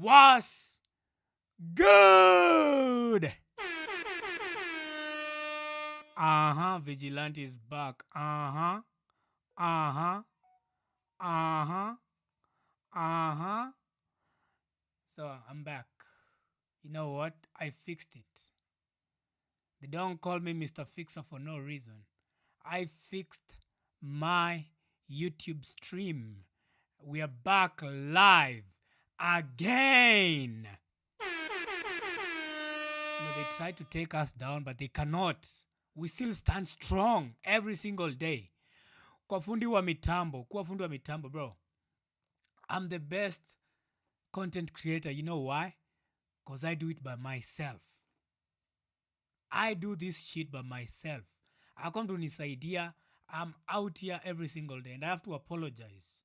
Was good. Vigilante is back. Uh huh. So I'm back. You know what? I fixed it. They don't call me Mr. Fixer for no reason. I fixed my YouTube stream. We are back live again. They try to take us down, but they cannot. We still stand strong every single day. Kuwa fundi wa mitambo, bro. I'm the best content creator. You know why? Because I do it by myself. I do this shit by myself. I come to this idea. I'm out here every single day, and I have to apologize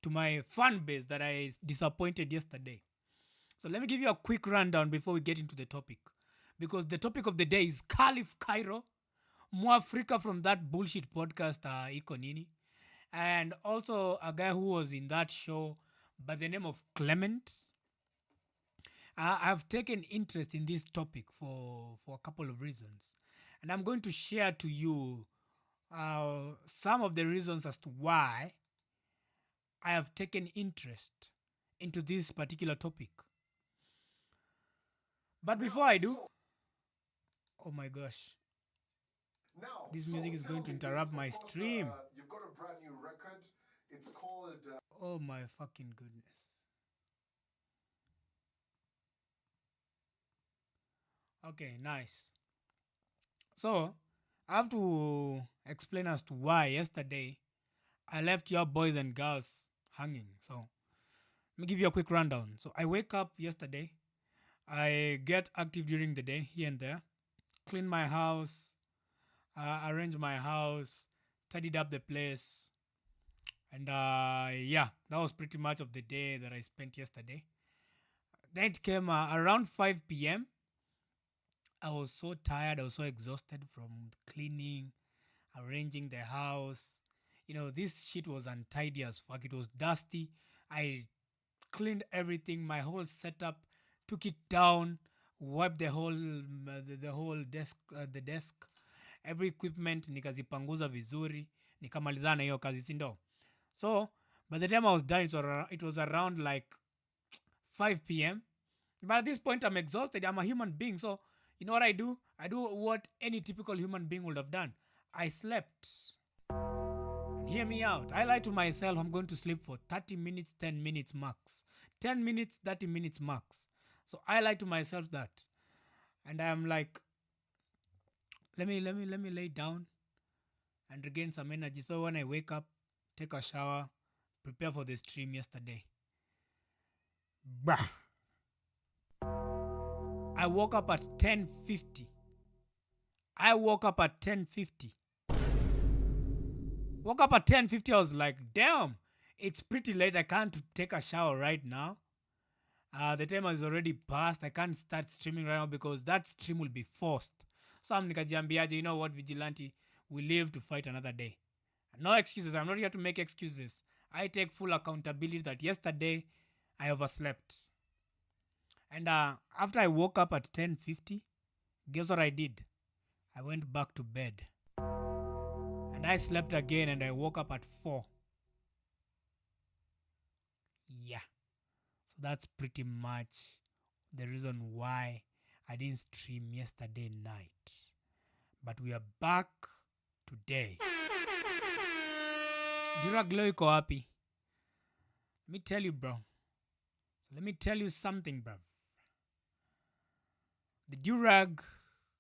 to my fan base that I disappointed yesterday. So let me give you a quick rundown before we get into the topic. Because the topic of the day is Khalif Kairo, Mwafreeka from that bullshit podcast, IKO NINI, and also a guy who was in that show by the name of Clement. I've taken interest in this topic for a couple of reasons. And I'm going to share to you some of the reasons as to why I have taken interest into this particular topic. But before I do, oh my gosh, this music is going to interrupt my stream. You've got a brand new record. It's called... Oh my fucking goodness. Okay, nice. So, I have to explain as to why yesterday I left your boys and girls hanging. So, let me give you a quick rundown. So, I wake up yesterday. I get active during the day here and there. Clean my house. Arrange my house. Tidied up the place. And that was pretty much of the day that I spent yesterday. Then it came around 5 p.m. I was so tired. I was so exhausted from cleaning, arranging the house. This shit was untidy as fuck. It was dusty. I cleaned everything, my whole setup, took it down, wiped the whole desk, the desk, every equipment, nikazipanguza vizuri, nikamalizana na hiyo kazi, si ndo? So, by the time I was done, it was around like 5 p.m. But at this point, I'm exhausted. I'm a human being. So, you know what I do? I do what any typical human being would have done. I slept. Hear me out. I lie to myself, I'm going to sleep for 30 minutes, 10 minutes max. 10 minutes, 30 minutes max. So I lie to myself that. And I'm like, let me lay down and regain some energy. So when I wake up, take a shower, prepare for the stream yesterday. Bah. I woke up at 10:50. Woke up at 10:50. I was like, damn, it's pretty late. I can't take a shower right now. The time is already past. I can't start streaming right now because that stream will be forced. So I'm nikajiambiaje, you know what, Vigilante, we live to fight another day. No excuses. I'm not here to make excuses. I take full accountability that yesterday I overslept. And after I woke up at 10:50, guess what I did? I went back to bed. And I slept again and I woke up at 4. Yeah. So that's pretty much the reason why I didn't stream yesterday night. But we are back today. Durag lo iko wapi? Let me tell you, bro. So let me tell you something, bro. The Durag,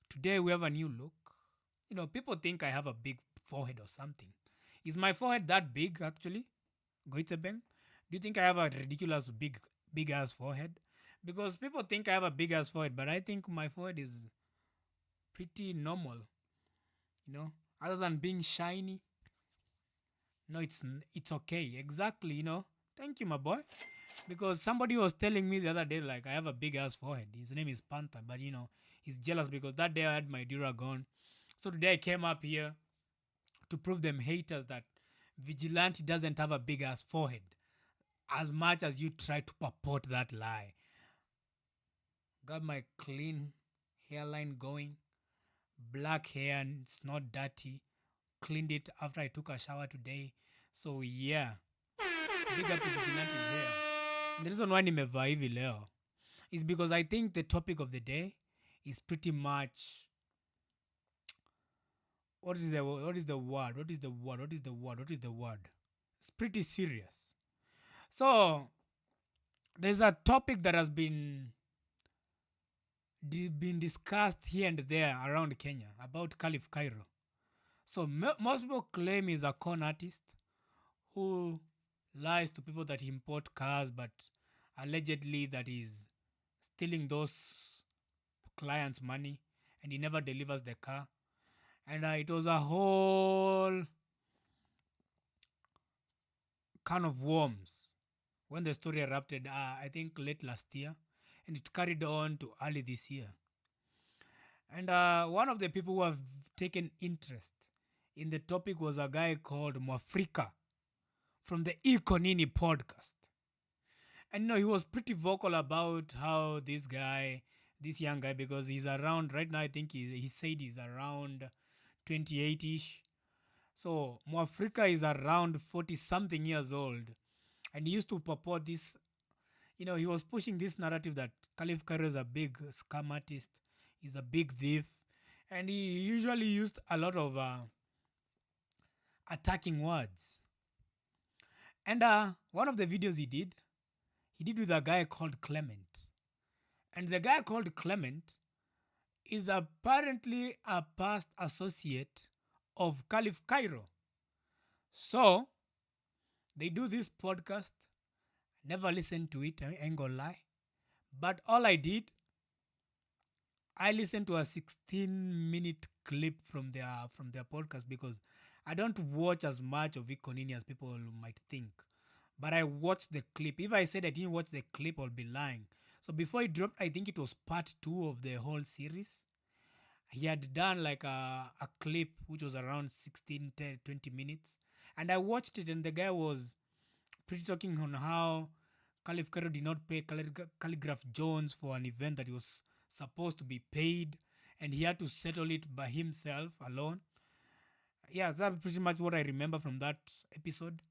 today we have a new look. People think I have a big forehead or something. Is my forehead that big, actually? Goitebeng? Do you think I have a ridiculous big ass forehead? Because people think I have a big ass forehead, but I think my forehead is pretty normal. Other than being shiny. No, it's okay. Exactly, Thank you, my boy. Because somebody was telling me the other day, like, I have a big ass forehead. His name is Panther, but he's jealous because that day I had my Durag on. So today I came up here to prove them haters that Vigilante doesn't have a big ass forehead. As much as you try to purport that lie. got my clean hairline going, black hair, and it's not dirty. Cleaned it after I took a shower today. So yeah, big up to Vigilante's hair. And the reason why nimevaa hivi leo is because I think the topic of the day is pretty much what is the word? What is the word? It's pretty serious. So there's a topic that has been discussed here and there around Kenya about Khalif Kairo. So most people claim he's a con artist who lies to people that he import cars, but allegedly that he's stealing those clients' money and he never delivers the car. And it was a whole can of worms when the story erupted, I think late last year, and it carried on to early this year. And one of the people who have taken interest in the topic was a guy called Mwafreeka from the IKO NINI podcast. And he was pretty vocal about how this young guy, because he's around right now, I think he said he's around 28-ish. So Mwafreeka is around 40 something years old. And he used to purport this, he was pushing this narrative that Khalif Kairo is a big scam artist, he's a big thief. And he usually used a lot of attacking words. And one of the videos he did with a guy called Clement. And the guy called Clement is apparently a past associate of Khalif Kairo. So they do this podcast. Never listened to it, I ain't gonna lie. But all I did, I listened to a 16-minute clip from their podcast because I don't watch as much of IKO NINI as people might think. But I watched the clip. If I said I didn't watch the clip, I'll be lying. So before it dropped, I think it was part 2 of the whole series. He had done like a clip which was around 16, 10, 20 minutes. And I watched it and the guy was pretty talking on how Khalif Kairo did not pay Calligraph Jones for an event that he was supposed to be paid. And he had to settle it by himself alone. Yeah, that's pretty much what I remember from that episode.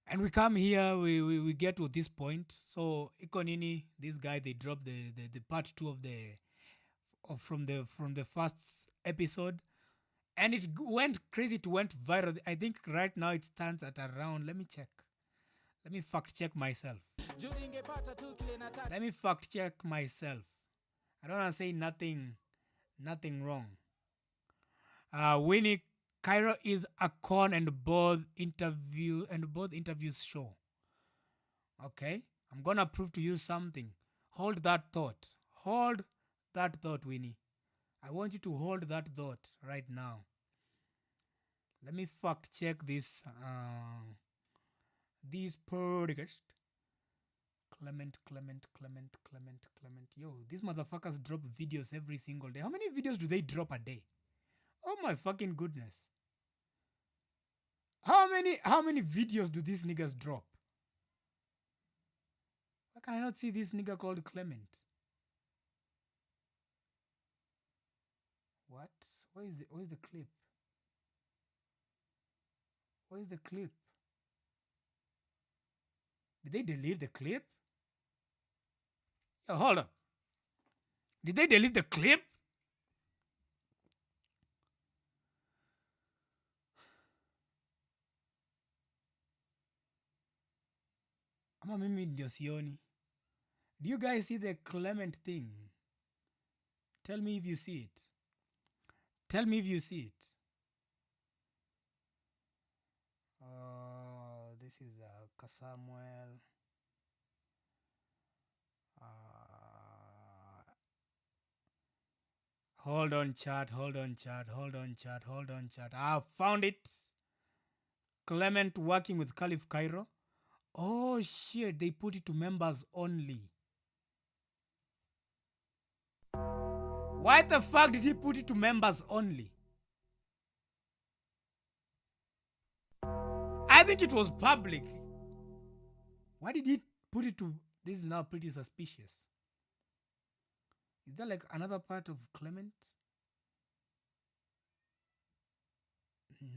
And we come here, we get to this point. So IKO NINI, this guy, they dropped the part 2 from the first episode, and it went crazy. It went viral. I think right now it stands at around. Let me check. Let me fact check myself. I don't want to say nothing wrong. Winnie Cairo is a con and both interviews show. Okay, I'm gonna prove to you something. Hold that thought, Winnie. I want you to hold that thought right now. Let me fact check this podcast. Clement. Yo, these motherfuckers drop videos every single day. How many videos do they drop a day? Oh my fucking goodness. How many videos do these niggas drop? Why can I not see this nigga called Clement? What? Where's the clip? Where's the clip? Did they delete the clip? Yo, hold up. Did they delete the clip? Ama mimi ndio sioni. Do you guys see the Clement thing? Tell me if you see it. This is Kasamuel. Hold on, chat. I found it. Clement working with Khalif Kairo. Oh shit, they put it to members only. Why the fuck did he put it to members only? I think it was public. Why did he put it to This is now pretty suspicious. Is there like another part of Clement?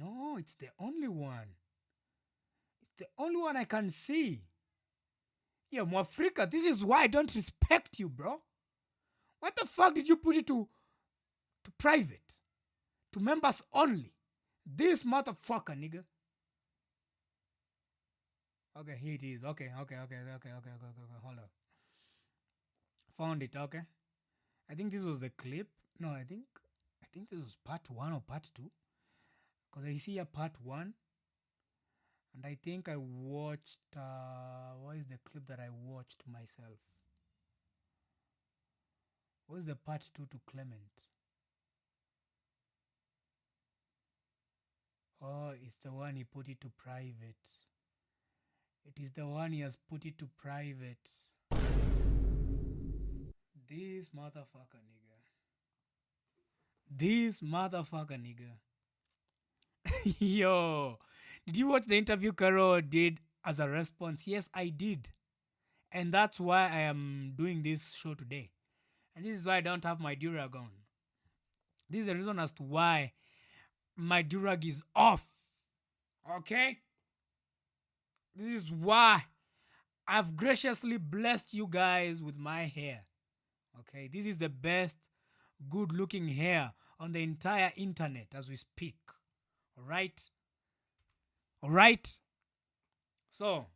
No, it's the only one. It's the only one I can see. Yeah, Mwafreeka, this is why I don't respect you, bro. What the fuck did you put it to private? To members only? This motherfucker, nigga. Okay, here it is. Okay. Hold up. Found it, okay. I think this was the clip. No, I think this was part 1 or part 2. Because I see a part 1. And I think I watched what is the clip that I watched myself? What is the part 2 to Clement? Oh, it's the one he put it to private. It is the one he has put it to private. This motherfucker, nigga. This motherfucker, nigga. Yo, did you watch the interview Kairo did as a response? Yes, I did. And that's why I am doing this show today. And this is why I don't have my durag on. This is the reason as to why my durag is off. Okay? This is why I've graciously blessed you guys with my hair. Okay? This is the best good looking hair on the entire internet as we speak. Alright? Alright? So,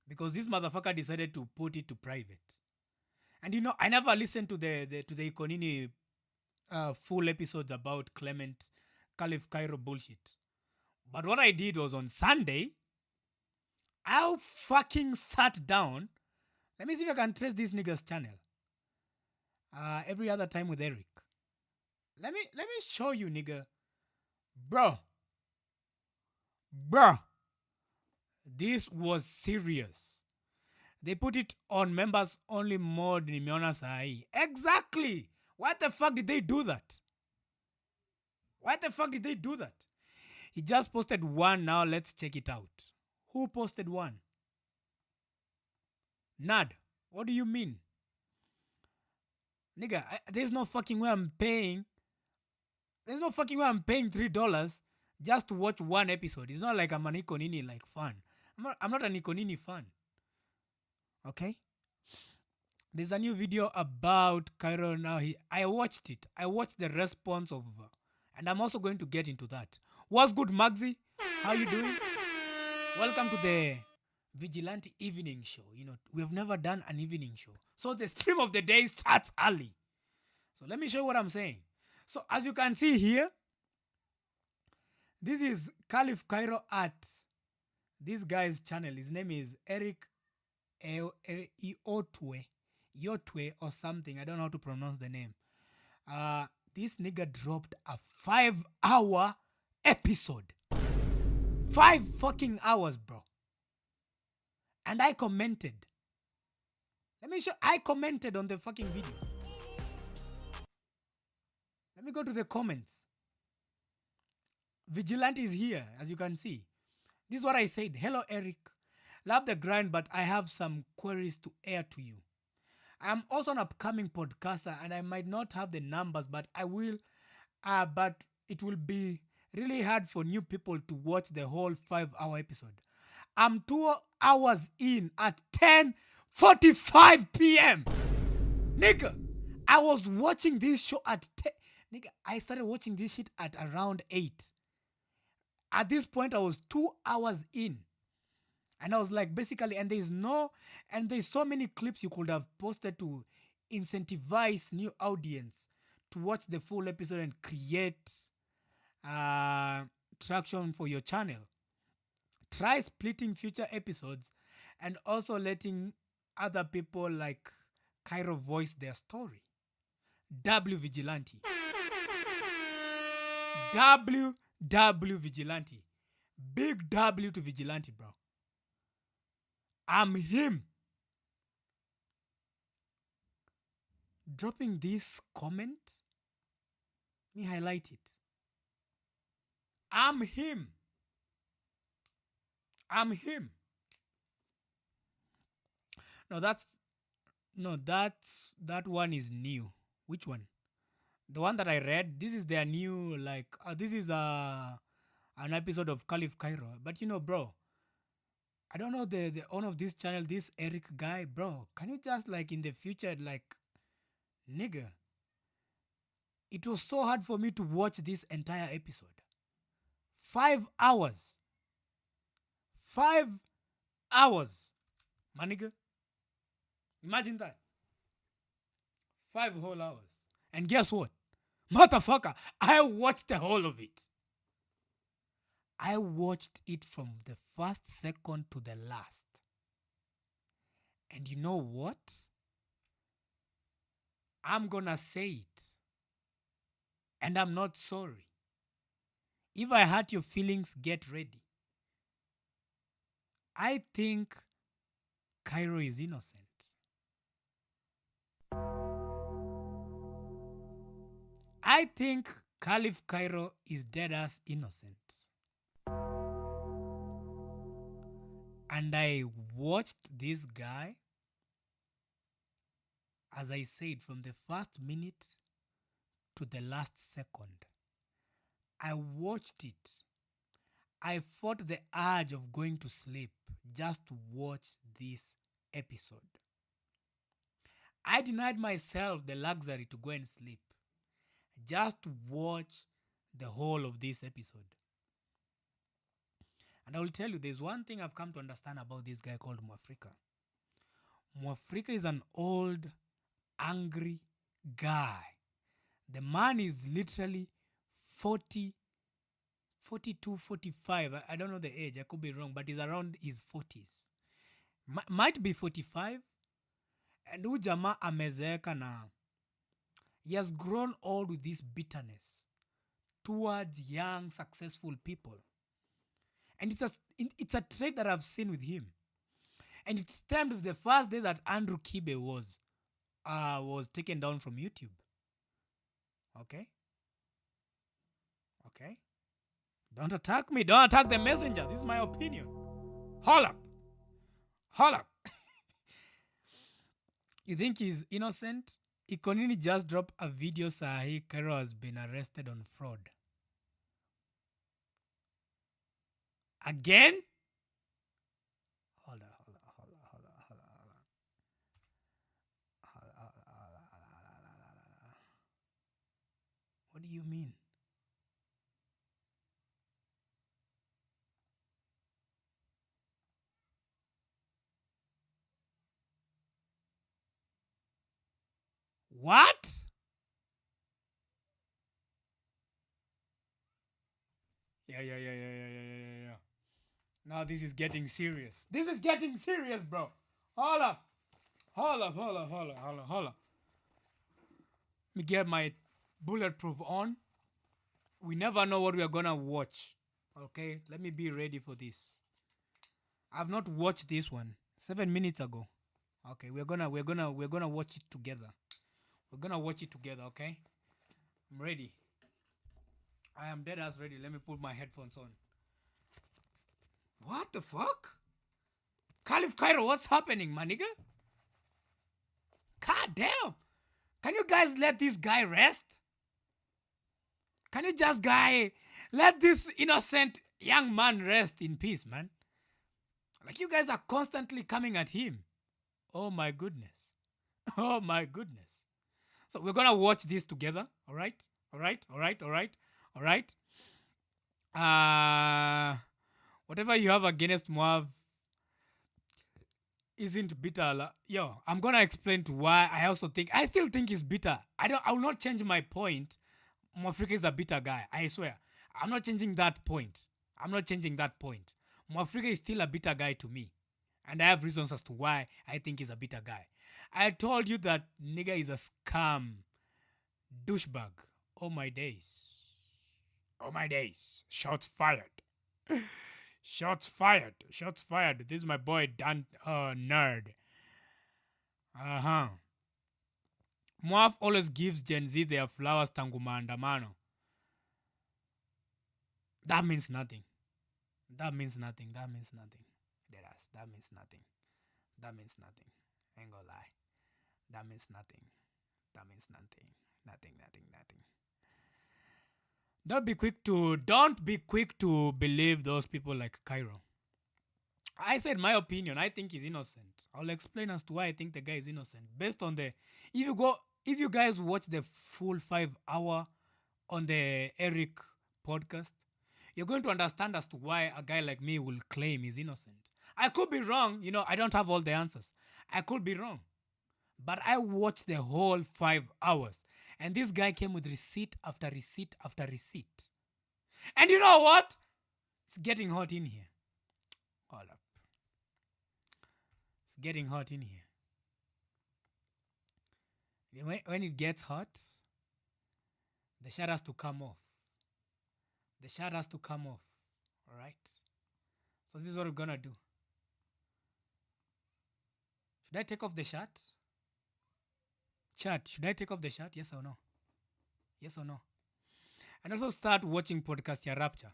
because this motherfucker decided to put it to private. And you know, I never listened to the IKO NINI full episodes about Clement, Khalif Kairo bullshit. But what I did was on Sunday, I fucking sat down. Let me see if I can trace this nigga's channel. Every other time with Eric. Let me show you, nigga. Bro. This was serious. They put it on members only mode nimeona sahi. Exactly. Why the fuck did they do that? Why the fuck did they do that? He just posted one. Now let's check it out. Who posted one? Nad. What do you mean? Nigga, there's no fucking way I'm paying. There's no fucking way I'm paying $3 just to watch one episode. It's not like I'm an IKO NINI like fan. I'm not an IKO NINI fan. Okay? There's a new video about Kairo now. I watched it. I watched the response of, and I'm also going to get into that. What's good, Magzi? How you doing? Welcome to the Vigilante Evening Show. You know, we have never done an evening show. So the stream of the day starts early. So let me show you what I'm saying. So as you can see here, this is Khalif Kairo at this guy's channel. His name is Eric Iotwe or something. I don't know how to pronounce the name. This nigga dropped a 5-hour episode. 5 fucking hours, bro. And I commented. Let me show. I commented on the fucking video. Let me go to the comments. Vigilante is here, as you can see. This is what I said. Hello, Eric. Love the grind, but I have some queries to air to you. I am also an upcoming podcaster, and I might not have the numbers, but I will. But it will be really hard for new people to watch the whole 5-hour episode. I'm 2 hours in at 10:45 p.m. Nigga, I was watching this show at 10. Nigga, I started watching this shit at around 8. At this point, I was 2 hours in. And I was like, basically, and there's so many clips you could have posted to incentivize new audience to watch the full episode and create traction for your channel. Try splitting future episodes and also letting other people like Kairo voice their story. W Vigilante. W Vigilante. Big W to Vigilante, bro. I'm him. Dropping this comment. Let me highlight it. I'm him. No, that one is new. Which one? The one that I read. This is their new like. This is an episode of Khalif Kairo. But bro, I don't know the owner of this channel, this Eric guy, bro. Can you just like in the future, like, nigga? It was so hard for me to watch this entire episode. 5 hours. 5 hours, my nigga. Imagine that. 5 whole hours. And guess what? Motherfucker, I watched the whole of it. I watched it from the first second to the last. And you know what? I'm gonna say it. And I'm not sorry. If I hurt your feelings, get ready. I think Cairo is innocent. I think Khalif Cairo is dead ass innocent. And I watched this guy, as I said, from the first minute to the last second. I watched it. I fought the urge of going to sleep just to watch this episode. I denied myself the luxury to go and sleep just to watch the whole of this episode. And I will tell you, there's one thing I've come to understand about this guy called Mwafreeka. Mwafreeka is an old, angry guy. The man is literally 40, 42, 45. I don't know the age. I could be wrong, but he's around his 40s. Might be 45. And huyu jamaa amezeeka na he has grown old with this bitterness towards young, successful people. And it's a trait that I've seen with him. And it stemmed with the first day that Andrew Kibe was taken down from YouTube. Okay? Okay? Don't attack me. Don't attack the messenger. This is my opinion. Hold up. Hold up. You think he's innocent? IKO NINI just dropped a video saying Cairo has been arrested on fraud. Again? Hold on. What do you mean? What? Yeah. Now this is getting serious. This is getting serious, bro. Hold up. Let me get my bulletproof on. We never know what we are gonna watch. Okay, let me be ready for this. I've not watched this one 7 minutes ago. Okay, we're gonna watch it together. We're gonna watch it together. Okay, I'm ready. I am dead ass ready. Let me put my headphones on. What the fuck? Khalif Kairo, what's happening, my nigga? God damn! Can you guys let this guy rest? Can you just let this innocent young man rest in peace, man? Like, you guys are constantly coming at him. Oh my goodness. Oh my goodness. So we're gonna watch this together. All right. Whatever you have against Moav isn't bitter. Yo, I'm gonna explain to why I still think he's bitter. I will not change my point. Mwafreeka is a bitter guy. I swear. I'm not changing that point. Mwafreeka is still a bitter guy to me. And I have reasons as to why I think he's a bitter guy. I told you that nigga is a scam. Douchebag. Oh my days. Shots fired. Shots fired. This is my boy Dan Nerd. Mwaf always gives Gen Z their flowers tangu maandamano. That means nothing. That means nothing. That means nothing. Ain't gonna lie. That means nothing. That means nothing. Nothing. Don't be quick to believe those people like Cairo. I said my opinion. I think he's innocent. I'll explain as to why I think the guy is innocent. Based on if you guys watch the full 5 hour on the Eric podcast, you're going to understand as to why a guy like me will claim he's innocent. I could be wrong. I don't have all the answers. I could be wrong. But I watched the whole 5 hours. And this guy came with receipt after receipt after receipt. And you know what? It's getting hot in here. Hold up. It's getting hot in here. When it gets hot, the shot has to come off. The shot has to come off. All right? So this is what we're going to do. Should I take off the shot? Chat, should I take off the shot? Yes or no? Yes or no? And also start watching podcast ya Rapture.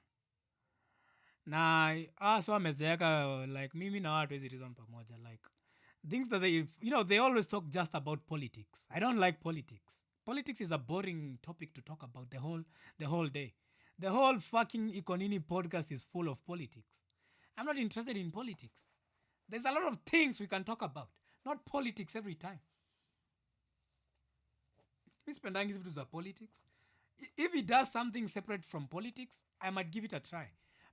Na so amezeeka like mimi na watu hizi reason pamoja like things that they always talk just about politics. I don't like politics. Politics is a boring topic to talk about the whole day. The whole fucking IKO NINI podcast is full of politics. I'm not interested in politics. There's a lot of things we can talk about, not politics every time. Spendangi vitu za politics. If it does something separate from politics, I might give it a try.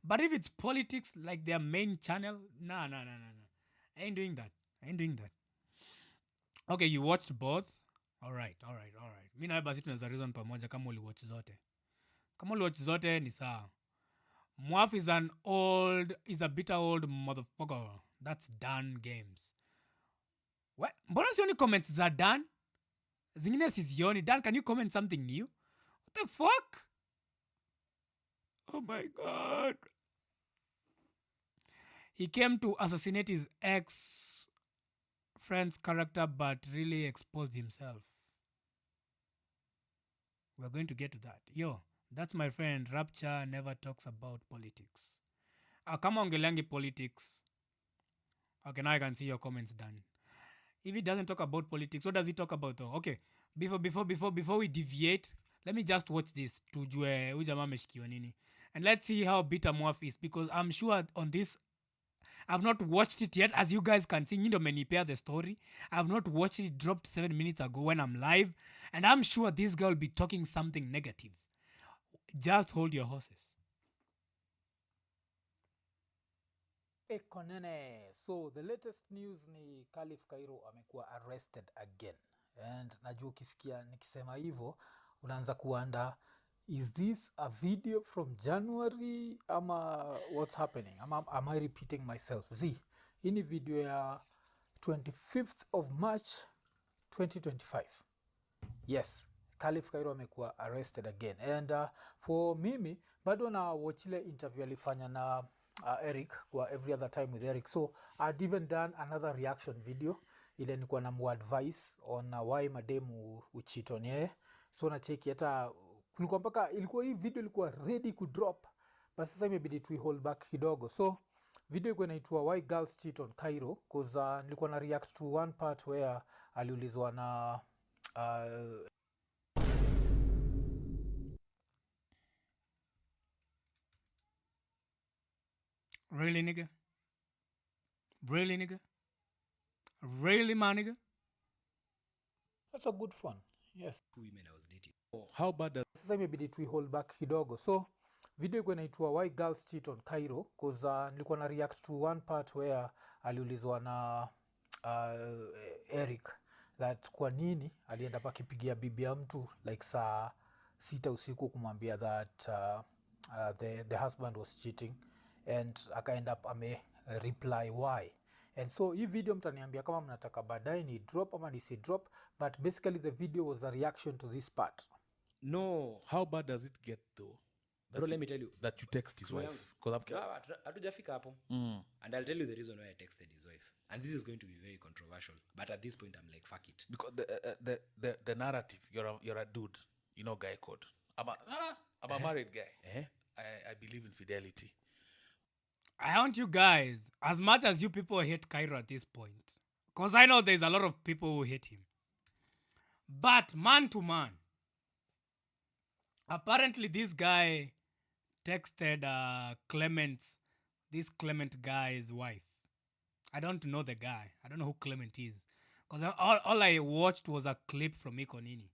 But if it's politics like their main channel, nah. I ain't doing that. Okay, you watched both? Alright. Mi na basi tunaweza reason pamoja kama uliwatch zote. Kama uliwatch zote ni sawa. Mwaf is a bitter old motherfucker. That's done games. What? Mbona sioni comments za done? Zingine sizioni. Dan, can you comment something new? What the fuck? Oh my god. He came to assassinate his ex-friend's character but really exposed himself. We're going to get to that. Yo, that's my friend. Rapture never talks about politics. Kama ongelangi politics. Okay, now I can see your comments done. If he doesn't talk about politics, what does he talk about though? Okay, before we deviate, let me just watch this. Tujue ujama ameshikiwa nini. And let's see how bitter Mwaf is, because I'm sure on this, I've not watched it yet. As you guys can see, Nindo menipea the story. I've not watched it. It dropped 7 minutes ago when I'm live. And I'm sure this girl will be talking something negative. Just hold your horses. IKO NINI. So the latest news ni Khalif Kairo amekuwa arrested again. And najua ukisikia nikisema hivyo unaanza kuanda, is this a video from January ama what's happening? Am I repeating myself? Hii ni video ya 25th of March 2025. Yes, Khalif Kairo amekuwa arrested again. And for mimi bado na watch ile interview alifanya na Eric kwa Every Other Time with Eric. So I'd even done another reaction video ile nilikuwa na advice on why mademu ucheat on yeye. So na check hata kulikuwa mpaka ilikuwa hii video ilikuwa ready ku drop, but sasa imebidi tu hold back kidogo. So video ilikuwa inaitwa Why Girls Cheat on Cairo, cause nilikuwa na react to one part where aliulizwa na Really, nigga? Really, nigga? Really, my nigga? that's a good fun. Yes. Women I was dating. How bad does Sasa imebidi tu hold back kidogo. So video ilikuwa inaitwa Why Girls Cheat on Cairo, cause nilikuwa na react to one part where aliulizwa na Eric that kwa nini alienda pa kipigia bibi ya mtu like saa 6 usiku kumwambia that the husband was cheating, and akaenda up reply why. And so hii video mtaniambia kama mnataka baadaye ni drop ama nisi drop, but basically the video was a reaction to this part. No. how bad does it get though? That Bro, you- let me tell you. that you text his wife. Because Hatujafika hapo. And I'll tell you the reason why I texted his wife. And this is going to be very controversial. But at this point, I'm like, fuck it. because the narrative, you're a dude, you know, guy code. I'm a married guy. I believe in fidelity. I want you guys, as much as you people hate Cairo at this point, Because I know there's a lot of people who hate him. But man to man, apparently this guy texted this Clement guy's wife. I don't know the guy. I don't know who Clement is. Because all I watched was a clip from IKO NINI.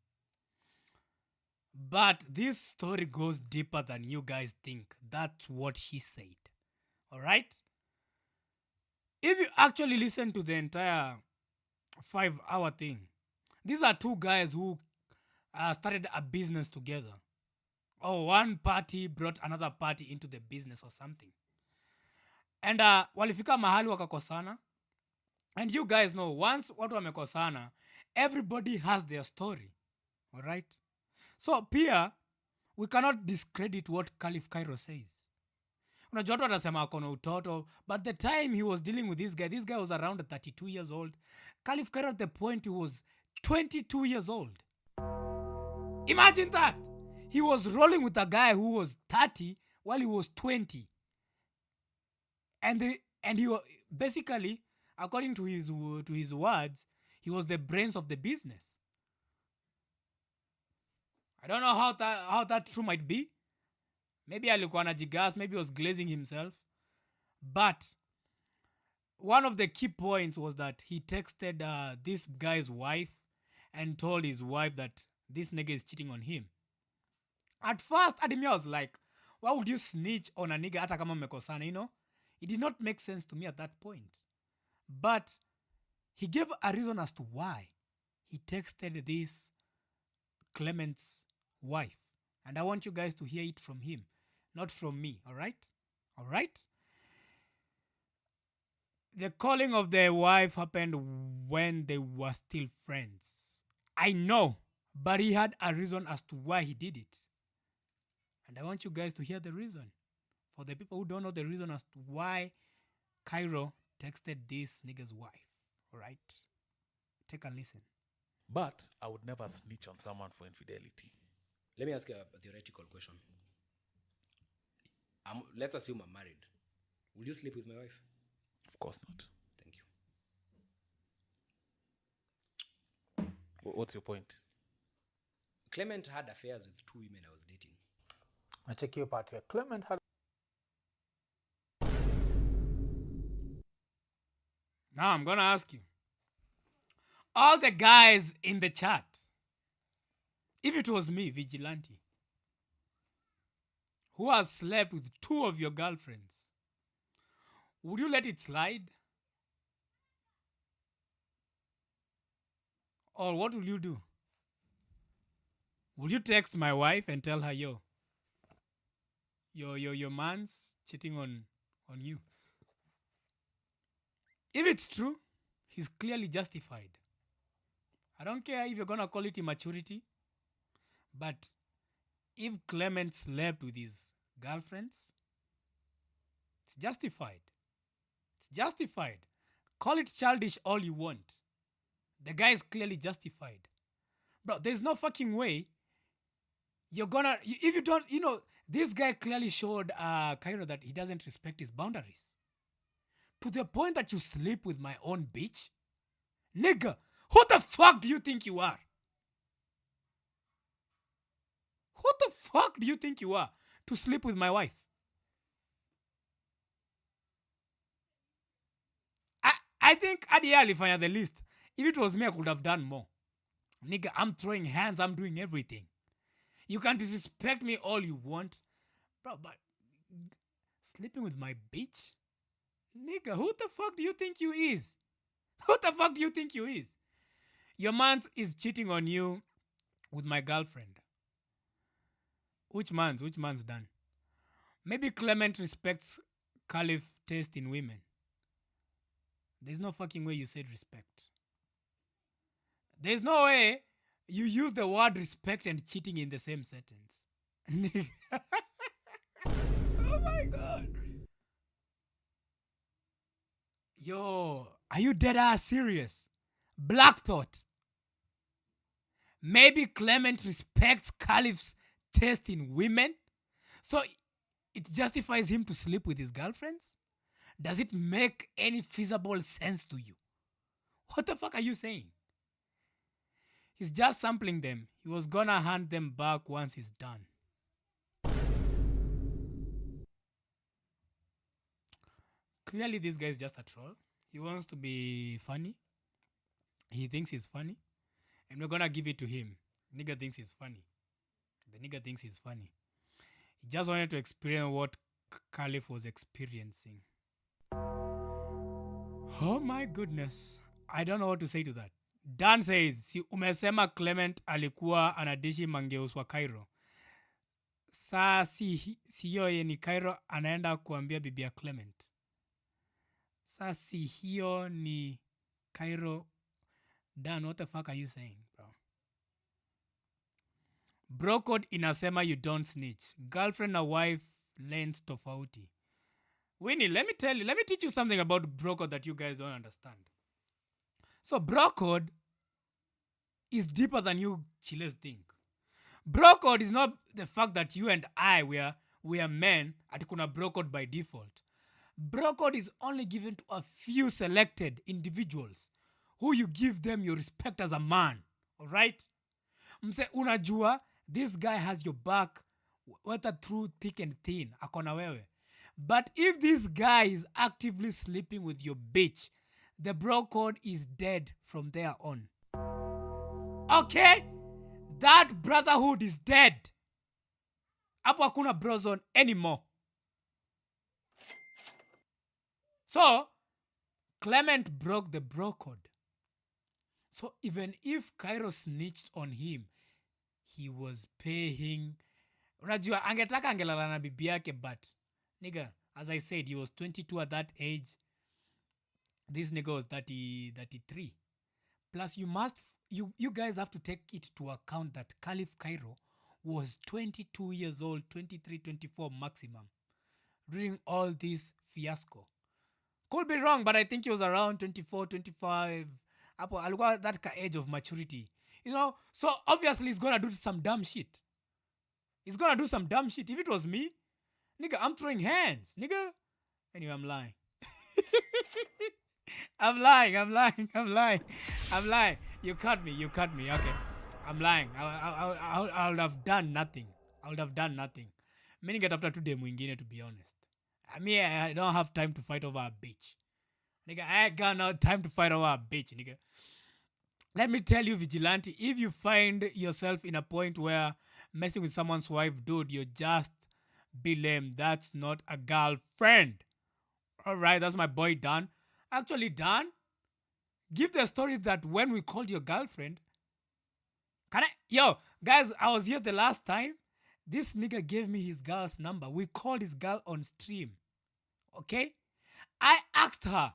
But this story goes deeper than you guys think. That's what he said. Alright? If you actually listen to the entire 5-hour thing, these are two guys who started a business together. Or one party brought another party into the business or something. And walifika mahali wakakosana. And you guys know, once watu wamekosana, everybody has their story. Alright? So, pia, we cannot discredit what Khalif Kairo says. Unajua watu watasema ako na utoto, but the time he was dealing with this guy was around 32 years old. Khalif Kairo at the point he was 22 years old. Imagine that! He was rolling with a guy who was 30 while he was 20. And he was, basically, according to his words, he was the brains of the business. I don't know how that true might be. Maybe alikuwa anajigas, maybe he was glazing himself. But one of the key points was that he texted this guy's wife and told his wife that this nigga is cheating on him. At first, Ademir was like, why would you snitch on a nigga hata kama mmekosana, you know? It did not make sense to me at that point. But he gave a reason as to why he texted this Clement's wife. And I want you guys to hear it from him, not from me, all right? All right? The calling of the wife happened when they were still friends. I know, but he had a reason as to why he did it. And I want you guys to hear the reason. For the people who don't know the reason as to why Kairo texted this nigga's wife. All right? Take a listen. But I would never snitch on someone for infidelity. Let me ask you a theoretical question. Let's assume I'm married. Will you sleep with my wife? Of course not. Thank you. What's your point? Clement had affairs with 2 women I was dating. I check your part here. Clement had. Now I'm going to ask you. All the guys in the chat, if it was me, Vigilante, who has slept with 2 of your girlfriends, would you let it slide? Or what will you do? Will you text my wife and tell her, yo, your man's cheating on you? If it's true, he's clearly justified. I don't care if you're going to call it immaturity, but if Clement slept with his girlfriends, it's justified. It's justified. Call it childish all you want. The guy is clearly justified. Bro, there's no fucking way you're gonna... If you don't... You know, this guy clearly showed Kairo that he doesn't respect his boundaries. To the point that you sleep with my own bitch? Nigga, who the fuck do you think you are? Who the fuck do you think you are to sleep with my wife? I think Adi alifanya the list. If it was me, I could have done more. Nigga, I'm throwing hands. I'm doing everything. You can disrespect me all you want. Bro, but sleeping with my bitch? Nigga, who the fuck do you think you is? Who the fuck do you think you is? Your man is cheating on you with my girlfriend. Which man's done? Maybe Clement respects Khalif's taste in women. There's no fucking way you said respect. There's no way you use the word respect and cheating in the same sentence. Oh my God. Yo, are you dead ass serious? Black thought. Maybe Clement respects Khalif's taste in women, so it justifies him to sleep with his girlfriends? Does it make any feasible sense to you? What the fuck are you saying? He's just sampling them. He was gonna hand them back once he's done. Clearly, this guy is just a troll. He wants to be funny. He thinks he's funny. And we're gonna give it to him. Nigga thinks he's funny. The nigga thinks he's funny. He just wanted to experience what Khalif was experiencing. Oh my goodness. I don't know what to say to that. Dan says, si umesema Clement alikuwa anadishi mangeus wa Cairo. Saa siyo ye ni Cairo anaenda kuambia bibi ya Clement. Saa si hiyo ni Cairo. Dan, what the fuck are you saying, bro? Bro code inasema you don't snitch. Girlfriend na wife lanes tofauti. Winnie, let me teach you something about bro code that you guys don't understand. So bro code is deeper than you chiles think. Bro code is not the fact that you and I we are men ati kuna bro code by default. Bro code is only given to a few selected individuals who you give them your respect as a man. Alright? Mse unajua, this guy has your back whether through thick and thin. Akona wewe. But if this guy is actively sleeping with your bitch, the bro code is dead from there on. Okay? That brotherhood is dead. Hapo hakuna bro zone anymore. So, Clement broke the bro code. So even if Cairo snitched on him, he was paying. Unajua, angetaka angelala na bibi yake, but nigga, as I said, he was 22 at that age. This nigga was 33. Plus, you guys have to take it to account that Khalif Kairo was 22 years old, 23, 24 maximum, during all this fiasco. Could be wrong, but I think he was around 24, 25. Apo alikuwa that age of maturity. You know, so obviously he's gonna do some dumb shit. He's gonna do some dumb shit. If it was me, nigga, I'm throwing hands, nigga. Anyway, I'm lying. I'm lying. You cut me. Okay. I'm lying. I would have done nothing. Meaning get after 2 days mwingine, to be honest. I mean, I don't have time to fight over a bitch. Nigga, I got no time to fight over a bitch, nigga. Let me tell you, vigilante, if you find yourself in a point where messing with someone's wife, dude, you're just be lame. That's not a girlfriend. All right, that's my boy Dan. Actually, Dan, give the story that when we called your girlfriend. Yo, guys, I was here the last time. This nigga gave me his girl's number. We called his girl on stream. Okay? I asked her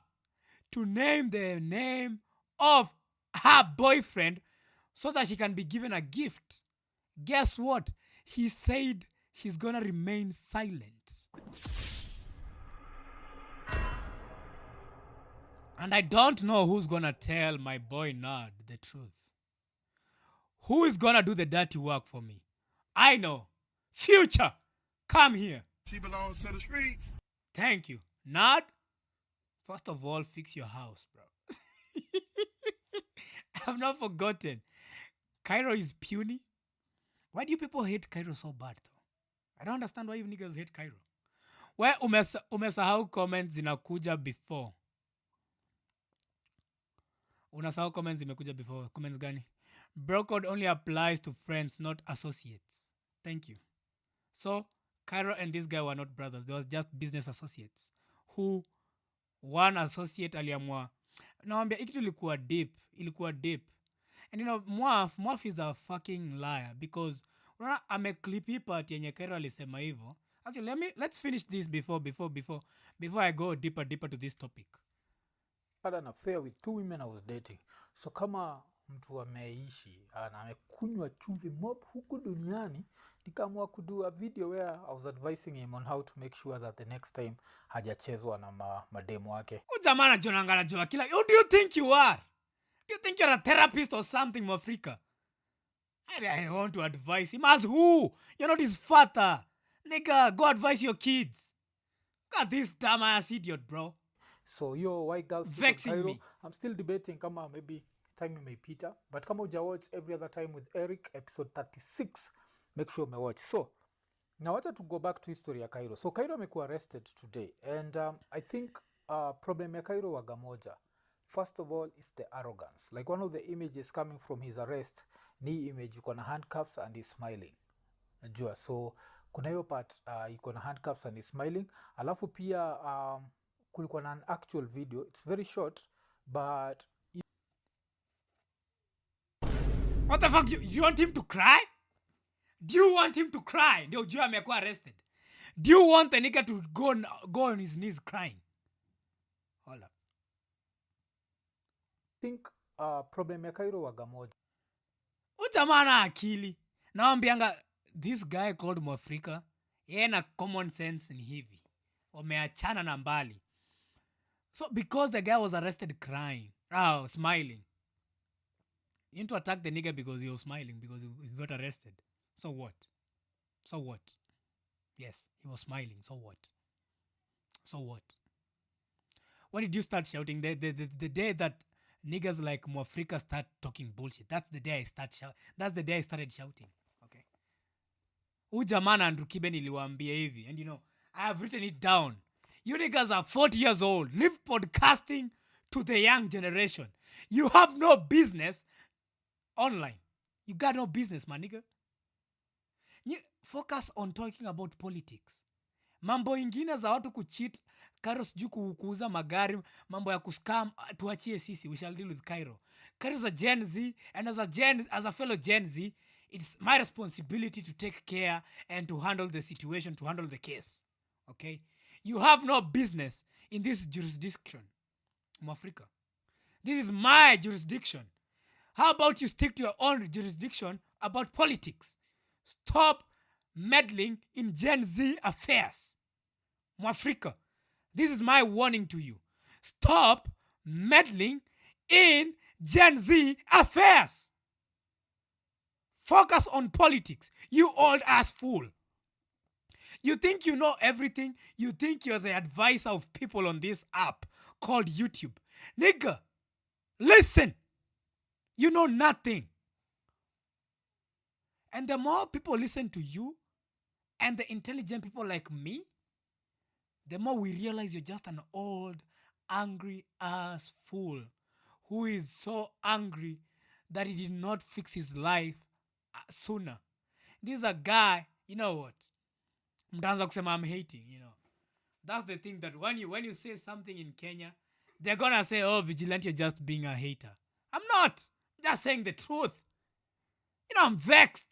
to name the name of her boyfriend so that she can be given a gift. Guess what? She said she's gonna remain silent. And I don't know who's gonna tell my boy Nard the truth. Who is gonna do the dirty work for me? I know. Future, come here. She belongs to the streets. Thank you. Nard, first of all, fix your house, bro. I've not forgotten. Cairo is puny. Why do you people hate Cairo so bad, though? I don't understand why you niggas hate Cairo. Where umesahau comments zinakuja before. Unasahau comments zimekuja before. Comments gani? Bro code only applies to friends, not associates. Thank you. So, Cairo and this guy were not brothers. They were just business associates. Who, one associate aliamua. Naambia, ikitu ilikuwa deep. And you know, Mwaf is a fucking liar because ameclippy part yenye Cairo alisema hivyo. Actually, let's finish this before I go deeper to this topic. I had an affair with 2 women I was dating. So kama mtu ameishi na amekunywa chumvi mob huku duniani, nikaamua kudo a video where I was advising him on how to make sure that the next time hajachezwa na mademo wake. Ujamana jonangala joa kila. Who do you think you are? Do you think you're a therapist or something, Mwafreeka? I want to advise him. As who? You're not his father. Nigga, go advise your kids. Look at this dumbass idiot, bro. So yo why girls stick on Vexing Cairo, me. I'm still debating kama maybe time imeipita, but kama uja watch every other time with Eric episode 36, make sure umewatch. So now wacha to go back to history ya Cairo. So Cairo amekuwa arrested today, and I think problem ya Cairo waga moja. First of all, it's the arrogance. Like one of the images coming from his arrest ni image yuko na handcuffs and he's smiling. Najua, so kuna hiyo part yuko na handcuffs and he's smiling. Alafu pia kulikuwa na an actual video. It's very short, but What the fuck? You want him to cry? Do you want him to cry? Ndio ujue amekuwa arrested. Do you want the nigga to go on his knees crying? Hold up. I think problem ya Cairo waga moja. Ujamaa na akili. Naambianga this guy called Mwafreeka, yeye na common sense ni hivi. Wameachana na mbali. So because the guy was arrested crying, smiling. You need to attack the nigga because he was smiling because he got arrested. So what? So what? Yes, he was smiling. So what? So what? When did you start shouting? The day that niggas like Mwafreeka start talking bullshit. That's the day I started shouting. Okay. Ujamana Andrew Kibe niliwaambia hivi. And you know, I have written it down. You niggas are 40 years old. Leave podcasting to the young generation. You have no business online. You got no business, my nigga. Focus on talking about politics. Mambo ingine za watu kucheat, Cairo sijui kuuza magari, mambo ya kuscam, tuachie sisi. We shall deal with Cairo. Cairo is a Gen Z, and as a fellow Gen Z, it's my responsibility to take care and to handle the situation, to handle the case. Okay? You have no business in this jurisdiction, Mwafreeka. This is my jurisdiction. How about you stick to your own jurisdiction about politics? Stop meddling in Gen Z affairs. Mwafreeka, this is my warning to you. Stop meddling in Gen Z affairs. Focus on politics, you old ass fool. You think you know everything? You think you're the advisor of people on this app called YouTube. Nigga, listen. You know nothing. And the more people listen to you and the intelligent people like me, the more we realize you're just an old, angry ass fool who is so angry that he did not fix his life sooner. This is a guy, you know what? Mtaanza kusema I'm hating, you know. That's the thing, that when you say something in Kenya, they're gonna say, oh, Vigilante, you're just being a hater. I'm not. I'm just saying the truth. You know, I'm vexed.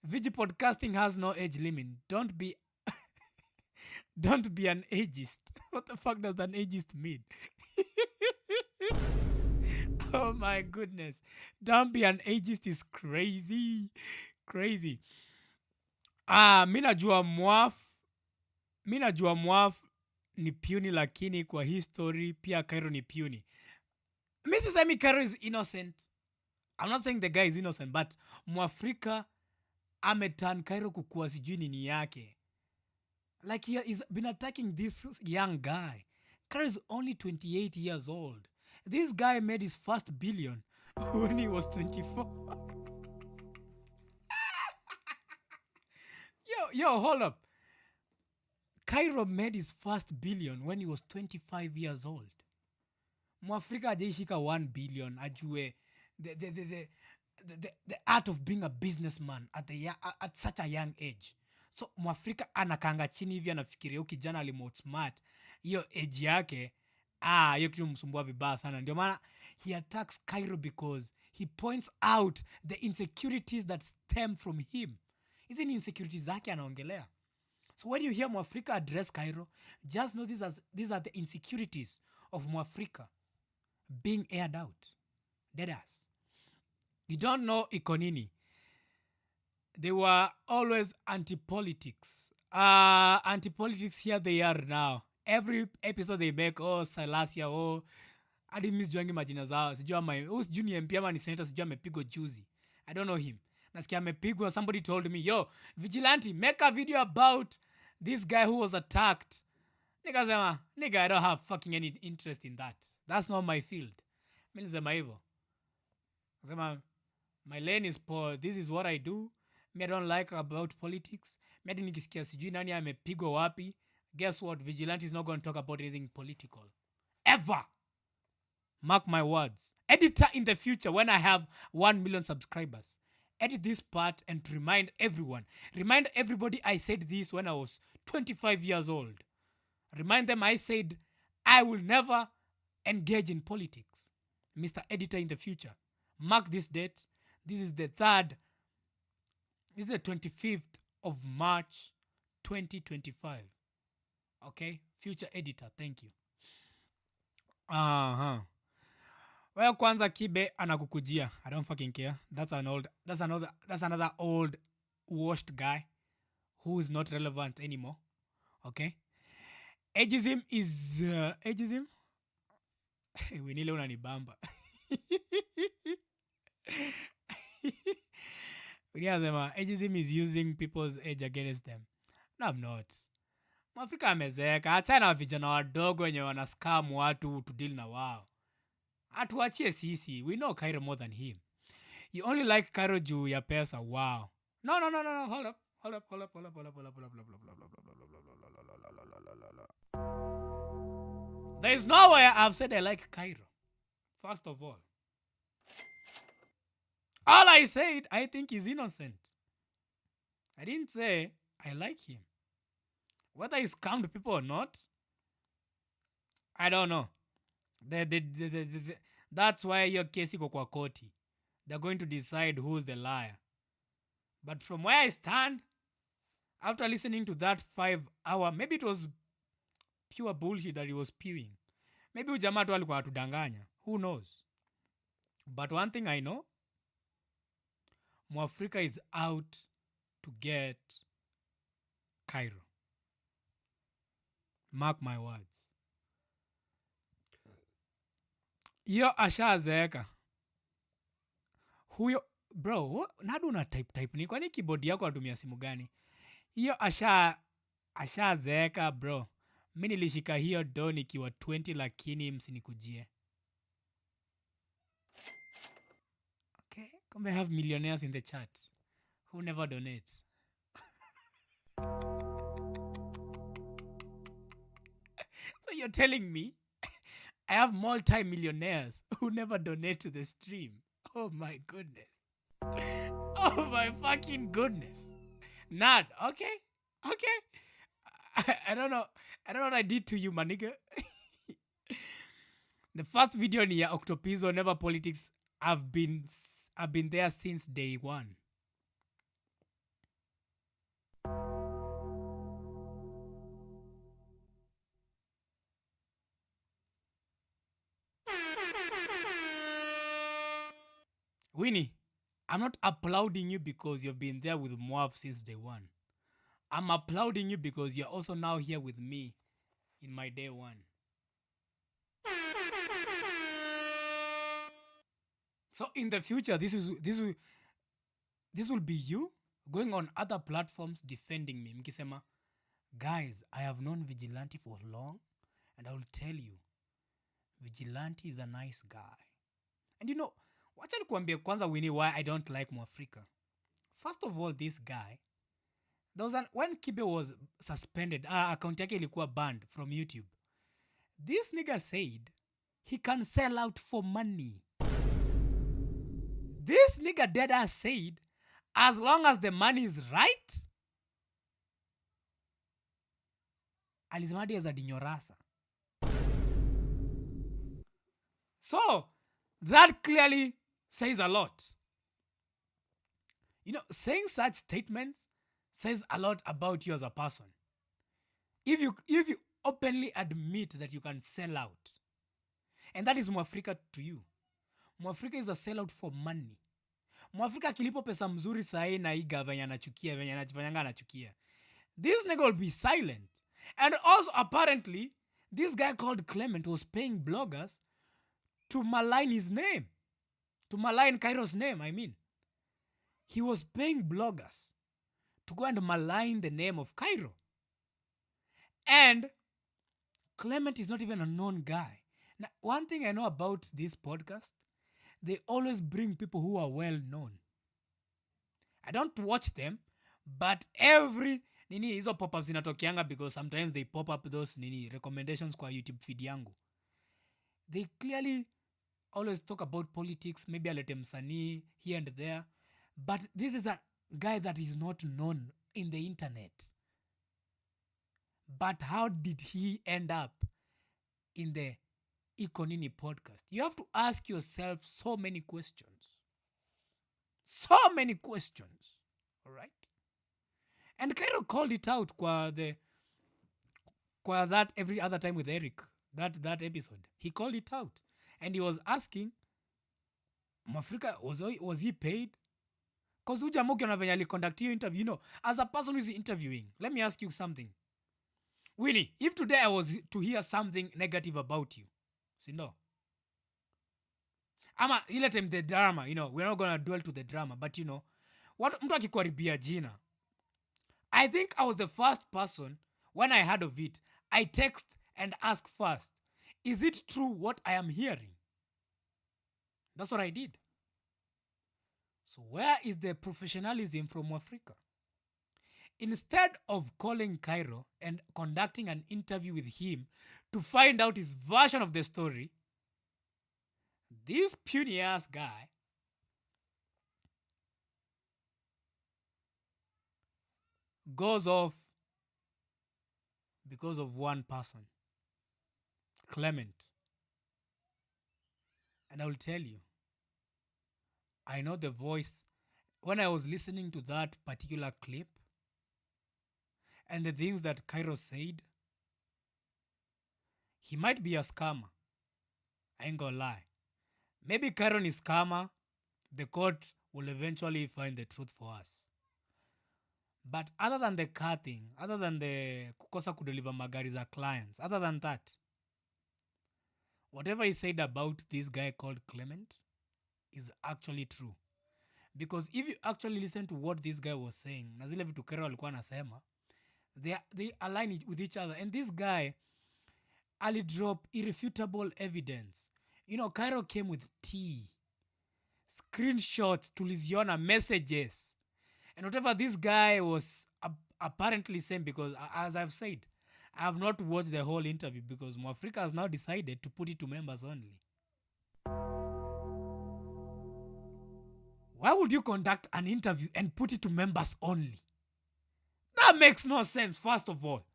Vigi podcasting has no age limit. Don't be an ageist. What the fuck does an ageist mean? Oh my goodness. Don't be an ageist is crazy. Crazy. Mi najua Mwaf ni puny, lakini kwa history pia Cairo ni puny. Mi sisemi Cairo is innocent. I'm not saying the guy is innocent, but Mwafreeka ameturn Cairo kukua sijui nini yake. Like he has been attacking this young guy. Cairo is only 28 years old. This guy made his first billion when he was 24. Yo, hold up. Cairo made his first billion when he was 25 years old. Mwafreeka hajaishika 1 billion, ajue the art of being a businessman at such a young age. So Mwafreeka anakanga chini hivi anafikiria kijana alimoutsmart hiyo age yake. Hiyo kitu msumbua vibaya sana. Ndio maana he attacks Cairo because he points out the insecurities that stem from him. Hizi ni insecurities zake anaongelea. So when you hear Mwafreeka address Cairo, just know these are the insecurities of Mwafreeka being aired out. Deadass. You don't know IKO NINI. They were always anti-politics. Anti-politics, here they are now. Every episode they make, Salasia, hadi mimi sijuangi majina zao. Sijui ni MP ama ni senator, sijui amepigwa juzi. I don't know him. Nasikia amepigwa. Somebody told me, yo, Vigilante, make a video about this guy who was attacked. Nigga, I don't have fucking any interest in that. That's not my field. Mimi nisema hivyo. Nasema, my lane is poor. This is what I do. Me, I don't like about politics. Me, hadi nikisikia sijui nani amepigwa wapi. Guess what? Vigilante is not going to talk about anything political. Ever. Mark my words. Editor in the future, when I have 1 million subscribers, edit this part and remind everyone. Remind everybody I said this when I was 25 years old. Remind them I said I will never engage in politics. Mr. Editor in the future. Mark this date. This is the 25th of March 2025. Okay? Future editor, thank you. Well, kwanza Kibe anakukujia. I don't fucking care. That's another old washed guy who is not relevant anymore. Okay? Ageism is ageism. Winile unanibamba. Ageism is using people's age against them. No, I'm not. Mwafrika amezeeka. Achana na vijana wadogo wenye wanascam watu to deal na wao. Atuachie sisi. We know Kairo more than him. You only like Kairo juu ya pesa. Wow. No. Hold up. There is nowhere I've said I like Kairo. First of all I said I think he's innocent. I didn't say I like him. Whether he's scammed people or not, I don't know. That's why your case iko kwa koti. They're going to decide who's the liar. But from where I stand, after listening to that 5-hour, maybe it was pure bullshit that he was spewing. Maybe ujamaa tu alikuwa atudanganya. Who knows? But one thing I know, Mwafreeka is out to get Kairo. Mark my words. Hiyo ashazeeka. Huyo bro, nadu una type ni kwani keyboard yako atumia simu gani? Hiyo ashazeeka bro. Mimi nilishika hiyo do nikiwa 20 lakini msinikujie. Okay, come have millionaires in the chat who never donate. So you're telling me I have multi-millionaires who never donate to the stream? Oh my goodness. Oh my fucking goodness. Nad, okay? I don't know what I did to you, my nigga. The first video ni ya Octopizo Never Politics. I've been there since day one. Winnie, I'm not applauding you because you've been there with Mwaf since day one. I'm applauding you because you're also now here with me in my day one. So in the future, this will be you going on other platforms defending me. Mkisema, guys, I have known Vigilante for long, and I will tell you, Vigilante is a nice guy. And you know, wacha nikuambie kwanza Winnie why I don't like Mwafreeka. First of all, this guy, when Kibe was suspended, account yake ilikuwa banned from YouTube. This nigga said he can sell out for money. This nigga dead ass said, as long as the money is right, alizimadi as a dinyorasa. So, that clearly says a lot. You know, saying such statements says a lot about you as a person. If you openly admit that you can sell out, and that is Mwafreeka to you. Mwafreeka is a sellout for money. Mwafreeka kilipo pesa mzuri sahi na iga venye anachukia, venye anajifanyanga anachukia. This nigga will be silent. And also apparently, this guy called Clement was paying bloggers to malign his name. To malign Kairo's name, I mean. He was paying bloggers to go and malign the name of Kairo. And Clement is not even a known guy. Now, one thing I know about this podcast, they always bring people who are well known. I don't watch them, but every nini hizo pop-ups zinatokianga because sometimes they pop up those nini recommendations kwa YouTube feed yangu. They clearly always talk about politics, maybe alete msanii here and there, but this is a guy that is not known in the internet. But how did he end up in the IKO NINI podcast? You have to ask yourself so many questions. So many questions. All right? And Kairo called it out kwa that every other time with Eric. That episode. He called it out. And he was asking, Mwafreeka, was he paid? Because ujamaa ukiona venye aliconduct your interview, as a person who is interviewing, let me ask you something. Winnie, if today I was to hear something negative about you, no. Ama ile time the drama, we're not going to dwell to the drama, but what mtu akikuharibia jina, I think I was the first person, when I heard of it, I text and ask first, is it true what I am hearing? That's what I did. So where is the professionalism from Mwafreeka? Instead of calling Kairo and conducting an interview with him to find out his version of the story, this puny ass guy goes off because of one person, Clement. And I will tell you, I know the voice. When I was listening to that particular clip and the things that Kairo said, he might be a scammer. I ain't gonna lie. Maybe Kairo is scammer. The court will eventually find the truth for us. But other than the car thing, other than the kukosa kudeliver magari za clients, other than that, whatever he said about this guy called Clement is actually true. Because if you actually listen to what this guy was saying, na zile vitu Kairo alikuwa anasema, they align with each other. And this guy, ali drop irrefutable evidence. Kairo came with tea, screenshots, tuliziona, messages. And whatever this guy was apparently saying, because as I've said, I have not watched the whole interview because Mwafreeka has now decided to put it to members only. Why would you conduct an interview and put it to members only? That makes no sense, first of all.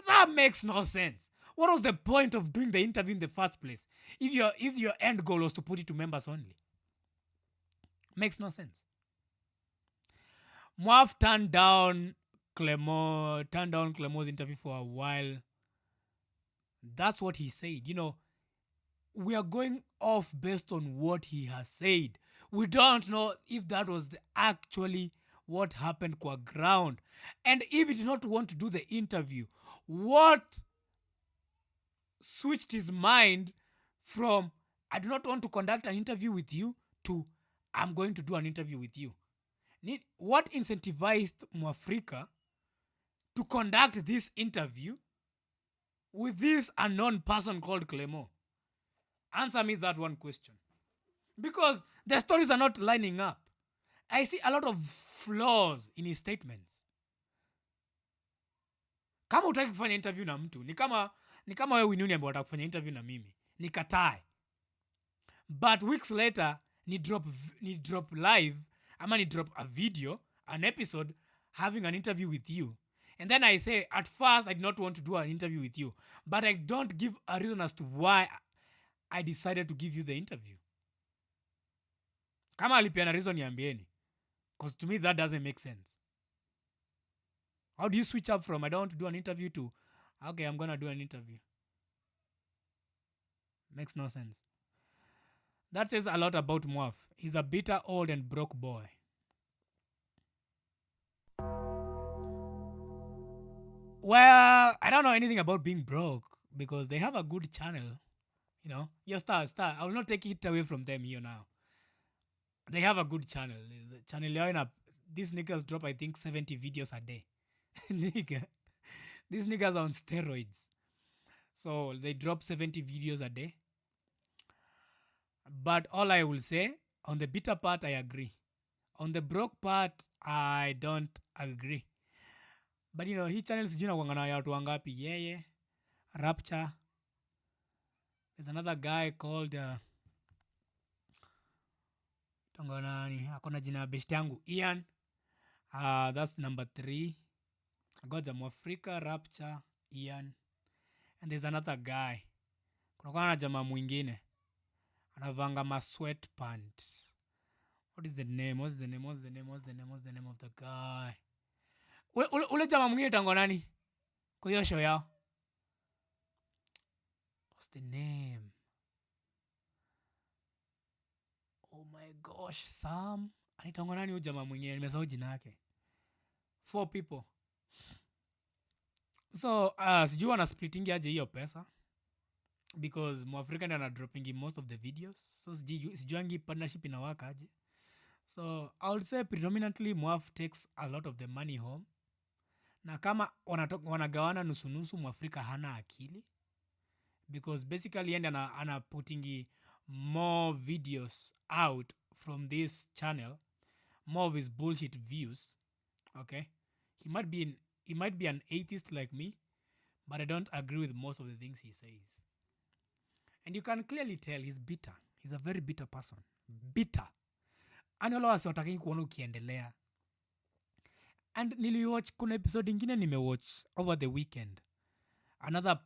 That makes no sense. What was the point of doing the interview in the first place if your end goal was to put it to members only? Makes no sense. Mwaf turned down Clement's interview for a while. That's what he said. We are going off based on what he has said. We don't know if that was actually what happened qua ground. And if he did not want to do the interview, what switched his mind from I do not want to conduct an interview with you to I'm going to do an interview with you? What incentivized Mwafreeka to conduct this interview with this unknown person called Clement? Answer me that one question. Because the stories are not lining up. I see a lot of flaws in his statements. Kama utaki kufanya interview na mtu, ni kama wewe Winuni ambaye unataka kufanya interview na mimi, nikatae. But weeks later, ni drop live, ama ni drop a video, an episode, having an interview with you. And then I say, at first, I did not want to do an interview with you. But I don't give a reason as to why I decided to give you the interview. Kama alipeana reason niambieni. Because to me, that doesn't make sense. How do you switch up from I don't want to do an interview to, okay, I'm going to do an interview? Makes no sense. That says a lot about Mwaf. He's a bitter, old, and broke boy. Well, I don't know anything about being broke because they have a good channel. Your star. I will not take it away from them here now. They have a good channel. The channel, these niggas drop, I think, 70 videos a day. Nigga. These niggas are on steroids. So they drop 70 videos a day. But all I will say, on the bitter part, I agree. On the broke part, I don't agree. But you know, hii channel sijui nakuanga ya watu wangapi. Yeye, Rapture. There's another guy called akona jina beshte yangu Ian. That's number 3. Goja Mwafreeka, Rapture, Ian. And there's another guy. Kuna na jamaa mwingine. Anavanga ma sweatpant. What is the name? What's the name of the guy? Ule jamaa mwingine tango nani? Kwa hiyo show yao. What's the name? Oh my gosh, Sam. Anitango nani huyo jamaa mwingine? Nimesahau jina yake. 4 people. So, sijui wana splitting aje hiyo pesa. Because Mwafreeka ndiye ana dropping most of the videos. So sijuangi partnership inawaka aje. So I would say predominantly Mwaf takes a lot of the money home. Na kama wanagawana nusu Mwafreeka hana akili. Because basically yeye ana putting more videos out from this channel. More of his bullshit views. Okay? He might be an atheist like me. But I don't agree with most of the things he says. And you can clearly tell he's bitter. He's a very bitter person. Bitter. Ani wala wasi wataki kuona ukiendelea. And niliwatch kuna episode ingine nimewatch over the weekend. Another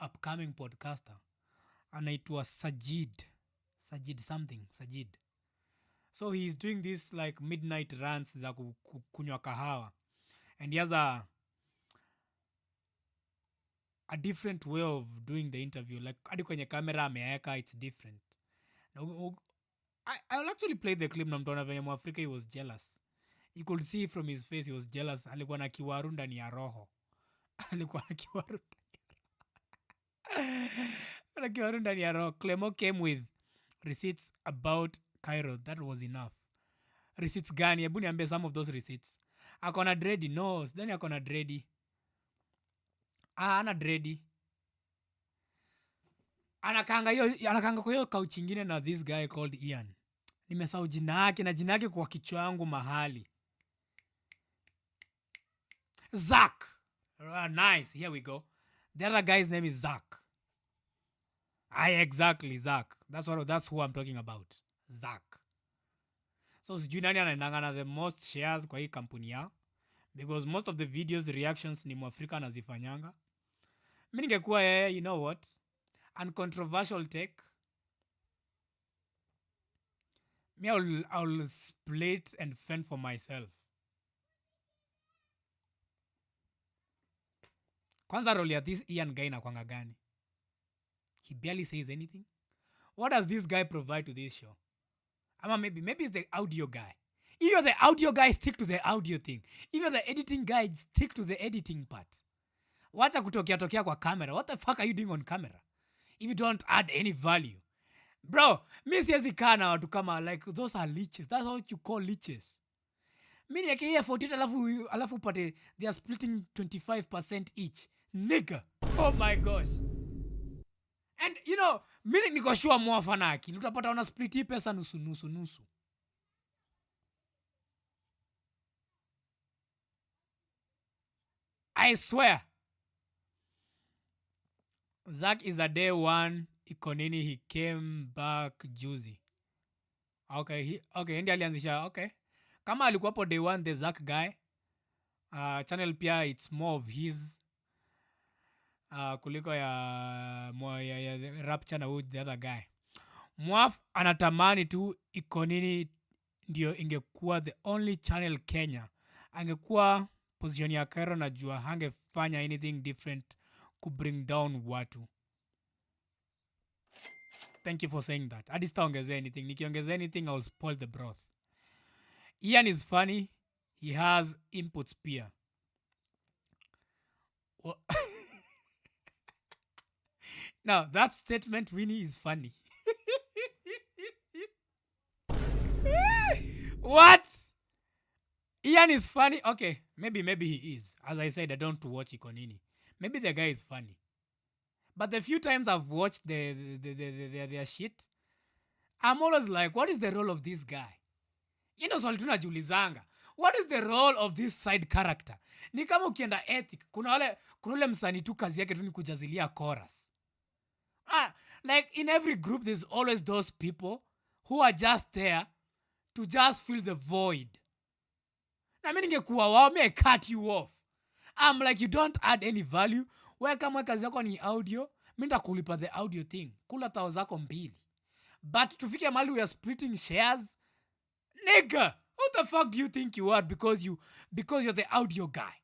upcoming podcaster. Anaitwa Sajid. Sajid. So he's doing this like midnight rants za kunywa kahawa. And he has a different way of doing the interview. Like hadi kwenye kamera ameeka, it's different. I'll actually play the clip na mtaona venye Mwafreeka he was jealous. You could see from his face he was jealous. Alikuwa na kiwaru ndani ya roho. Clement came with receipts about Cairo. That was enough. Receipts gani? Hebu niambie some of those receipts. Akona dready. No, then akona dready. Ana dready. Anakanga kwa hiyo couch ingine na this guy called Ian. Nimesahau jina yake na jina yake kwa kichwa yangu mahali. Zach. Nice. Here we go. The other guy's name is Zach. Exactly, Zach. That's who I'm talking about. Zach. So sijui nani anaendanga na the most shares kwa hii kampuni yao. Because most of the videos reactions ni Mwafreeka anazifanyanga. Mimi ningekuwa yeye, you know what? Uncontroversial take. Me, I'll split and fend for myself. Kwanza role ya this Ian guy inakuanga gani? He barely says anything. What does this guy provide to this show? Ama maybe it's the audio guy. If you're the audio guy, stick to the audio thing. If you're the editing guy, stick to the editing part. Wacha kutokea kwa camera. What the fuck are you doing on camera? If you don't add any value. Bro, mi siwezi kaa na watu kama like those are leeches. That's what you call leeches. Mi nieke hiya 48 alafu pate they are splitting 25% each. Nigga. Oh my gosh. And you know, mi niko sure Mwafa na akili. Utapata wana split hii pesa nusu. I swear. Zach is a day one IKO NINI. He came back juicy. Okay, ndi alianzisha. Okay. Kama alikuwa hapo day one, the Zach guy. Channel pia, it's more of his. Kuliko ya Rapture na with the other guy. Mwaf anatamani tu IKO NINI ndio ingekuwa the only channel Kenya. Angekuwa position ya Cairo na jua hangefanya anything different ku bring down watu. Thank you for saying that. Hadi sitaongezea anything. Nikiongezea anything, I'll spoil the broth. Ian is funny. He has inputs pia. Now, that statement, Winnie, is funny. What? Ian is funny? Okay, maybe he is. As I said, I don't watch IKO NINI. maybe the guy is funny. But the few times I've watched their shit, I'm always like, what is the role of this guy? Swali tunajulizanga. What is the role of this side character? Ni kama ukienda ethic, kuna ule msanii tu kazi yake tu ni kujazilia chorus. Like in every group there's always those people who are just there to just fill the void. Na mimi ningekuwa wao, I cut you off. I'm like, you don't add any value. Wewe kama kazi yako ni audio, mimi nitakulipa the audio thing. Kula tao zako 2. But tufike mahali we are splitting shares. Nigga, who the fuck do you think you are because you're the audio guy?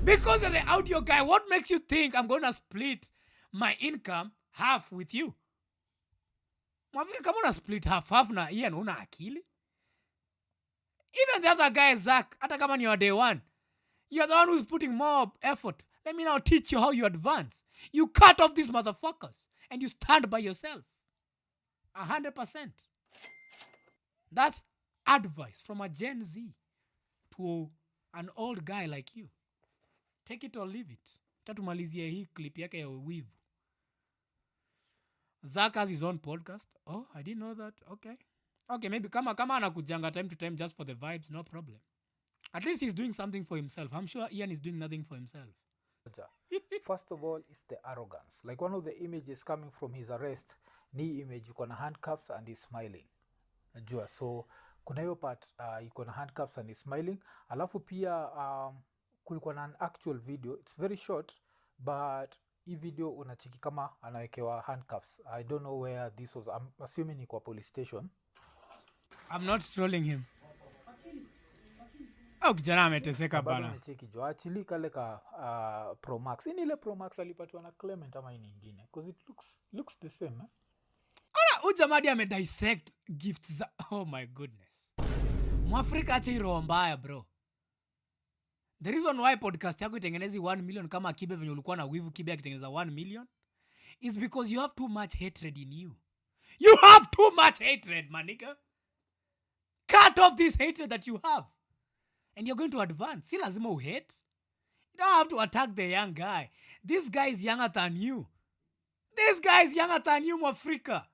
Because you're the audio guy, what makes you think I'm going to split my income half with you? Mwafreeka, kama una split half na Ian una akili? Even the other guy, Zach, hata kama ni your day one, you're the one who's putting more effort. Let me now teach you how you advance. You cut off these motherfuckers and you stand by yourself. 100%. That's advice from a Gen Z to an old guy like you. Take it or leave it. Tatumalizie hii clip yake ya wivu. Zach has his own podcast. Oh, I didn't know that. Okay, maybe kama anakujanga time to time just for the vibes, no problem. At least he's doing something for himself. I'm sure Ian is doing nothing for himself. First of all, it's the arrogance. Like one of the images coming from his arrest, ni image yuko na handcuffs and he's smiling. Najua. So kuna hiyo part yuko na handcuffs and he's smiling. Alafu pia kulikuwa na an actual video. It's very short, but hii video unachiki kama anawekewa handcuffs. I don't know where this was. I'm assuming ni kwa police station. I'm not trolling him. Kijana ameteseka bana. Bado nacheki jo. Actually kale ka Pro Max. Ini ile Pro Max alipatiwa na Clement ama ini nyingine? Because it looks the same, eh? Ujamadi dissect gifts. Oh my goodness. Mwafreeka acha hiro mbaya, bro. The reason why podcast yako itengenezi 1 million kama Kibe venye ulikuwa na wivu Kibe akitengeneza 1 million is because you have too much hatred in you. You have too much hatred, my nigga. Cut off this hatred that you have. And you're going to advance. Si lazima uhate. You don't have to attack the young guy. This guy is younger than you. Mwafreeka.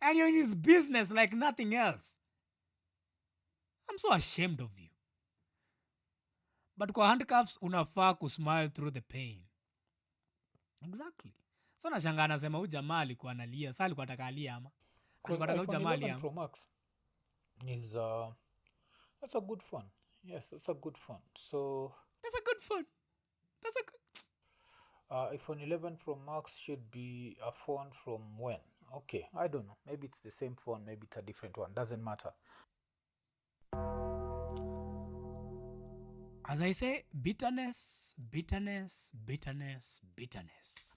And you're in his business like nothing else. I'm so ashamed of you. But kwa handcuffs unafaa kusmile through the pain. Exactly. So nashangaa anasema huyu jamaa alikuwa analia. Sasa alikuwa anataka alia ama? Alikuwa anataka jamaa alia. Pro Max is that's a good phone. Yes, that's a good phone. So that's a good phone. iPhone 11 Pro Max should be a phone from when? Okay, I don't know. Maybe it's the same phone, maybe it's a different one. Doesn't matter. As I say, bitterness.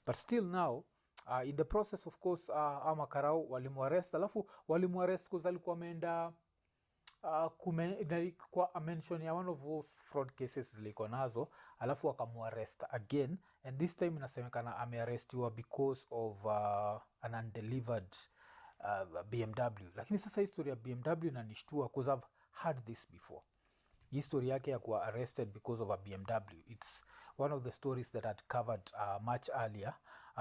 But still now, in the process, of course, ama Karau walimuarrest. Alafu walimuarrest because alikuwa ameenda kwa mention ya one of those fraud cases zilikuwa nazo. Alafu wakamuarrest again. And this time inasemekana amearrestiwa because of an undelivered BMW. Lakini sasa history ya BMW inanishtua because I've heard this before. History yake ya kuwa arrested because of a BMW. It's one of the stories that I'd covered much earlier.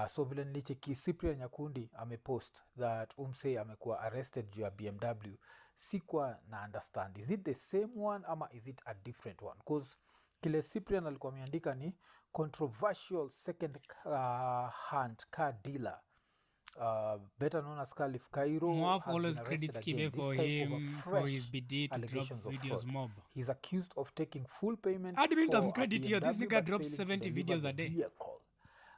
So vile nilicheki Cyprian Nyakundi amepost that umse amekuwa arrested juu ya BMW. Sikuwa na understand. Is it the same one ama is it a different one? Because kile Cyprian alikuwa ameandika ni controversial second hand car dealer. Better known as Khalif Kairo. Mwaf always credits Kibe for him for his bid to drop videos mob. He's accused of taking full payment I didn't for credit here. This nigga drops 70 videos a day. Vehicle.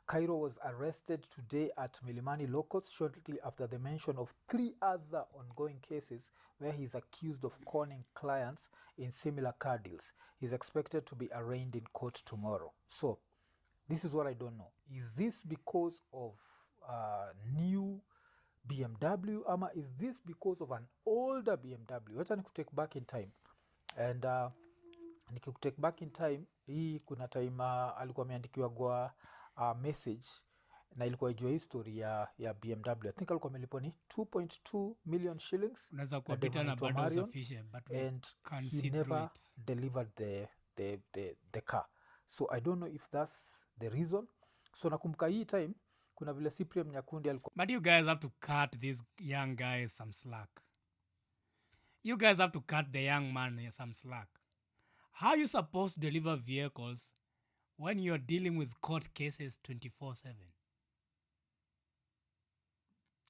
Cairo was arrested today at Milimani Locals shortly after the mention of 3 other ongoing cases where he's accused of conning clients in similar car deals. He's expected to be arraigned in court tomorrow. So, this is what I don't know. Is this because of new BMW ama is this because of an older BMW? Wacha nikutake back in time. And nikikutake back in time, hii kuna time alikuwa ameandikiwa kwa message na ilikuwa ijua history ya BMW. I think alikuwa amelipwa ni 2.2 million shillings. Unaweza kupita na bundles of fish, but and he never delivered the car. So I don't know if that's the reason. So nakumbuka hii time kuna vile Cyprian Nyakundi alikuwa But you guys have to cut these young guys some slack. You guys have to cut the young man some slack. How are you supposed to deliver vehicles when you're dealing with court cases 24/7?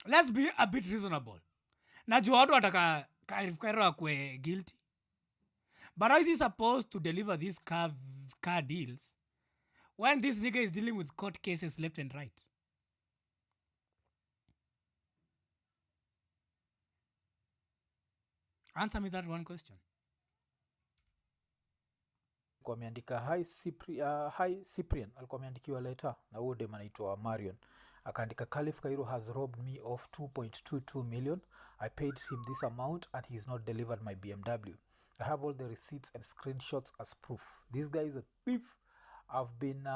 Let's be a bit reasonable. Najua watu wataka Khalif Kairo akwe guilty. But how is he supposed to deliver these car deals when this nigga is dealing with court cases left and right? Answer me that one question. ameandika hi Cyprian alikuwa ameandikiwa letter na huyo dem anaitwa Marion, akaandika Khalif Kairo has robbed me of 2.22 million. I paid him this amount and he's not delivered my BMW. I have all the receipts and screenshots as proof. This guy is a thief. I've been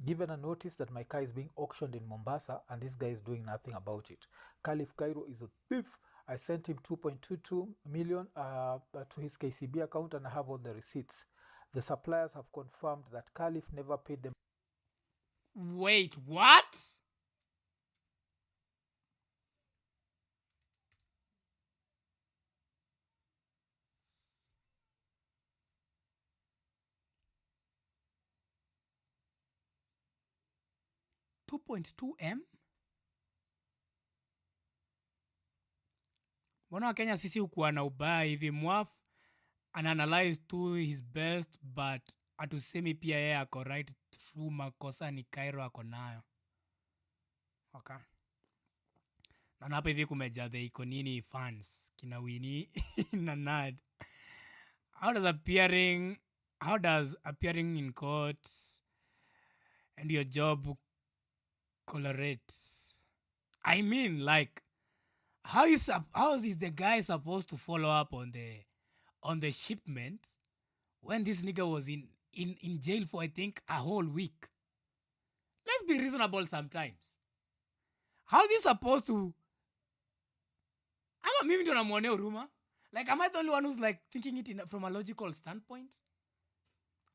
given a notice that my car is being auctioned in Mombasa and this guy is doing nothing about it. Khalif Kairo is a thief. I sent him 2.22 million to his KCB account and I have all the receipts. The suppliers have confirmed that Khalif never paid them. Wait, what? $2.2 M? Mbona Wakenya sisi ukuwa na ubaya hivi? Mwaf analyze to his best but atusemi pia yeye ako right through makosa ni Kairo ako nayo. Okay. Na hapa hivi kumeja the IKO NINI fans kina Winnie na Nad. How does appearing in court and your job colorate? I mean, like, how is the guy supposed to follow up on the shipment when this nigga was in jail for I think a whole week? Let's be reasonable sometimes. How is he supposed to? Ama mimi ndo namuonea huruma? Like, am I the only one who's like thinking it from a logical standpoint?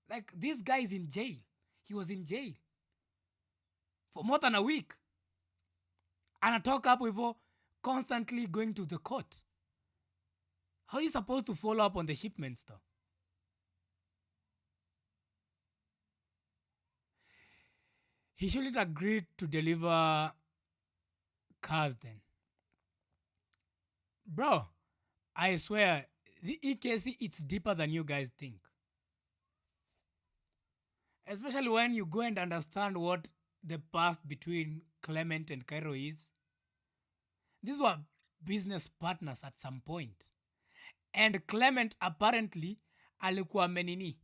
Like, this guy is in jail. He was in jail for more than a week. Anatoka hapo hivyo constantly going to the court. How are you supposed to follow up on the shipments though? He shouldn't agree to deliver cars then. Bro, I swear, the EKC, it's deeper than you guys think. Especially when you go and understand what the past between Clement and Cairo is. These were business partners at some point. And Clement apparently alikuwa menini.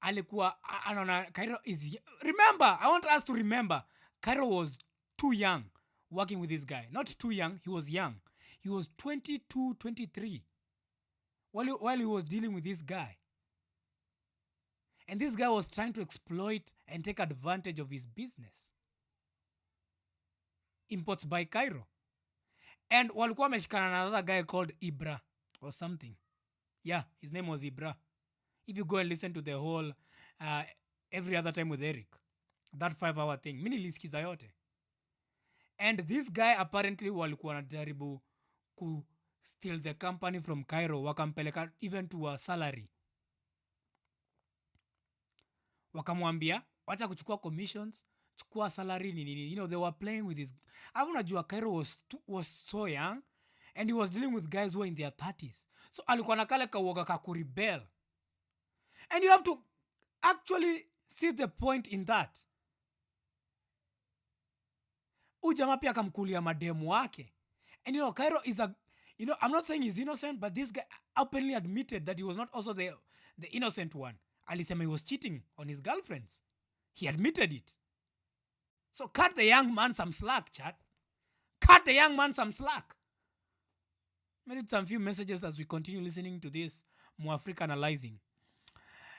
Alikuwa anona Cairo is. Remember, I want us to remember, Cairo was too young working with this guy. Not too young, he was young. He was 22, 23 while he was dealing with this guy. And this guy was trying to exploit and take advantage of his business. Imports by Cairo. And walikuwa wameshikana na another guy called Ibra or something. Yeah, his name was Ibra. If you go and listen to the whole Every Other Time with Eric, that 5-hour thing, mimi nilisikiza yote. And this guy apparently walikuwa wanajaribu ku steal the company from Cairo, wakampeleka even to a salary. Wakamwambia wacha kuchukua commissions, chukua salary nini. You know, they were playing with his. Unajua Cairo was so young and he was dealing with guys who were in their 30s. So alikuwa na kale kawoga ka kurebel. And you have to actually see the point in that. Ujamaa pia akamkulia mademu wake. And you know, Cairo is I'm not saying he's innocent, but this guy openly admitted that he was not also the innocent one. Alisema he was cheating on his girlfriends. He admitted it. So cut the young man some slack, chat. Cut the young man some slack. I read some few messages as we continue listening to this Mwafreeka analyzing.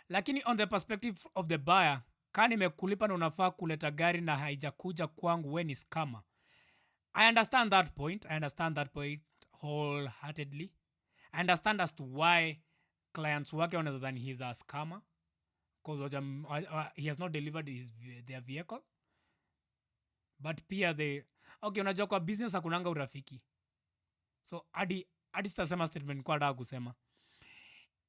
Lakini on the perspective of the buyer, kani nimekulipa na unafaa kuleta gari na haijakuja kwangu when is scammer. I understand that point. Wholeheartedly. I understand as to why clients wake wanadhani he's a scammer. because he has not delivered their vehicle. But pia okay, unajua kwa business hakunanga urafiki. So hadi sitasema statement kwa nataka kusema.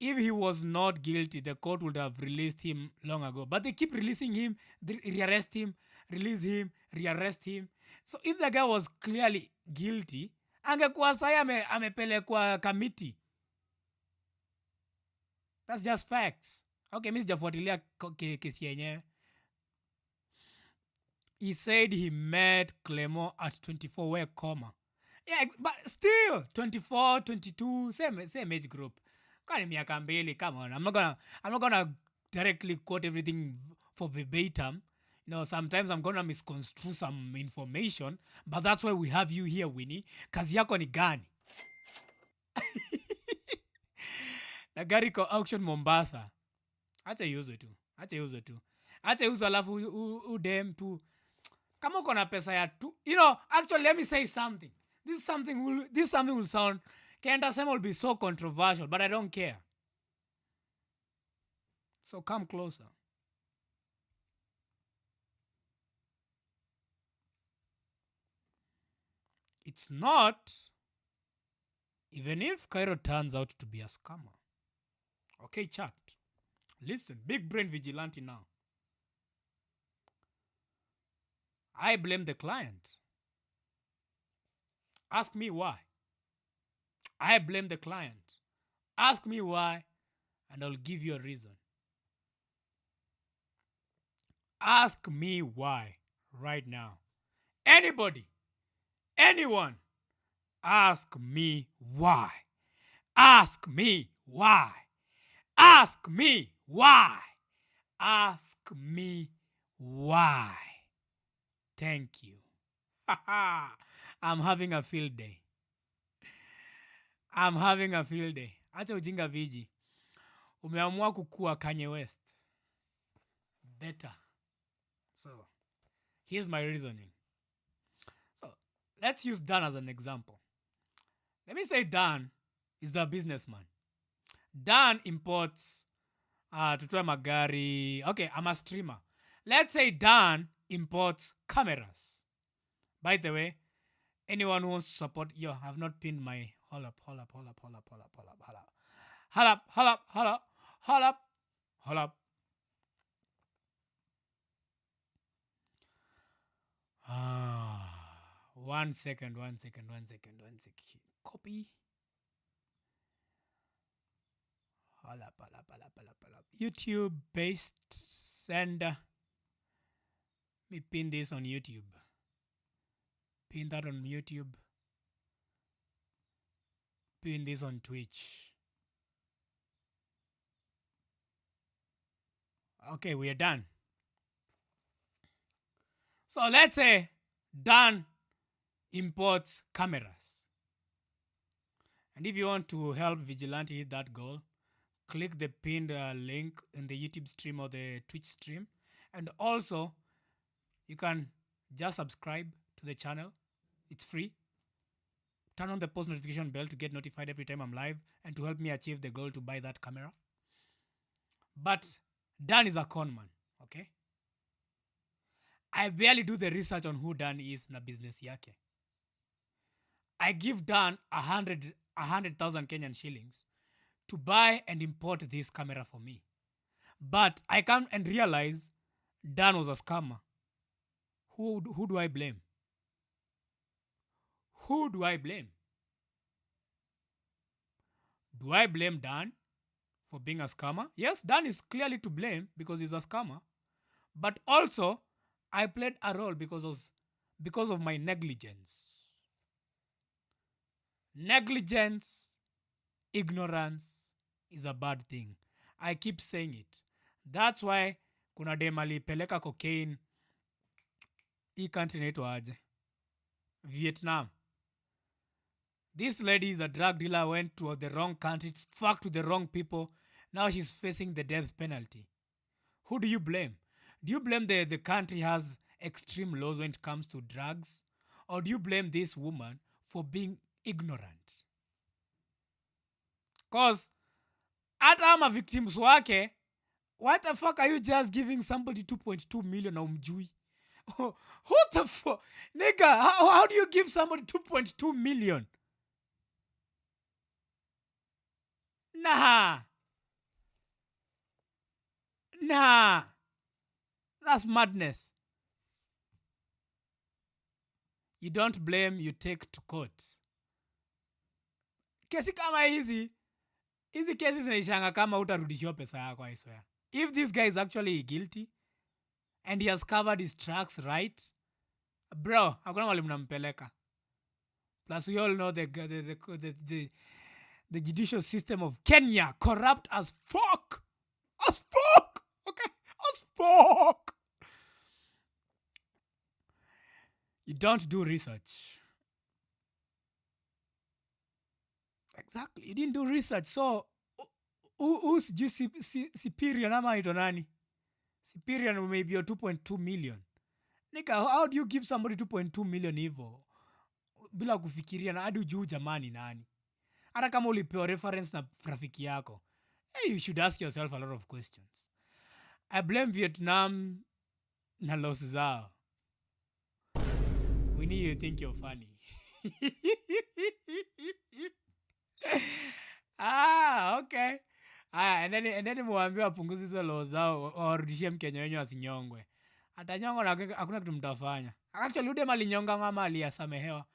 If he was not guilty, the court would have released him long ago. But they keep releasing him, they rearrest him, release him, rearrest him. So if the guy was clearly guilty, angekuwa saya amepelekwa committee. That's just facts. Okay, mi sijafuatilia kesi yenyewe. He said he met Clement at 24, where comma. Yeah, but still 24, 22, same age group. Kani miaka mbili, come on. I'm not gonna directly quote everything for verbatim. You know, sometimes I'm gonna misconstrue some information, but that's why we have you here, Winnie. Kazi yako ni gani? Na gari ko auction Mombasa. Acha yuzo tu. Acha yuzo alafu udem tu. Kama uko na pesa ya tu. You know, actually let me say something. This something will sound, Kenta Sema will be so controversial, but I don't care. So come closer. It's not, even if Cairo turns out to be a scammer. Okay, chat. Listen, big brain vigilante now. I blame the client. Ask me why. I blame the client. Ask me why, and I'll give you a reason. Ask me why right now. Anybody, anyone, ask me why. Ask me why. Ask me why. Ask me why. Thank you. I'm having a field day. Acha ujinga viji. Umeamua kukua Kanye West. Better. So, here's my reasoning. So, let's use Dan as an example. Let me say Dan is the businessman. Dan imports tutoe magari. Okay, I'm a streamer. Let's say Dan imports cameras. By the way, anyone who wants to support, I've not pinned my hold up. One second. Copy. Hold up. YouTube based sender. Me pin this on YouTube. Pin that on YouTube. Pin this on Twitch. Okay, we are done. So let's say Dan imports cameras. And if you want to help Vigilante hit that goal, click the pinned link in the YouTube stream or the Twitch stream. And also, you can just subscribe to the channel. It's free. Turn on the post notification bell to get notified every time I'm live and to help me achieve the goal to buy that camera. But Dan is a con man, okay? I barely do the research on who Dan is na business yake. I give Dan 100,000 Kenyan shillings to buy and import this camera for me. But I come and realize Dan was a scammer. Who do I blame? Who do I blame? Do I blame Dan for being a scammer? Yes, Dan is clearly to blame because he's a scammer. But also, I played a role because of my negligence. Negligence, ignorance is a bad thing. I keep saying it. That's why kuna dem alipeleka cocaine hii country inaitwa aje? Vietnam. This lady is a drug dealer, went to the wrong country, fucked with the wrong people. Now she's facing the death penalty. Who do you blame? Do you blame the country has extreme laws when it comes to drugs? Or do you blame this woman for being ignorant? Because hata ama victims wake What the fuck are you just giving somebody 2.2 million na umjui? What the fuck? Nigga, how do you give somebody 2.2 million? Nah. That's madness. You don't blame, you take to court. Kesi kama hizi kesi zinaishanga kama utarudishiwa pesa yako, I swear. If this guy is actually guilty and he has covered his tracks right, bro, hakuna wale mnampeleka. Plus we all know the judicial system of Kenya, corrupt as fuck. As fuck. Okay? As fuck. You don't do research. Exactly. You didn't do research. So, who's just superior? Nama ito nani? Superior may be your 2.2 million. Nigga, how do you give somebody 2.2 million hivyo? Bila kufikiria na hadi ujui jamani nani? Hata kama ulipewa reference na rafiki yako. Hey, you should ask yourself a lot of questions. I blame Vietnam na loss zao. We need you to think you're funny. Okay. And then muambie wapunguze hizo law zao, warudishie Mkenya wenyewe asinyongwe. Atanyongwa na hakuna kitu mtafanya. Actually Udem alinyonga ngama aliyasamehewa.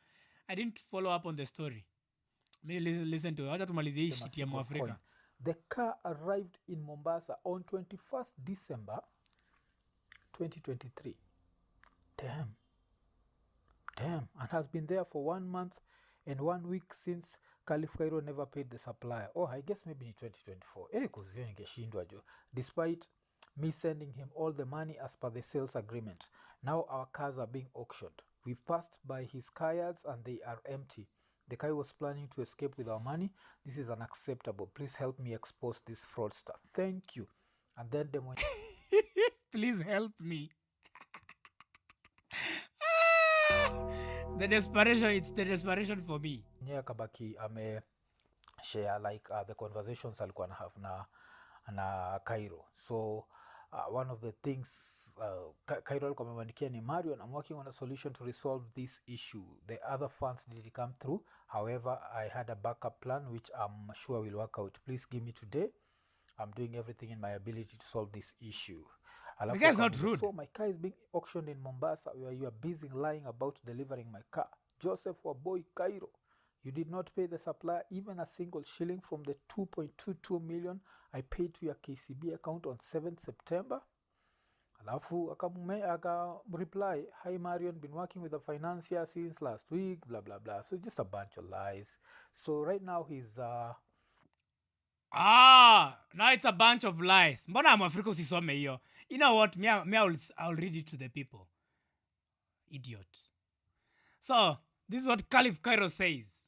I didn't follow up on the story. Maybe listen to it. Wacha tumalizie hii shit ya Mwafreeka. The car arrived in Mombasa on 21st December 2023. Damn. And has been there for 1 month and 1 week since Khalif Kairo never paid the supplier. Oh, I guess maybe in 2024. Kuzio ningeshindwa jo. Despite me sending him all the money as per the sales agreement. Now our cars are being auctioned. We've passed by his car yards and they are empty. The guy was planning to escape with our money. This is unacceptable. Please help me expose this fraudster. Thank you. And then the please help me. The desperation, it's the desperation for me. Nya kabaki share like the conversations alikuwa na have na Kairo. So one of the things Kairo alikuwa amemwandikia ni Marion, I'm working on a solution to resolve this issue. The other funds didn't come through. However, I had a backup plan which I'm sure will work out. Please give me today. I'm doing everything in my ability to solve this issue. The guy's not rude. So my car is being auctioned in Mombasa where you are busy lying about delivering my car. Joseph Waboy Kairo, you did not pay the supplier even a single shilling from the 2.22 million I paid to your KCB account on 7th September. Alafu aka reply, hi Marion, been working with the financier since last week, blah blah blah. So just a bunch of lies. So right now he's now it's a bunch of lies. Mbona Mwafreeka usisome hiyo? You know what? I'll read it to the people. Idiot. So, this is what Khalif Kairo says.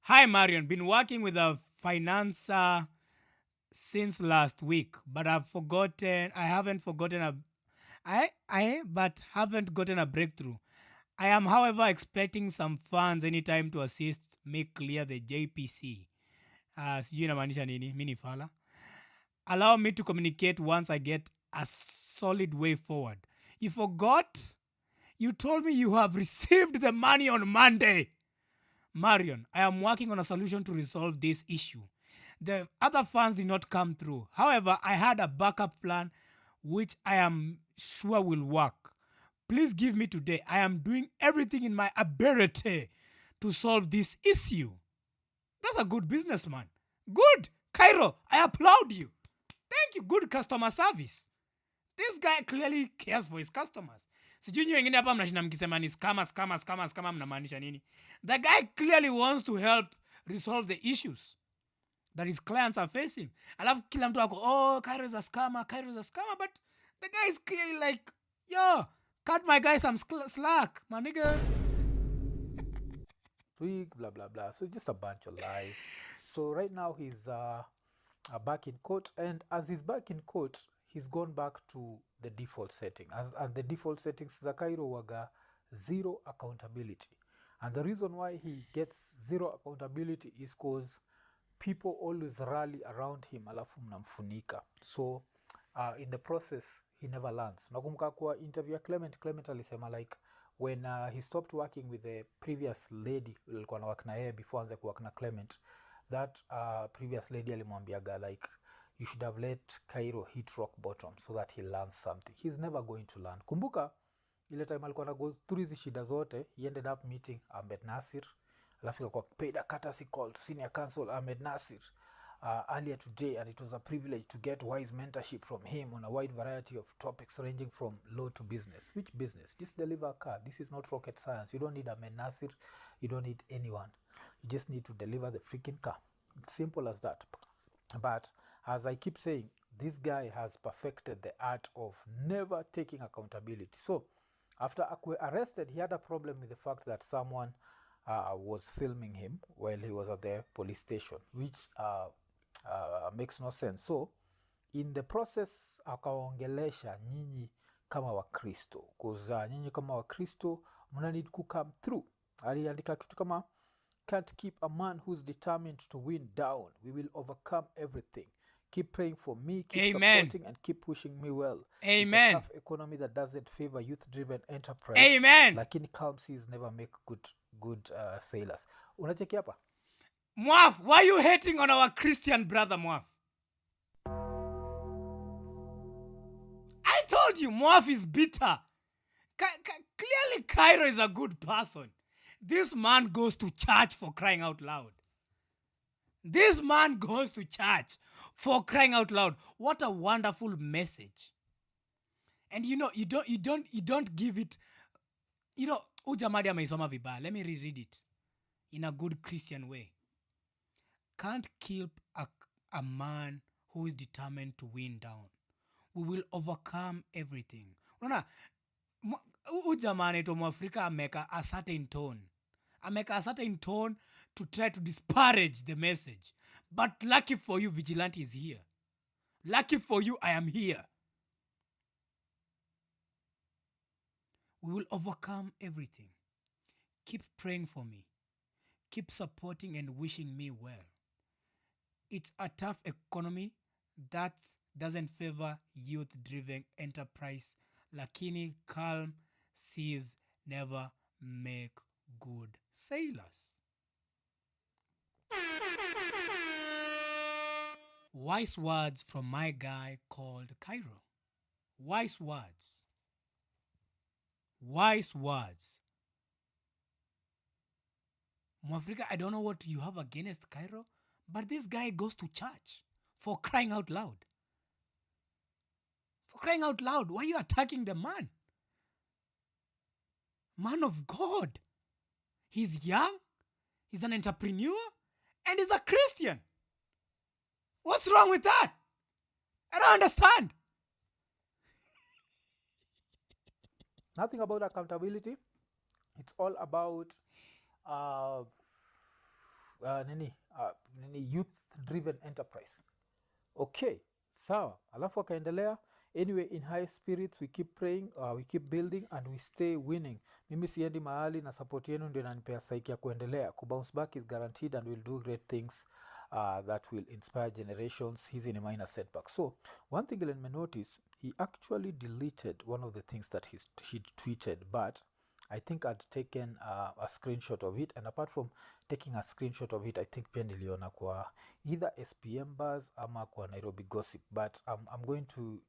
Hi Marion, been working with a financer since last week, but haven't gotten a breakthrough. I am, however, expecting some funds anytime to assist me clear the JPC. Sijui inamaanisha nini? Mimi ni fala. Allow me to communicate once I get a solid way forward. You forgot? You told me you have received the money on Monday. Marion, I am working on a solution to resolve this issue. The other funds did not come through. However, I had a backup plan which I am sure will work. Please give me today. I am doing everything in my ability to solve this issue. That's a good businessman. Good. Kairo, I applaud you. Thank you. Good customer service. This guy clearly cares for his customers. Sijui nyi wengine hapa mnashinda mkisema ni scammer mnamaanisha nini? The guy clearly wants to help resolve the issues that his clients are facing. Alafu kila mtu wako, Kairo is a scammer, but the guy is clearly like, yo, cut my guy some slack, my nigga. Week, blah blah blah. So just a bunch of lies. So right now he's back in court, and as he's back in court, he's gone back to the default setting. And the default settings za Kairo waga zero accountability. And the reason why he gets zero accountability is because people always rally around him alafu mnamfunika. So in the process he never learns. Nakumbuka kwa interview ya Clement alisema like when he stopped working with the previous lady alikuwa na work na yeye before anze kuwork na Clement, that previous lady alimwambiaga like you should have let Cairo hit rock bottom so that he learns something. He's never going to learn. Kumbuka ile time alikuwa na go through hizi shida zote, he ended up meeting Ahmed Nasir, alafu kwa paid a courtesy call to senior counsel Ahmed Nasir earlier today, and it was a privilege to get wise mentorship from him on a wide variety of topics ranging from law to business. Which business? Just deliver a car. This is not rocket science. You don't need Ahmed Nasir. You don't need anyone. You just need to deliver the freaking car. It's simple as that. But as I keep saying, this guy has perfected the art of never taking accountability. So after arrested, he had a problem with the fact that someone was filming him while he was at the police station, which makes no sense. So in the process akaongelesha nyinyi kama Wakristo, because nyinyi kama Wakristo mna need to come through. Aliandika kitu kama can't keep a man who's determined to win down. We will overcome everything. Keep praying for me, keep Amen. supporting and keep pushing me well. Amen. It's a tough economy that doesn't favor youth-driven enterprise. Amen. Lakini calm seas never make good sailors. Unacheki hapa? Mwaf, why are you hating on our Christian brother, Mwaf? I told you, Mwaf is bitter. Clearly, Cairo is a good person. This man goes to church, for crying out loud. This man goes to church, for crying out loud. What a wonderful message. And you know, you don't give it. You know, Ujamadi ameisoma vibaya. Let me reread it in a good Christian way. Can't keep a man who is determined to win down. We will overcome everything. Unaona, Ujamani to Mwafreeka ameka a certain tone. Ameka a certain tone to try to disparage the message. But lucky for you, Vigilante is here. Lucky for you, I am here. We will overcome everything. Keep praying for me. Keep supporting and wishing me well. It's a tough economy that doesn't favor youth-driven enterprise. Lakini calm seas never make good sailors. Wise words from my guy called Cairo. Wise words. Wise words. Mwafreeka, I don't know what you have against Cairo, but this guy goes to church, for crying out loud. For crying out loud, why are you attacking the man? Man of God. He's young, he's an entrepreneur, and he's a Christian. What's wrong with that? I don't understand. Nothing about accountability. It's all about youth-driven enterprise. Okay, sawa. Alafu akaendelea. Anyway, in high spirits, we keep praying, we keep building, and we stay winning. Mimi siendi mahali na support yenu ndio inanipea saiki ya kuendelea. Kubounce back is guaranteed and we'll do great things that will inspire generations. He's in a minor setback. So, one thing I notice, he actually deleted one of the things that he tweeted, but I think I'd taken a screenshot of it, and apart from taking a screenshot of it, I think pia niliona kwa either SPM Buzz ama kwa Nairobi Gossip, but I'm going to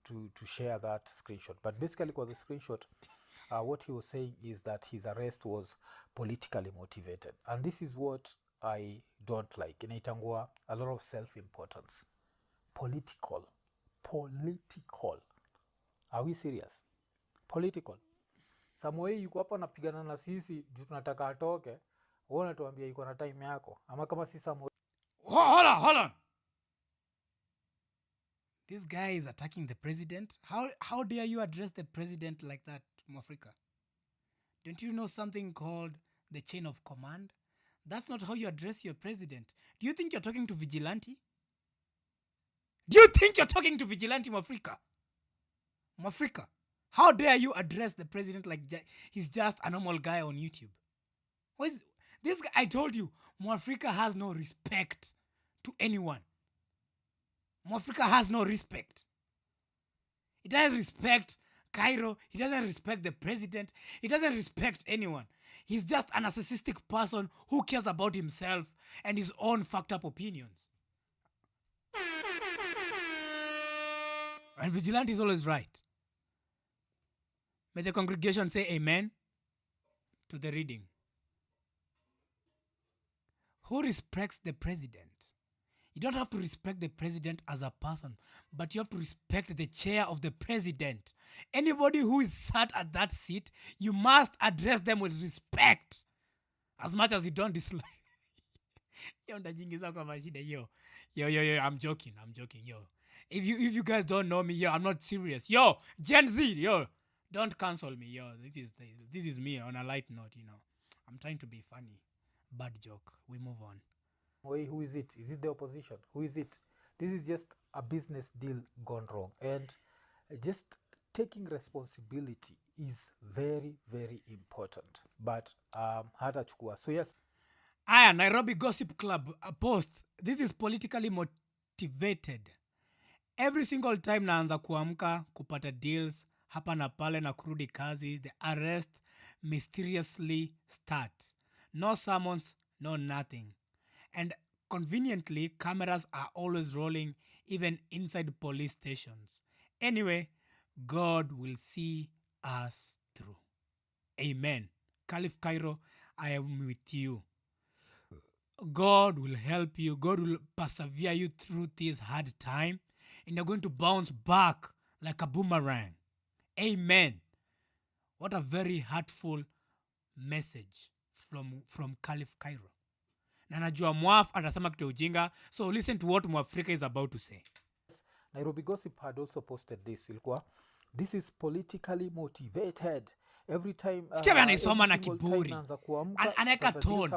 share that screenshot. But basically kwa the screenshot, what he was saying is that his arrest was politically motivated, and this is what I don't like. Inaitangua a lot of self-importance. Political. Are we serious? Political. Samuel yuko hapa napigana na sisi juu tunataka atoke. Wewe unatuambia yuko na time yako. Ama kama si Samuel. Hold on. This guy is attacking the president. How dare you address the president like that, Mwafreeka? Don't you know something called the chain of command? That's not how you address your president. Do you think you're talking to Vigilante? Do you think you're talking to Vigilante, Mwafreeka? Mwafreeka, how dare you address the president like he's just a normal guy on YouTube? This guy, I told you, Mwafreeka has no respect to anyone. Mwafreeka has no respect. He doesn't respect Cairo. He doesn't respect the president. He doesn't respect anyone. He's just a narcissistic person who cares about himself and his own fucked up opinions. And vigilante is always right. May the congregation say amen to the reading. Who respects the president? You don't have to respect the president as a person, but you have to respect the chair of the president. Anybody who is sat at that seat, you must address them with respect. As much as you don't dislike. Yo, I'm joking. Yo. If you guys don't know me, yo, I'm not serious. Yo, Gen Z, yo, don't cancel me. Yo, this is me on a light note, you know. I'm trying to be funny. Bad joke. We move on. Wait, who is it? Is it the opposition? Who is it? This is just a business deal gone wrong. And just taking responsibility is very, very important. But hata chukua. So yes. Aya, Nairobi Gossip Club, a post. This is politically motivated. Every single time naanza kuamka, kupata deals, hapa na pale na kurudi kazi, the arrest mysteriously start. No summons, no nothing. And conveniently, cameras are always rolling, even inside police stations. Anyway, God will see us through. Amen. Khalif Kairo, I am with you. God will help you. God will persevere you through this hard time. And you're going to bounce back like a boomerang. Amen. What a very heartful message from Khalif Kairo. Na najua Mwaf atasema kitu ujinga. So listen to what Mwafreeka is about to say. Nairobi Gossip had also posted this. Ilikuwa, this is politically motivated. Every time anaisoma na kiburi. Anaeka tone.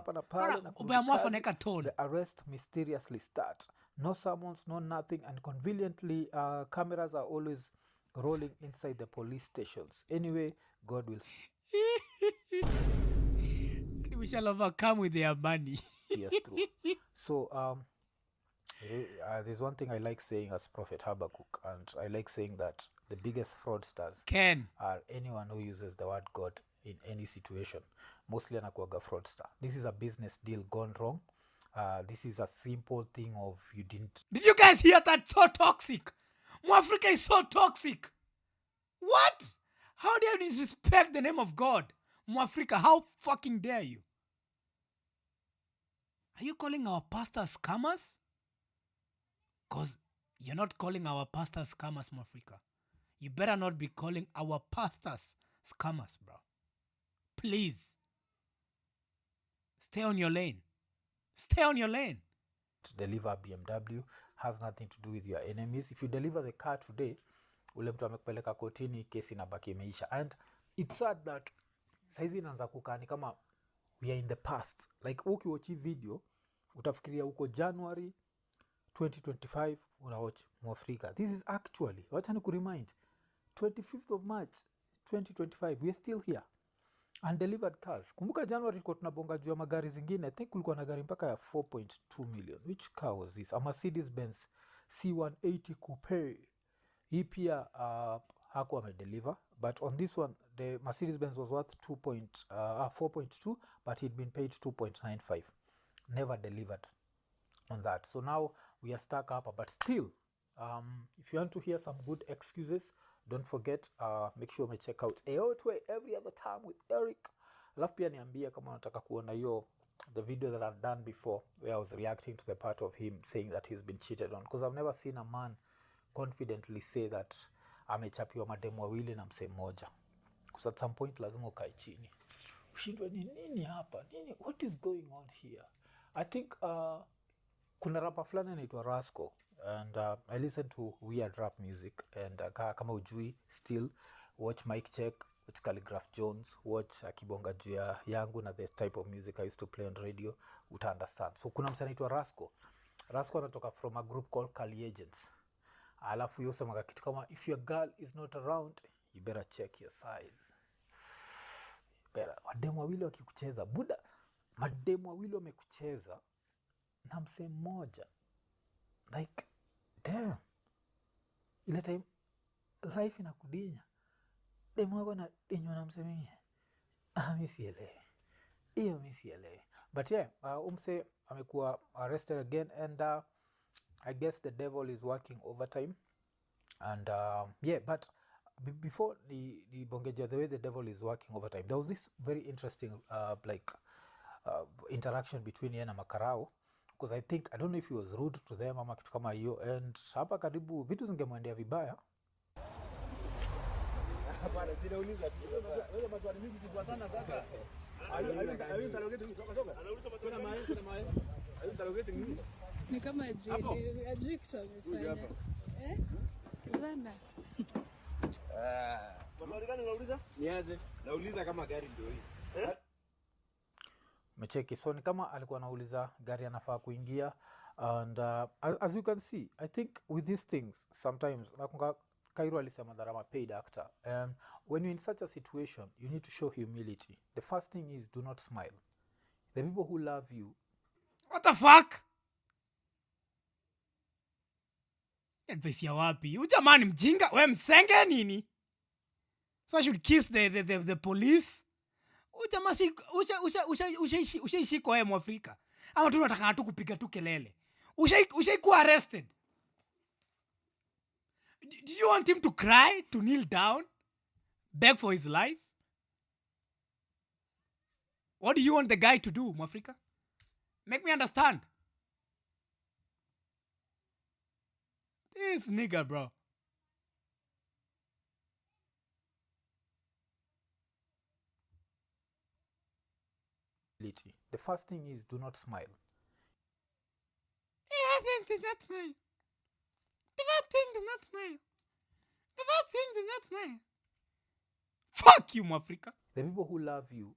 Ubaya Mwaf anaeka tone. The arrest mysteriously start. No summons, no nothing. And conveniently, cameras are always rolling inside the police stations. Anyway, God will see. We shall overcome with their money. Yes, true. So, there's one thing I like saying as Prophet Habakkuk, and I like saying that the biggest fraudsters are anyone who uses the word God in any situation. Mostly anakuaga fraudster. This is a business deal gone wrong. This is a simple thing of you didn't... Did you guys hear that? So toxic. Mwafreeka is so toxic. What? How dare you disrespect the name of God? Mwafreeka, how fucking dare you? Are you calling our pastors scammers? Because you're not calling our pastors scammers, Mwafreeka. You better not be calling our pastors scammers, bro. Please. Stay on your lane. Stay on your lane. To deliver BMW has nothing to do with your enemies. If you deliver the car today, ule mtu amekupeleka kotini, kesi inabaki imeisha. And it's sad that saizi inaanza kukaa ni kama we are in the past. Like ukiwatch video, utafikiria uko January 2025 unawatch Mwafreeka. This is actually, wacha ni kuremind, 25th of March 2025, we are still here. Undelivered cars. Kumbuka January tulikuwa tunabonga juu ya magari zingine. I think kulikuwa na gari mpaka ya 4.2 million. Which car was this? A Mercedes-Benz C180 Coupe. Hii pia hakuwa amedeliver. But on this one, the Mercedes-Benz was worth 4.2, but he'd been paid 2.95. Never delivered on that. So now we are stuck up. But still, if you want to hear some good excuses, don't forget, make sure you check out AO2 every other time with Eric. Alafu pia niambia kama unataka kuona the video that I've done before where I was reacting to the part of him saying that he's been cheated on. Because I've never seen a man confidently say that amechapiwa mademu wawili na msee mmoja. Because at some point lazima ukae chini. Ushindwe ni nini hapa? Nini? What is going on here? I think kuna rapper fulani anaitwa Rasco. And I listen to weird rap music. And kama ujui, still watch Mike Check, watch Calligraph Jones, watch Akibonga Jua yangu na the type of music I used to play on radio, uta understand. So kuna msanii anaitwa Rasco. Rasco anatoka from a group called Kali Agents. Alafu yosema kitu kama, if your girl is not around, you better check your size. Better. Mademu wawili wakikucheza. Buda, mademu wawili wamekucheza na msee mmoja. Like, damn. Ile time, life inakudinya demu wako na dinywa na msemini mi sielewi hiyo, mi sielewi. But yeah, umse amekuwa arrested again and I guess the devil is working overtime and yeah, but before the bongeja, the way the devil is working overtime, there was this very interesting interaction between yeye na makarao, because I think, I don't know if he was rude to them ama kitu kama hiyo, and hapa karibu vitu zingemwendea vibaya. Ni kama ajui kitu amefanya. Bana. Maswali gani unauliza? Niaje? Nauliza kama gari ndio hii. Mecheki, so ni kama alikuwa anauliza gari anafaa kuingia, and as you can see, I think with these things sometimes nakunga Kairo alisema that I'm a paid actor, and when you're in such a situation you need to show humility. The first thing is, do not smile. The people who love you, What the fuck? Advice ya wapi? Ujamani mjinga, we msenge nini? So I should kiss the police? Ujamasi ushaishiko wewe Mwafrika. Ama tu unataka tu kupiga tu kelele. Ushaikuwa arrested. Did you want him to cry, to kneel down, beg for his life? What do you want the guy to do, Mwafrika? Make me understand. This nigga, bro. the first thing is, do not smile. The first thing is not smile. The first thing is not smile. The first thing is not smile. Fuck you, Mwafrika. The people who love you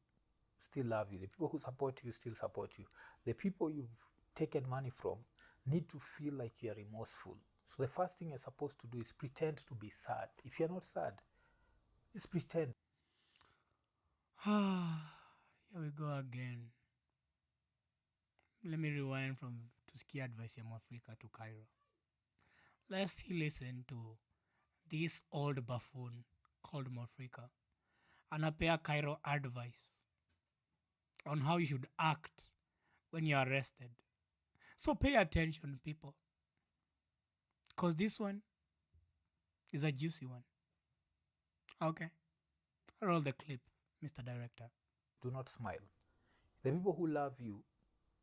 still love you. The people who support you still support you. The people you've taken money from need to feel like you're remorseful. So the first thing you're supposed to do is pretend to be sad. If you're not sad, just pretend. Here we go again. Let me rewind from to ski advice ya Mwafrika to Cairo. Let's listen to this old buffoon called Mwafrika anapea Cairo advice on how you should act when you're arrested. So pay attention, people, because this one is a juicy one. Okay, roll the clip, Mr. Director. Do not smile. The people who love you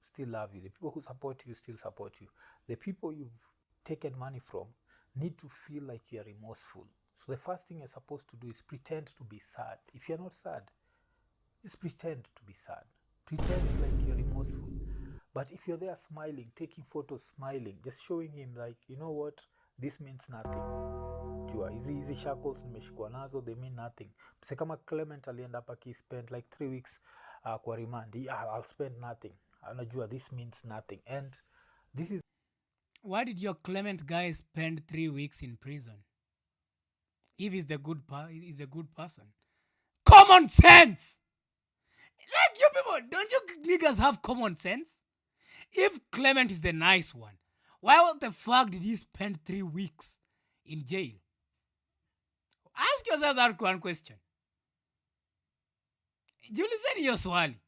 still love you. The people who support you still support you. The people you've taken money from need to feel like you're remorseful. So the first thing you're supposed to do is pretend to be sad. If you're not sad, just pretend to be sad. Pretend like you're remorseful. But if you're there smiling, taking photos, smiling, just showing him like, you know what, this means nothing. Jua, hizi shackles nimeshikwa nazo, they mean nothing. Mse kama Clement alienda hapa spend like 3 weeks kwa remand. I'll spend nothing. Anajua, this means nothing. And this is... Why did your Clement guy spend 3 weeks in prison? If he's a good person. Common sense! Like you people, don't you niggas have common sense? If Clement is the nice one, why the fuck did he spend 3 weeks in jail? Ask yourself that one question. Jiulizeni hiyo swali.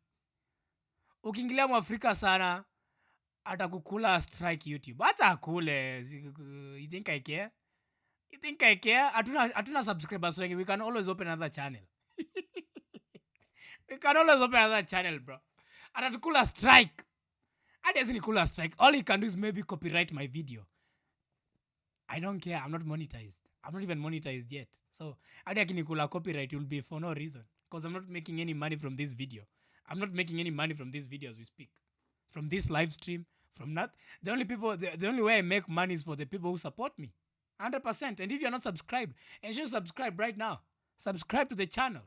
Ukiingilia Mwafrika sana, atakukula strike YouTube. Hata akule. You think I care? You think I care? Atuna subscribers wengi. We can always open another channel. We can always open another channel, bro. Atatukula strike. Hadi asinikula strike. All he can do is maybe copyright my video. I don't care. I'm not monetized. I'm not even monetized yet. So, hadi akinikula copyright, it will be for no reason. Because I'm not making any money from this video. I'm not making any money from this video as we speak. From this live stream. From that. The only way I make money is for the people who support me. 100%. And if you're not subscribed, ensure you subscribe right now. Subscribe to the channel.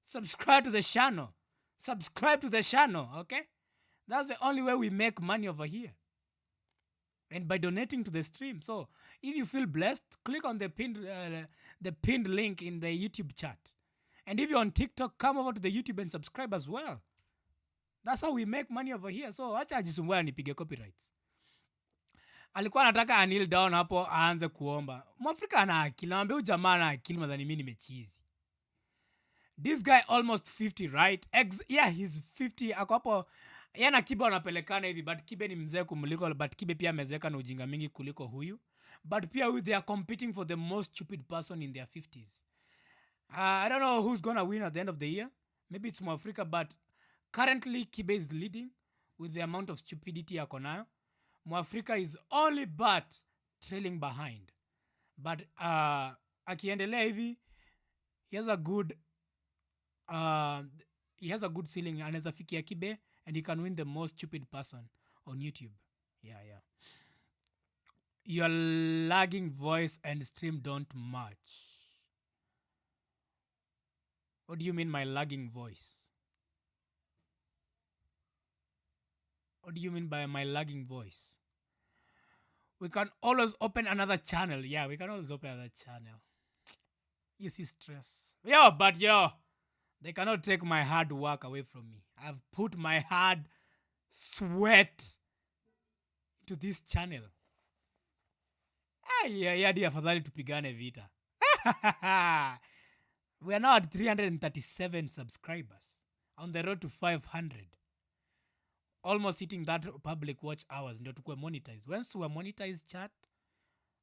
Subscribe to the channel. Subscribe to the channel, okay? That's the only way we make money over here. And by donating to the stream. So, if you feel blessed, click on the pinned link in the YouTube chat. And if you're on TikTok, come over to the YouTube and subscribe as well. That's how we make money over here. So, acha jisumbua nipige copyrights. alikuwa anataka anil down hapo aanze kuomba. Mwafrika ana akili. Naambia huyu jamaa ana akili madhani mimi nimechizi. This guy almost 50, right? Yeah, he's 50. Ako hapo yeye na Kibe wanapelekana hivi, but Kibe ni mzee kumliko, but Kibe pia amezeka na ujinga mingi kuliko huyu. But pia huyu, they are competing for the most stupid person in their 50s. I don't know who's gonna win at the end of the year. Maybe it's Mwafrika, but currently Kibe is leading with the amount of stupidity ako nayo. Mwafrika is only but trailing behind. But akiendelea hivi, he has a good ceiling. Anaweza fikia Kibe and he can win the most stupid person on YouTube. Yeah. Your lagging voice and stream don't match. What do you mean my lagging voice? What do you mean by my lagging voice? We can always open another channel. Yeah, we can always open another channel. You see stress. But they cannot take my hard work away from me. I've put my hard sweat into this channel. Hadi afadhali tupigane vita. We are now at 337 subscribers. On the road to 500. Almost hitting that public watch hours. Ndio tukue monetized. Once we are monetized, chat,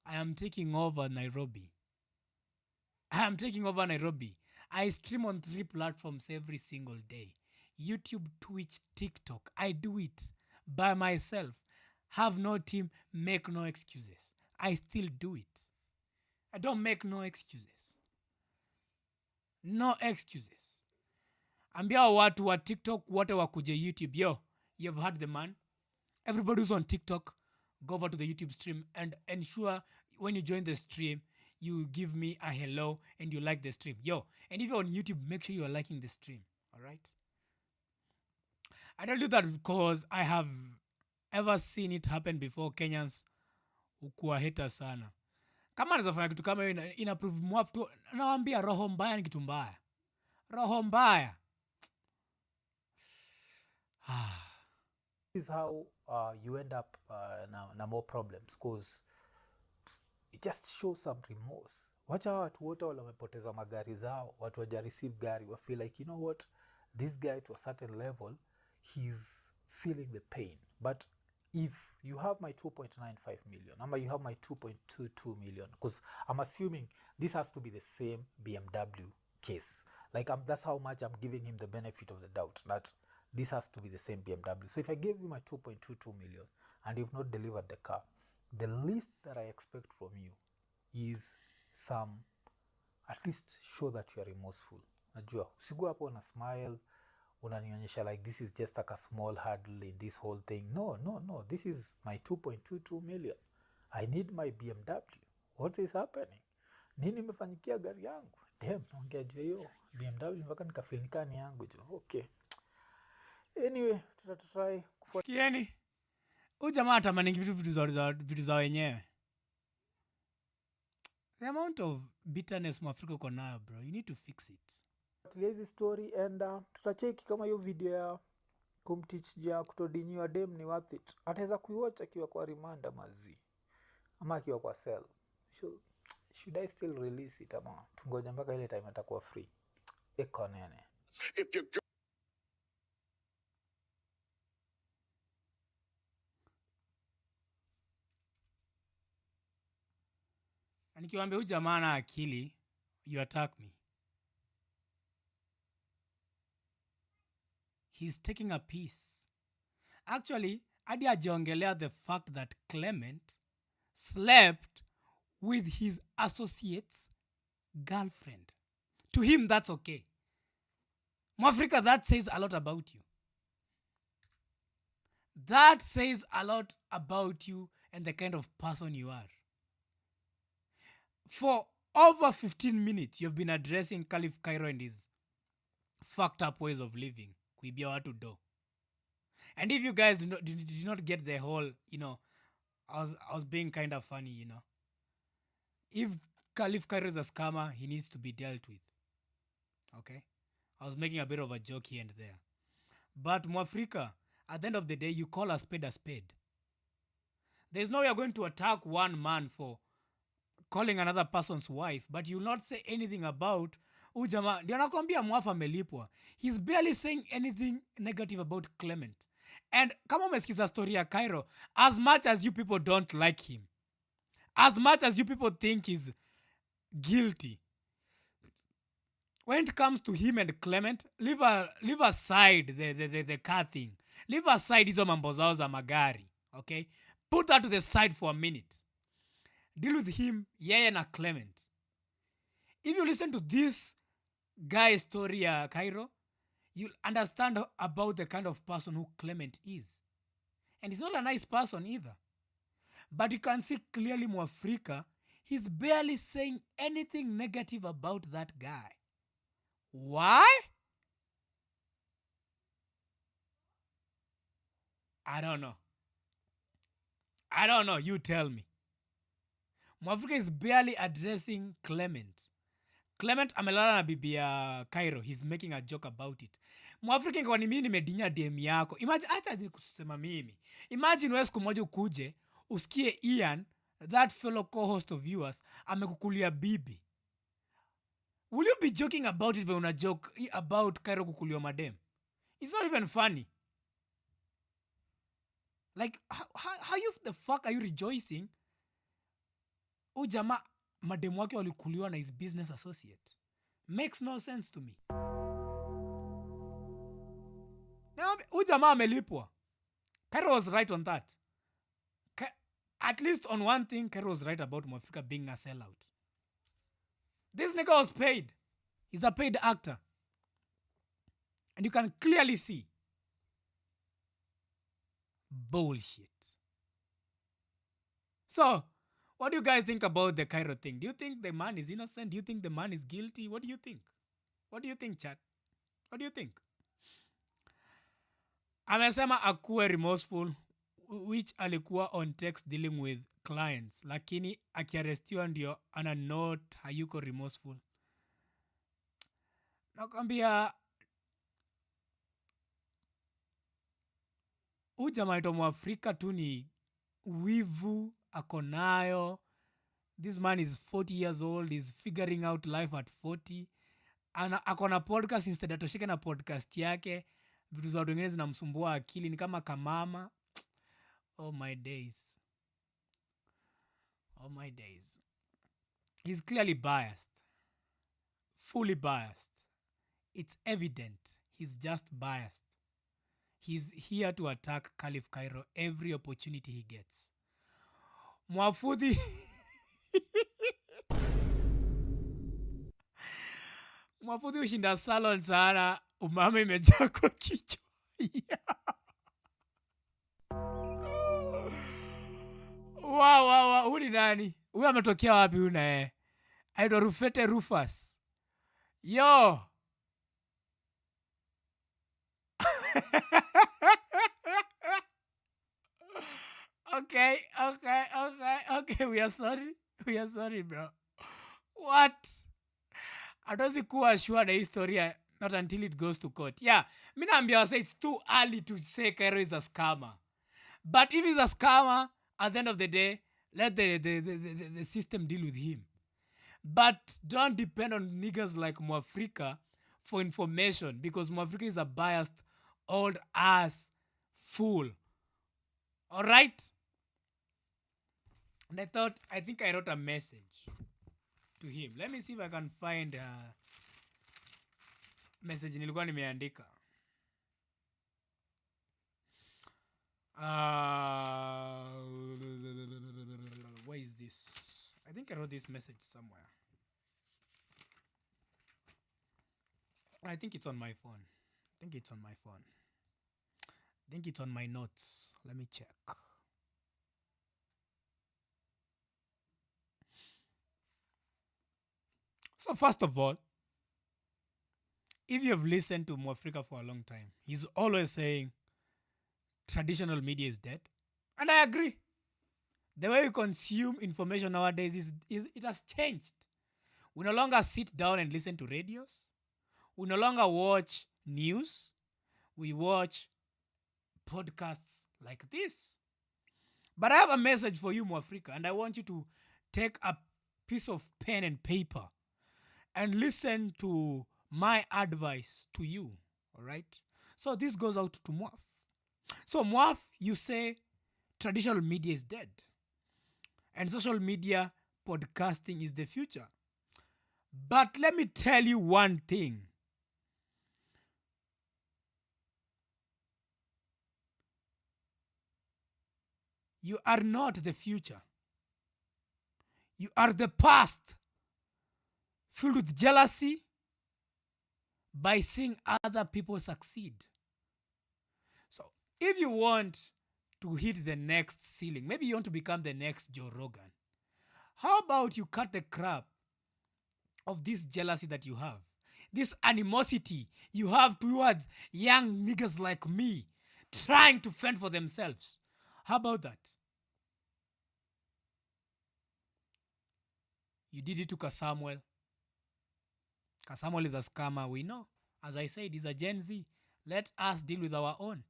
I am taking over Nairobi. I stream on 3 platforms every single day. YouTube, Twitch, TikTok. I do it by myself. Have no team, make no excuses. I still do it. I don't make no excuses. No excuses. Ambia watu wa TikTok wote wakuje YouTube. You've heard the man. Everybody who's on TikTok, go over to the YouTube stream and ensure when you join the stream, you give me a hello and you like the stream. And if you're on YouTube, make sure you are liking the stream. All right? I tell you that because I have ever seen it happen before. Kenyans ukuwa hater sana. Kama anaweza fanya kitu kama hiyo ina prove mwafu tu, nawaambia roho mbaya ni kitu mbaya. Roho mbaya. This is how you end up na more problems, because it just shows some remorse. Wacha watu wote wale wamepoteza magari zao, watu waja receive gari, wa feel like, you know what, this guy to a certain level, he's feeling the pain. But if you have my 2.95 million, or you have my 2.22 million, because I'm assuming this has to be the same BMW case. Like that's how much I'm giving him the benefit of the doubt, that this has to be the same BMW. So if I gave you my 2.22 million and you've not delivered the car, the least that I expect from you is some, at least show that you are remorseful. Najua, usigu hapo una smile, unanionyesha like this is just like a small hurdle in this whole thing. No. This is my 2.22 million. I need my BMW. What is happening? Nini imefanyikia gari yangu? Damn, naongea juu hiyo BMW mpaka nikafilika ni yangu jo. Okay. Anyway, tutatry kufuata. Kieni. Huyu jamaa atamani vitu za wenyewe. The amount of bitterness Mwafrika uko nayo, bro. You need to fix it. Hizi story and tutacheki kama hiyo video ya kumteach ya kutodinyiwa dem ni worth it. Ataweza kuiwatch akiwa kwa reminder mazi, ama akiwa kwa cell. Should I still release it ama tungoja mpaka ile time atakuwa free? IKO NINI. Nikiwaambia huyu jamaa na akili, you attack me. He's taking a piece. Actually, hadi ajiongelea the fact that Clement slept with his associate's girlfriend. To him, that's okay. Mwafrika, that says a lot about you. That says a lot about you and the kind of person you are. For over 15 minutes, you've been addressing Khalif Kairo and his fucked up ways of living. Kuibia watu do. And if you guys did not get the whole, I was being kind of funny, If Khalif Kairo is a scammer, he needs to be dealt with. Okay? I was making a bit of a joke here and there. But Mwafrika, at the end of the day, you call a spade a spade. There's no way you're going to attack one man for calling another person's wife, but you'll not say anything about Ujama. Ndio nakwambia Mwafa amelipwa. He's barely saying anything negative about Clement. And kama umesikiza story ya Cairo, as much as you people don't like him, as much as you people think he's guilty, when it comes to him and Clement, leave aside the car thing. Leave aside hizo mambo zao za magari. Okay? Put that to the side for a minute. Deal with him, yeye na Clement. If you listen to this guy's story, Cairo, you'll understand about the kind of person who Clement is. And he's not a nice person either. But you can see clearly Mwafreeka, he's barely saying anything negative about that guy. Why? I don't know. You tell me. Mwafreeka is barely addressing Clement. Clement amelala na bibi ya Cairo. He's making a joke about it. Mwafreeka ingekuwa ni mimi nimedinya DM yako. Imagine, acha kusema mimi. Imagine wewe siku moja ukuje, usikie Ian, that fellow co-host of yours, amekukulia bibi. Will you be joking about it when una joke about Cairo kukuliwa madem? It's not even funny. Like, how you the fuck are you rejoicing? Ujama madem wake walikuliwa na his business associate. Makes no sense to me. Ujama amelipwa. Cairo was right on that. At least on one thing, Cairo was right about Mwafreeka being a sellout. This nigga was paid. He's a paid actor. And you can clearly see. Bullshit. So, what do you guys think about the Cairo thing? Do you think the man is innocent? Do you think the man is guilty? What do you think? What do you think, chat? What do you think? Amesema akuwe remorseful, which alikuwa on text dealing with clients. Lakini akiarestiwa ndio ana note hayuko remorseful. Nakwambia jamaa ito Mwafreeka tu ni wivu akonayo. This man is 40 years old. He's figuring out life at 40. Akona podcast instead atoshike na podcast yake. Vitu za watu wengine zinamsumbua akili ni kama kamama. Oh my days. Oh my days. He's clearly biased. Fully biased. It's evident. He's just biased. He's here to attack Khalif Kairo every opportunity he gets. Mwafudhi. Mwafudhi ushinda salon sana. Umama imejaa kwa kichwa. Wow. Huyu ni nani? Huyu ametokea wapi huyu naye? Aitwa Rufete Rufus. Yo. Okay. We are sorry, bro. What? Hatuwezi kuwa sure na historia not until it goes to court. Yeah, mimi naambia wase it's too early to say Cairo is a scammer. But if he's a scammer, at the end of the day, let the system deal with him. But don't depend on niggas like Mwafreeka for information, because Mwafreeka is a biased old ass fool. All right? And I think I wrote a message to him. Let me see if I can find a message nilikuwa nimeandika. Where is this? I think I wrote this message somewhere. I think it's on my phone. I think it's on my notes. Let me check. So first of all, if you have listened to Mwafreeka for a long time, he's always saying traditional media is dead. And I agree. The way we consume information nowadays is it has changed. We no longer sit down and listen to radios. We no longer watch news. We watch podcasts like this. But I have a message for you, Mwafreeka, and I want you to take a piece of pen and paper and listen to my advice to you. All right? So this goes out to Mwaf. So Mwaf, you say traditional media is dead. And social media podcasting is the future. But let me tell you one thing. You are not the future. You are the past, filled with jealousy by seeing other people succeed. So if you want to hit the next ceiling, maybe you want to become the next Joe Rogan, how about you cut the crap of this jealousy that you have, this animosity you have towards young niggas like me trying to fend for themselves? How about that? You did it to Kasamuel. Kasamuel is a scammer, we know. As I said, he's a Gen Z. Let us deal with our own.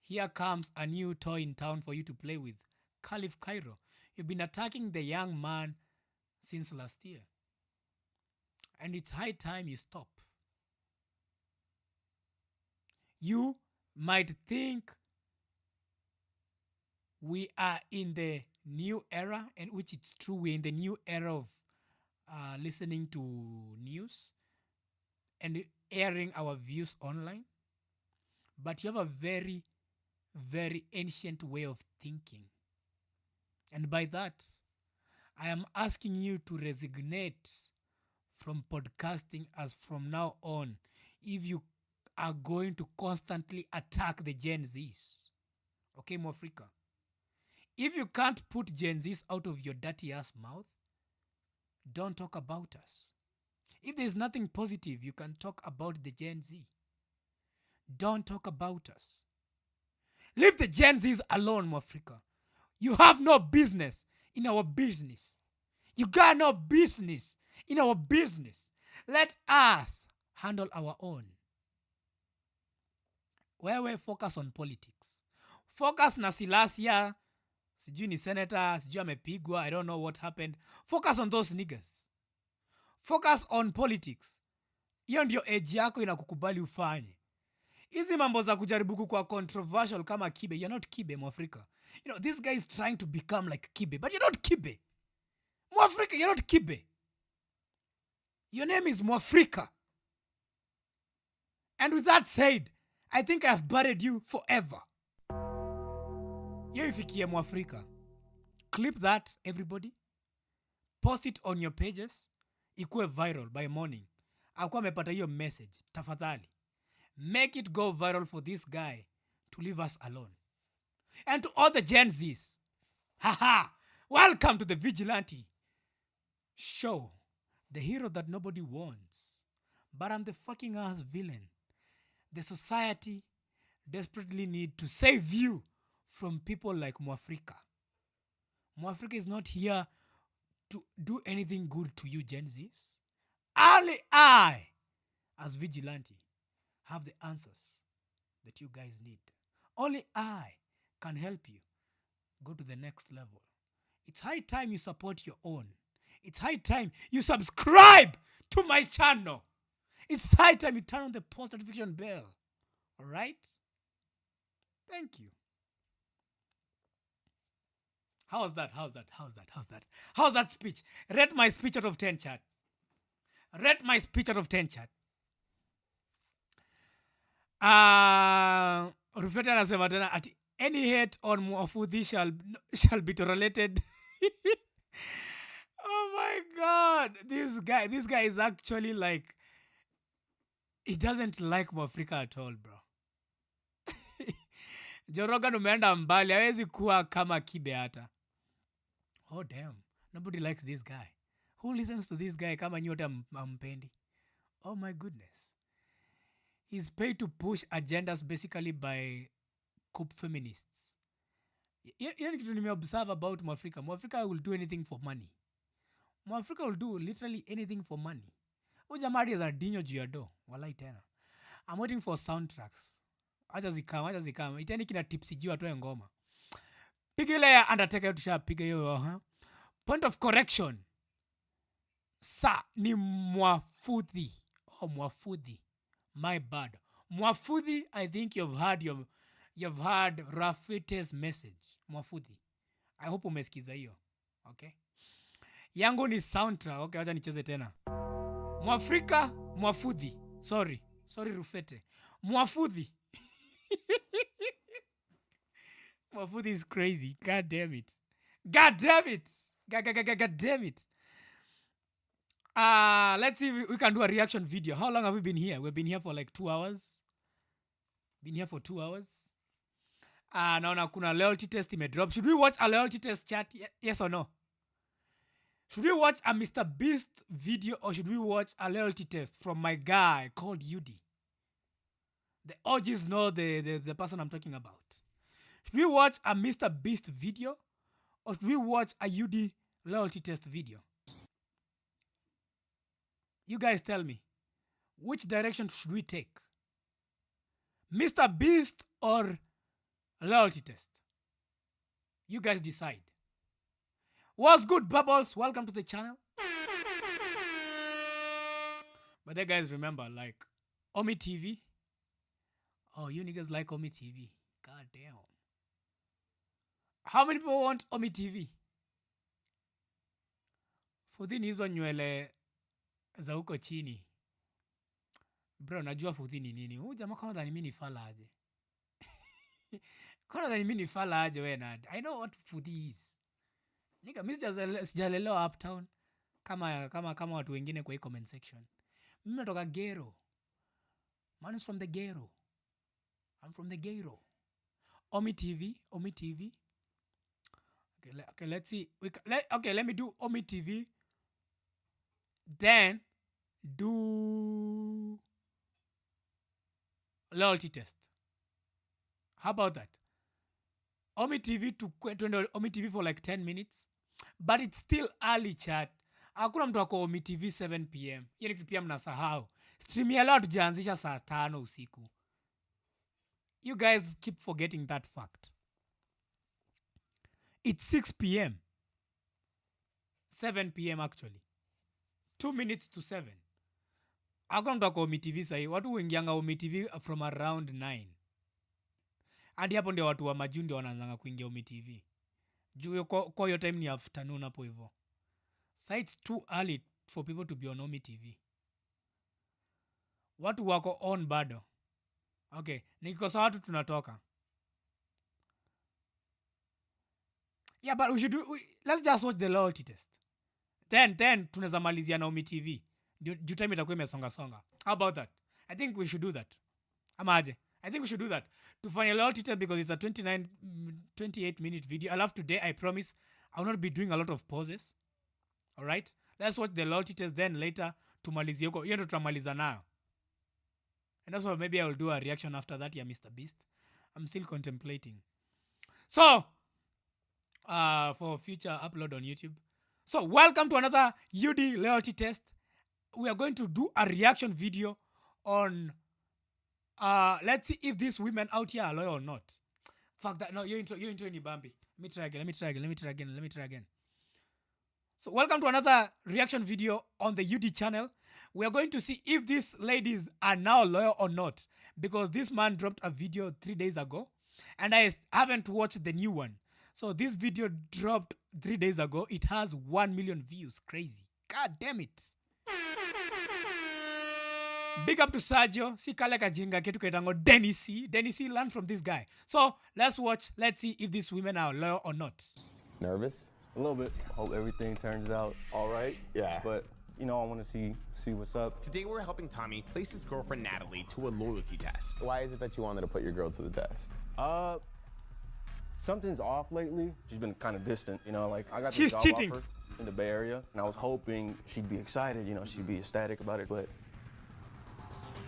Here comes a new toy in town for you to play with. Khalif Kairo. You've been attacking the young man since last year. And it's high time you stop. You might think we are in the new era, and which it's true, we're in the new era of listening to news and airing our views online. But you have a very, very ancient way of thinking. And by that, I am asking you to resignate from podcasting as from now on if you are going to constantly attack the Gen Zs. Okay, Mwafreeka? If you can't put Gen Zs out of your dirty ass mouth, don't talk about us. If there's nothing positive you can talk about the Gen Z, don't talk about us. Leave the Gen Zs alone, Mwafreeka. You have no business in our business. You got no business in our business. Let us handle our own. Wewe focus on politics. Focus na Silasia, sijui ni senator, sijui amepigwa, I don't know what happened. Focus on those niggas. Focus on politics. Hiyo ndio age yako inakukubali ufanye. Hizi mambo za kujaribu kuwa controversial kama Kibe, you're not Kibe, Mwafreeka. You know, this guy is trying to become like Kibe, but you're not Kibe. Mwafreeka, you're not Kibe. Your name is Mwafreeka. And with that said, I think I've buried you forever. Yo ifikie Mwafreeka. Clip that, everybody. Post it on your pages. Ikuwe viral by morning. Akuwa amepata hiyo message. Tafadhali. Make it go viral for this guy to leave us alone. And to all the Gen Zs. Haha. Welcome to the Vigilante Show. The hero that nobody wants. But I'm the fucking ass villain. The society desperately need to save you from people like Mwafreeka. Mwafreeka is not here to do anything good to you, Gen Zs. Only I, as Vigilante, have the answers that you guys need. Only I can help you go to the next level. It's high time you support your own. It's high time you subscribe to my channel. It's high time you turn on the post notification bell. All right? Thank you. How's that? How's that speech? Rate my speech out of 10, chat. Rate my speech out of 10, chat. Rufeta anasema tena ati any hate on Mwafudhi shall be related. Oh my God. This guy is actually like, he doesn't like Mwafreeka at all, bro. Joe Rogan umeenda mbali, hawezi kuwa kama Kibe hata. Oh damn, nobody likes this guy. Who listens to this guy kama nyote ampendi? Oh my goodness. He's paid to push agendas basically by cope feminists. Hiyo ni kitu nimeobserve about Mwafreeka. Mwafreeka will do anything for money. Mwafreeka will do literally anything for money. Huyu jamaa hadi anadinyo juu ya do. Walai tena. I'm waiting for soundtracks. Acha zikama. Itani kina tipsy juu atoe ngoma. piga ile ya Undertaker tushapiga hiyo. Point of correction. Sa ni Mwafudhi. Oh, Mwafudhi. My bad. Mwafudhi, I think you've heard Rafite's message. Mwafudhi. I hope umesikiza hiyo. Okay? Yangu ni soundtrack. Okay, wacha nicheze tena. Mwafreeka, Mwafudhi. Sorry Rufete. Mwafudhi. Mwafudhi is crazy. God damn it. God damn it. Let's see if we can do a reaction video. How long have we been here? We've been here for like 2 hours. Been here for 2 hours. Naona kuna loyalty test imedrop. Should we watch a loyalty test chat? Yes or no? Should we watch a Mr. Beast video or should we watch a loyalty test from my guy called Yudi? The OGs know the person I'm talking about. Should we watch a Mr. Beast video or should we watch a Yudi loyalty test video? You guys tell me. Which direction should we take? Mr. Beast or loyalty test? You guys decide. What's good, Bubbles? Welcome to the channel. But then guys, remember, like, Omi TV. Oh, you niggas like Omi TV. God damn. How many people want Omi TV? Fudhini hizo nywele za huko chini. Bro, najua fudhini nini. Huyu jamaa kama dhani mimi ni fala aje. Kama dhani mimi ni fala aje wewe nani. I know what fudhi is. Nigga, mimi sijalelewa uptown kama watu wengine kwa hii comment section. Mimi natoka ghetto. Man is from the ghetto. I'm from the ghetto. Omi TV. Okay, let's see. Let me do Omi TV. Then do loyalty test. How about that? Omi TV to Omi TV for like 10 minutes. But it's still early chat. Hakuna mtu wako Omi TV 7 p.m. Hiyo ni kitu pia mnasahau. Stream ya leo tujaanzisha saa 5 usiku. You guys keep forgetting that fact. It's 6 p.m. 7 p.m. actually. 2 minutes to 7. Hakuna mtu wako Omi TV sahi. Watu wengianga Omi TV from around 9. Hadi hapo ndio watu wa majuu ndio wanaanza kuingia Omi TV. Juu kwa hiyo time ni afternoon hapo hivyo. So it's too early for people to be on Omi TV. Watu wako on bado. Okay, nikikosa watu tunatoka. Yeah, but let's just watch the loyalty test. Then tunaweza malizia na Omi TV. Due time itakuwa imesonga. How about that? I think we should do that. Ama aje? I think we should do that. To find a loyalty test because it's a 28 minute video. I love today, I promise. I will not be doing a lot of pauses. Alright? Let's watch the loyalty test then later tumalizie huko. Hiyo ndo tutamaliza nayo. And also maybe I will do a reaction after that, yeah, Mr. Beast. I'm still contemplating. So, for future upload on YouTube. So, welcome to another UD loyalty test. We are going to do a reaction video on let's see if these women out here are loyal or not. Fuck that. No, your intro ni Bambi. Let me try again. So, welcome to another reaction video on the UD channel. We are going to see if these ladies are now loyal or not. Because this man dropped a video 3 days ago. And I haven't watched the new one. So, this video dropped 3 days ago. It has 1 million views. Crazy. God damn it. Big up to Sergio. Si kale kajinga ketu ketango Denny C. Learn from this guy. So, let's watch. Let's see if these women are loyal or not. Nervous? A little bit. Hope everything turns out all right. Yeah. But, you know, I want to see what's up. Today we're helping Tommy place his girlfriend Natalie to a loyalty test. Why is it that you wanted to put your girl to the test? Something's off lately. She's been kind of distant, you know, like I got She's this job cheating. offer in the Bay Area, and I was hoping she'd be excited, you know, she'd be ecstatic about it, but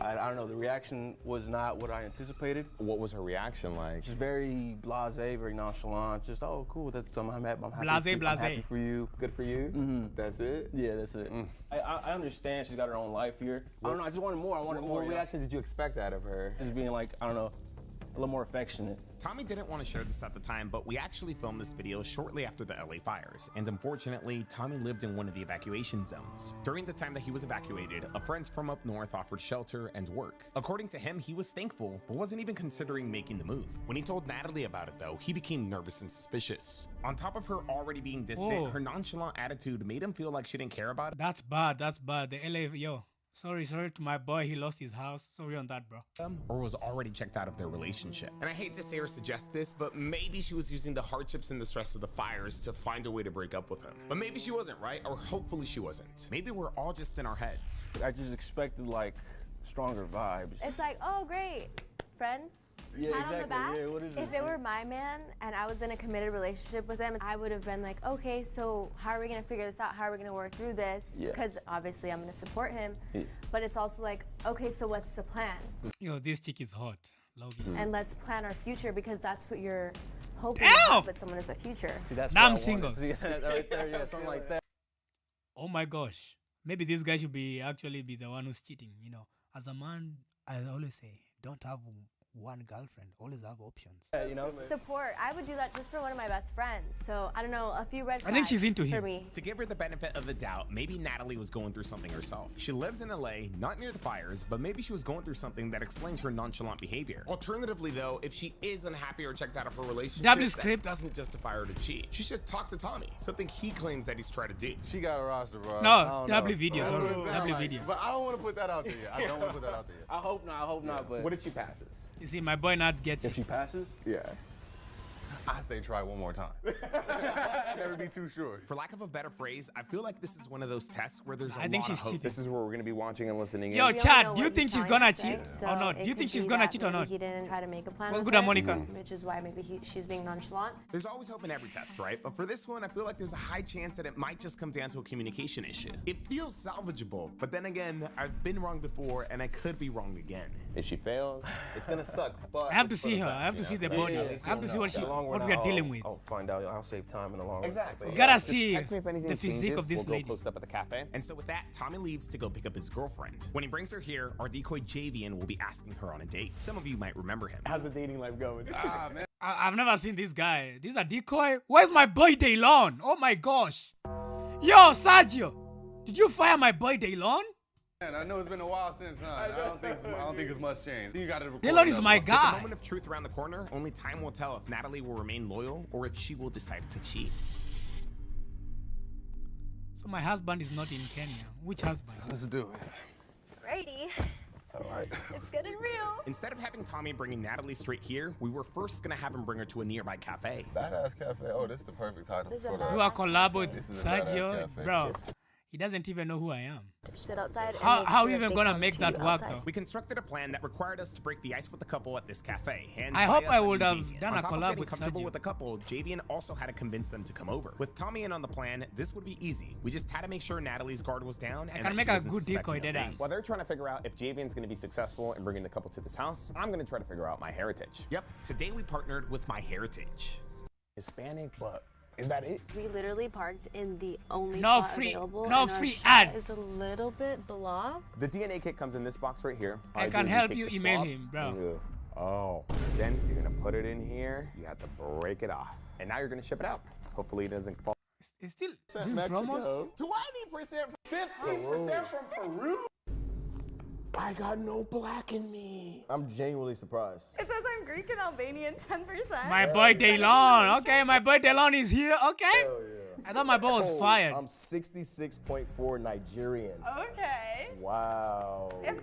I don't know, the reaction was not what I anticipated. What was her reaction like? Just very blasé, very nonchalant, just, oh, cool, that's I'm happy, I'm happy for you. Good for you? Mm-hmm. That's it? Yeah, that's it. I understand she's got her own life here. I don't know, I just wanted more, What you know? reaction did you expect out of her? Just being like, I don't know, a little more affectionate. Tommy didn't want to share this at the time, but we actually filmed this video shortly after the LA fires, and unfortunately, Tommy lived in one of the evacuation zones. During the time that he was evacuated, a friend from up north offered shelter and work. According to him, he was thankful, but wasn't even considering making the move. When he told Natalie about it though, he became nervous and suspicious. On top of her already being distant, her nonchalant attitude made him feel like she didn't care about it. That's bad. That's bad. The LA, yo. Sorry to my boy. He lost his house. Sorry on that, bro. Or was already checked out of their relationship. And I hate to say or suggest this, but maybe she was using the hardships and the stress of the fires to find a way to break up with him. But maybe she wasn't, right? Or hopefully she wasn't. Maybe we're all just in our heads. I just expected like stronger vibes. It's like, oh great, friend. Yeah, Pat exactly. on the back. Yeah, what is it? If it were my man and I was in a committed relationship with him, I would have been like, okay, so how are we gonna figure this out? How are we gonna work through this? Yeah. Because obviously I'm gonna support him, Yeah. but it's also like, okay, so what's the plan? Yo, this chick is hot. Logi. And let's plan our future because that's what you're hoping Ow! with someone as a future. See, that's Now what I'm I wanted. single. See that right there? Yeah, something like that. Oh my gosh. Maybe this guy should be actually be the one who's cheating. You know, as a man, I always say, don't have one girlfriend. Always have options. Yeah, you know. Support. I would do that just for one of my best friends. So I don't know, a few red flags I think she's into for him. me. To give her the benefit of the doubt, maybe Natalie was going through something herself. She lives in LA, not near the fires, but maybe she was going through something that explains her nonchalant behavior. Alternatively though, if she is unhappy or checked out of her relationship, W that script. doesn't justify her to cheat. She should talk to Tommy, something he claims that he's tried to do. She got a roster, bro. No, W video. That's what Sorry, it sound W like. video. But I don't want to put that out there yet. I don't want to put that out there yet. I hope not, but What if she passes? You see, my boy not gets if it. she passes, Yeah. I say try one more time. Never be too sure. For lack of a better phrase, I feel like this is one of those tests where there's a I think lot she's of hope. cheating. This is where we're going to be watching and listening in. Yo, We don't Chad, know do you what think he's she's telling gonna us, cheat right? So or not? Do it you think could she's be gonna that cheat or maybe not? He didn't try to make a plan. What's with good, her, Monica? Which is why maybe she's being nonchalant. There's always hope in every test, right? But for this one, I feel like there's a high chance that it might just come down to a communication issue. It feels salvageable, but then again, I've been wrong before and I could be wrong again. If she fails, it's going to suck. But I have to it's for see the her. best, I have you to see know? the body. yeah, I have to see what in the long what run, we are dealing with. I'll find out. I'll save time in the long run. Exactly. You gotta Just see text me if anything the physique changes. of this we'll lady. go post up at the cafe. And so with that, Tommy leaves to go pick up his girlfriend. When he brings her here, our decoy Javian will be asking her on a date. Some of you might remember him. How's the dating life going? Ah, man. I've never seen this guy. This is a decoy. Where's my boy Daylon? Oh my gosh. Yo, Sergio, did you fire my boy Daylon? Man, I know it's been a while since, huh? I don't think it's much changed. You got to record Daylon is another my one. With the guy. moment of truth around the corner, only time will tell if Natalie will remain loyal or if she will decide to cheat. So my husband is not in Kenya. Which husband? Let's do it. Righty. All right. It's getting real. Instead of having Tommy bringing Natalie straight here, we were first gonna have him bring her to a nearby cafe. Badass Cafe. Oh, this is the perfect title This is a for Do the. a collab with This is a badass Sergio, cafe. bro. He doesn't even know who I am. Sit outside. And How make how sure we even they gonna come make to that you work outside. though? We constructed a plan that required us to break the ice with the couple at this cafe. Hands I by hope us I and would have Javian. done On a top of collab getting with comfortable Sergio. with the couple, Javian also had to convince them to come over. With Tommy in on the plan, this would be easy. We just had to make sure Natalie's guard was down. I and can that make she a wasn't good suspecting decoy, a deadass. thing. While they're trying to figure out if Javian's going to be successful in bringing the couple to this house, I'm going to try to figure out my heritage. Yep, today we partnered with My Heritage. Hispanic, but is that it? We literally parked in the only No spot free- available. no and our free shot ads. is a little bit blocked. The DNA kit comes in this box right here. All I do can is help take you the email swab. him, bro. Ugh. Oh, then you're going to put it in here. You have to break it off. And now you're going to ship it out. Hopefully it doesn't fall. It's still these promos. 20%, 15% from Peru. I got no black in me. I'm genuinely surprised. It says I'm Greek and Albanian, 10%. My boy Daylon. Okay, my boy Daylon is here. Okay. I thought my boy was fired. I'm 66.4 Nigerian. Okay. Wow. I'm 10%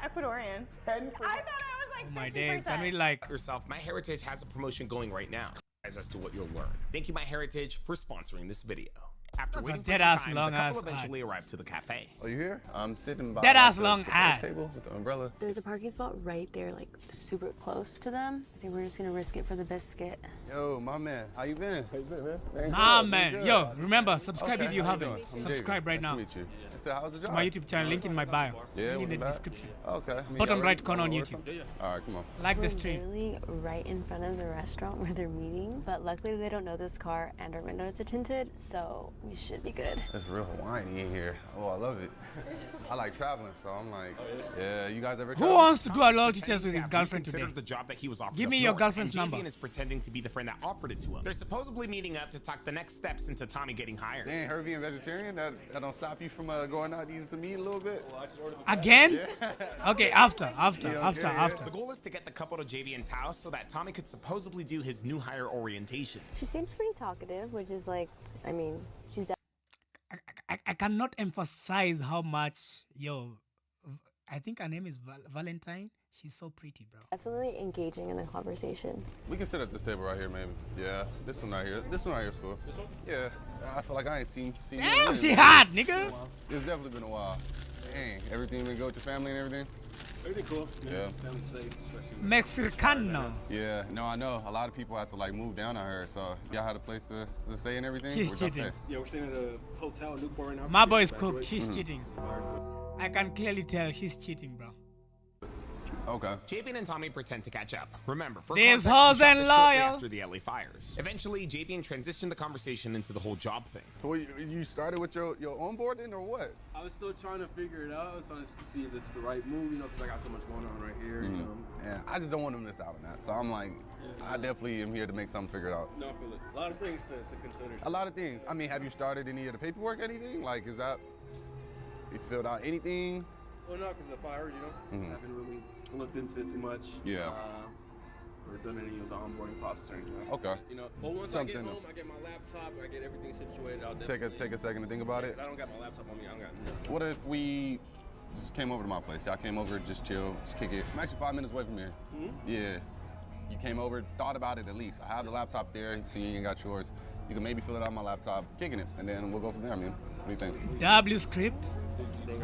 Ecuadorian. 10%. I thought I was like 50%. Oh my days. Can we like Yourself, My Heritage has a promotion going right now. As to what you'll learn. Thank you, My Heritage, for sponsoring this video. After That's a waiting for some dead-ass time, long the couple ass eventually arrived to the cafe. Oh, you here? I'm sitting by Dead-ass the long ad. table with the umbrella. There's a parking spot right there, like super close to them. I think we're just gonna risk it for the biscuit. Yo, my man. How you been? How you been, man? Very Nah, good, man. very Yo, good. remember, subscribe Okay, if you how haven't. doing? I'm Subscribe David. right now. Nice to meet you. So how's the job? to my YouTube channel. Link in my bio. Yeah, Link in the what's that? description. Okay. I mean, Bottom y'all right ready? corner on Wanna YouTube. order something? All right, come on. Like the We're stream. literally right in front of the restaurant where they're meeting, but luckily they don't know this car and our windows are tinted, so We should be good. It's real Hawaiian in here. Oh, I love it. I like traveling, so I'm like, yeah, you guys ever Who travel? wants to do a loyalty Pretending test with to his have girlfriend today? reconsidered the job that he was offered Give up me your north, girlfriend's and number. Javian is pretending to be the friend that offered it to him. They're supposedly meeting up to talk the next steps into Tommy getting hired. Dang, her being vegetarian, that don't stop you from going out eating some meat a little bit? Again? Okay, after. The goal is to get the couple to Javian's house so that Tommy could supposedly do his new hire orientation. She seems pretty talkative, which is like, I mean, she's I cannot emphasize how much, I think her name is Valentine. She's so pretty, bro. definitely engaging in a conversation. We can sit at this table right here, maybe. Yeah, this one right here. This one right here is cool. Yeah, I feel like I ain't seen you in a Damn, minute, she man. hot, nigga. It's definitely been a while. Dang, everything been good with your family and everything? Everything cool. Yeah. Family's safe, especially. Mexicano. Yeah, no, I know. A lot of people have to like move down on her, so y'all had a place to stay and everything? She's Where'd y'all cheating. stay? Yeah, we're staying at a hotel in Newport right now. My boy's Back cooked. to it. She's cheating. I can clearly tell she's cheating, bro. Okay. Javian and Tommy pretend to catch up. Remember, for These context, hoes we shot and this shortly loyal. after the LA fires. Eventually, Javian transitioned the conversation into the whole job thing. Well, you started with your onboarding or what? I was still trying to figure it out. I was trying to see if it's the right move, because I got so much going on right here, you know. Yeah, I just don't want to miss out on that. So I'm like, I definitely am here to make something figured out. No, I feel it. A lot of things to consider. A lot of things. I mean, have you started any of the paperwork, anything? Like, is that, you filled out anything? Well, no, because the fires, I haven't really looked into it too much. Yeah. Or done any of the onboarding process or anything. Okay. But once I get Something- home, I get my laptop, I get everything situated. I'll Take a second to think about it. If I don't got my laptop on me, I don't got nothing. What if we just came over to my place? Y'all came over, just chill, just kick it. I'm actually 5 minutes away from here. Yeah. You came over, thought about it at least. I have the laptop there, so you ain't got yours. You can maybe fill it out on my laptop, kicking it, and then we'll go from there, man. What do you think? W script.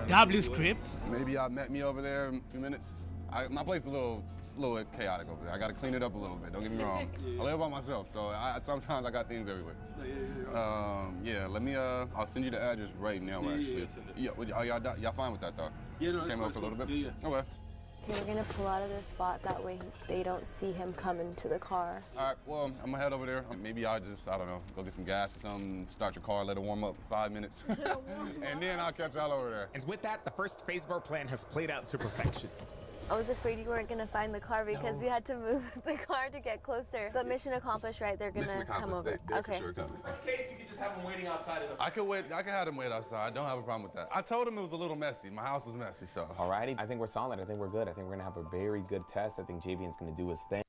W script. Maybe y'all met me over there in a few minutes. My place is a little chaotic over there. I got to clean it up a little bit. Don't get me wrong. I live by myself, so sometimes I got things everywhere. Let me. I'll send you the address right now. Actually. Y'all fine with that though? Yeah, no, Came over for a little bit. Yeah. Okay. Okay, we're gonna pull out of this spot, that way they don't see him come into the car. All right. Well, I'm gonna head over there. Maybe I'll just, I don't know, go get some gas or something. Start your car, let it warm up for 5 minutes, and then I'll catch y'all over there. And with that, the first phase of our plan has played out to perfection. I was afraid you weren't gonna find the car because we had to move the car to get closer. But mission accomplished, right? They're gonna come over. They're Okay. for sure coming. Worst case, you could just have them waiting outside of the... I could wait. I could have them wait outside. I don't have a problem with that. I told him it was a little messy. My house was messy, so. Alrighty, I think we're solid. I think we're good. I think we're gonna have a very good test. I think Javian's gonna do his thing.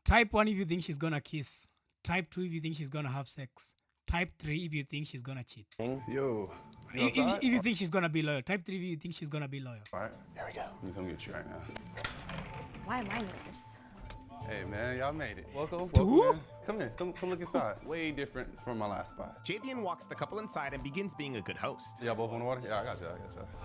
Type 1 if you think she's gonna kiss. Type 2 if you think she's gonna have sex. Type 3 if you think she's gonna cheat. Yo. If you think she's gonna be loyal. Type 3 if you think she's gonna be loyal. All right, here we go. Let me come get you right now. Why am I nervous? Hey man, y'all made it. Welcome. Two? Man. Come in. Come look inside. Way different from my last spot. Javian walks the couple inside and begins being a good host. Y'all both want water? Yeah, I got you.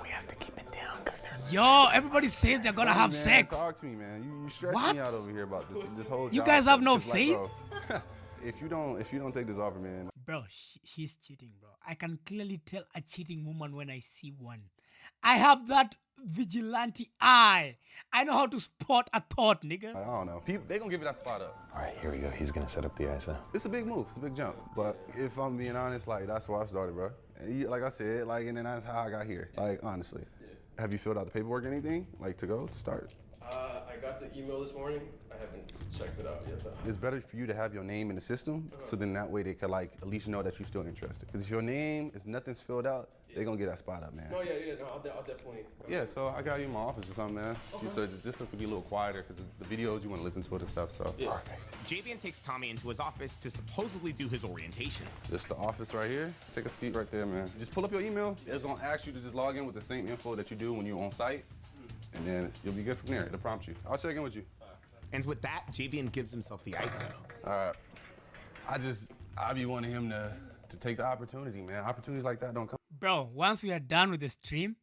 We have to keep it down because they're... Yo, everybody says they're gonna have man, sex. Talk to me, man. You stressing What? me out over here about this whole. You job guys have thing. no It's like, faith? bro, if you don't take this offer, man. Bro, she's cheating, bro. I can clearly tell a cheating woman when I see one. I have that vigilante eye. I know how to spot a thought, nigga. I don't know. People, they gonna give you that spot up. All right, here we go. He's gonna set up the ISO. It's a big move. It's a big jump. But if I'm being honest, like that's where I started, bro. And like I said, like, and then that's how I got here. Like honestly, have you filled out the paperwork, or anything, like to go to start? I got the email this morning. I haven't checked it out yet, though. It's better for you to have your name in the system, so then that way they could like at least know that you're still interested. Because if your name is nothing's filled out, they're gonna get that spot up, man. No, no, I'll definitely. Yeah, so I got you in my office or something, man. So just so it could be a little quieter, because the videos you want to listen to it and stuff. So Perfect. Javian takes Tommy into his office to supposedly do his orientation. this the office right here. Take a seat right there, man. Just pull up your email. It's gonna ask you to just log in with the same info that you do when you're on site, and then you'll be good from there. It'll prompt you. I'll check in with you. And with that, Javian gives himself the ISO. All right. I be wanting him to take the opportunity, man. Opportunities like that don't come. Bro, once we are done with the stream,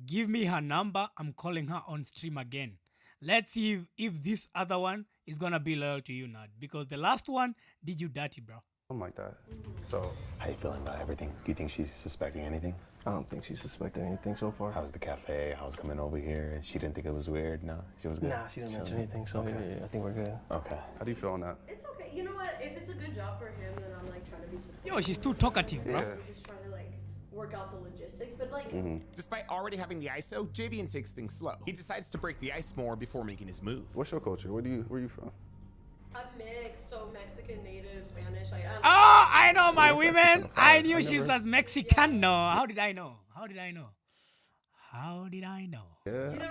give me her number. I'm calling her on stream again. Let's see if this other one is gonna be loyal to you, Nad. Because the last one did you dirty, bro. Something like that. So, How you feeling about everything? Do you think she's suspecting anything? I don't think she suspected anything so far. How's the cafe? How's coming over here? She didn't think it was weird? No, she was good. Nah, she didn't mention anything, so Okay. yeah, I think we're good. Okay. how do you feel on that? It's okay. you know what? If it's a good job for him, then I'm like trying to be supportive. Yo, she's too talkative, bro. We're just trying to like work out the logistics, but like. Despite already having the ISO, Javian takes things slow. He decides to break the ice more before making his move. What's your culture? Where you from? I'm mixed, so Mexican, native, Spanish. Like, Oh, I know my women. I knew she was Mexican. No, how did I know? Yeah.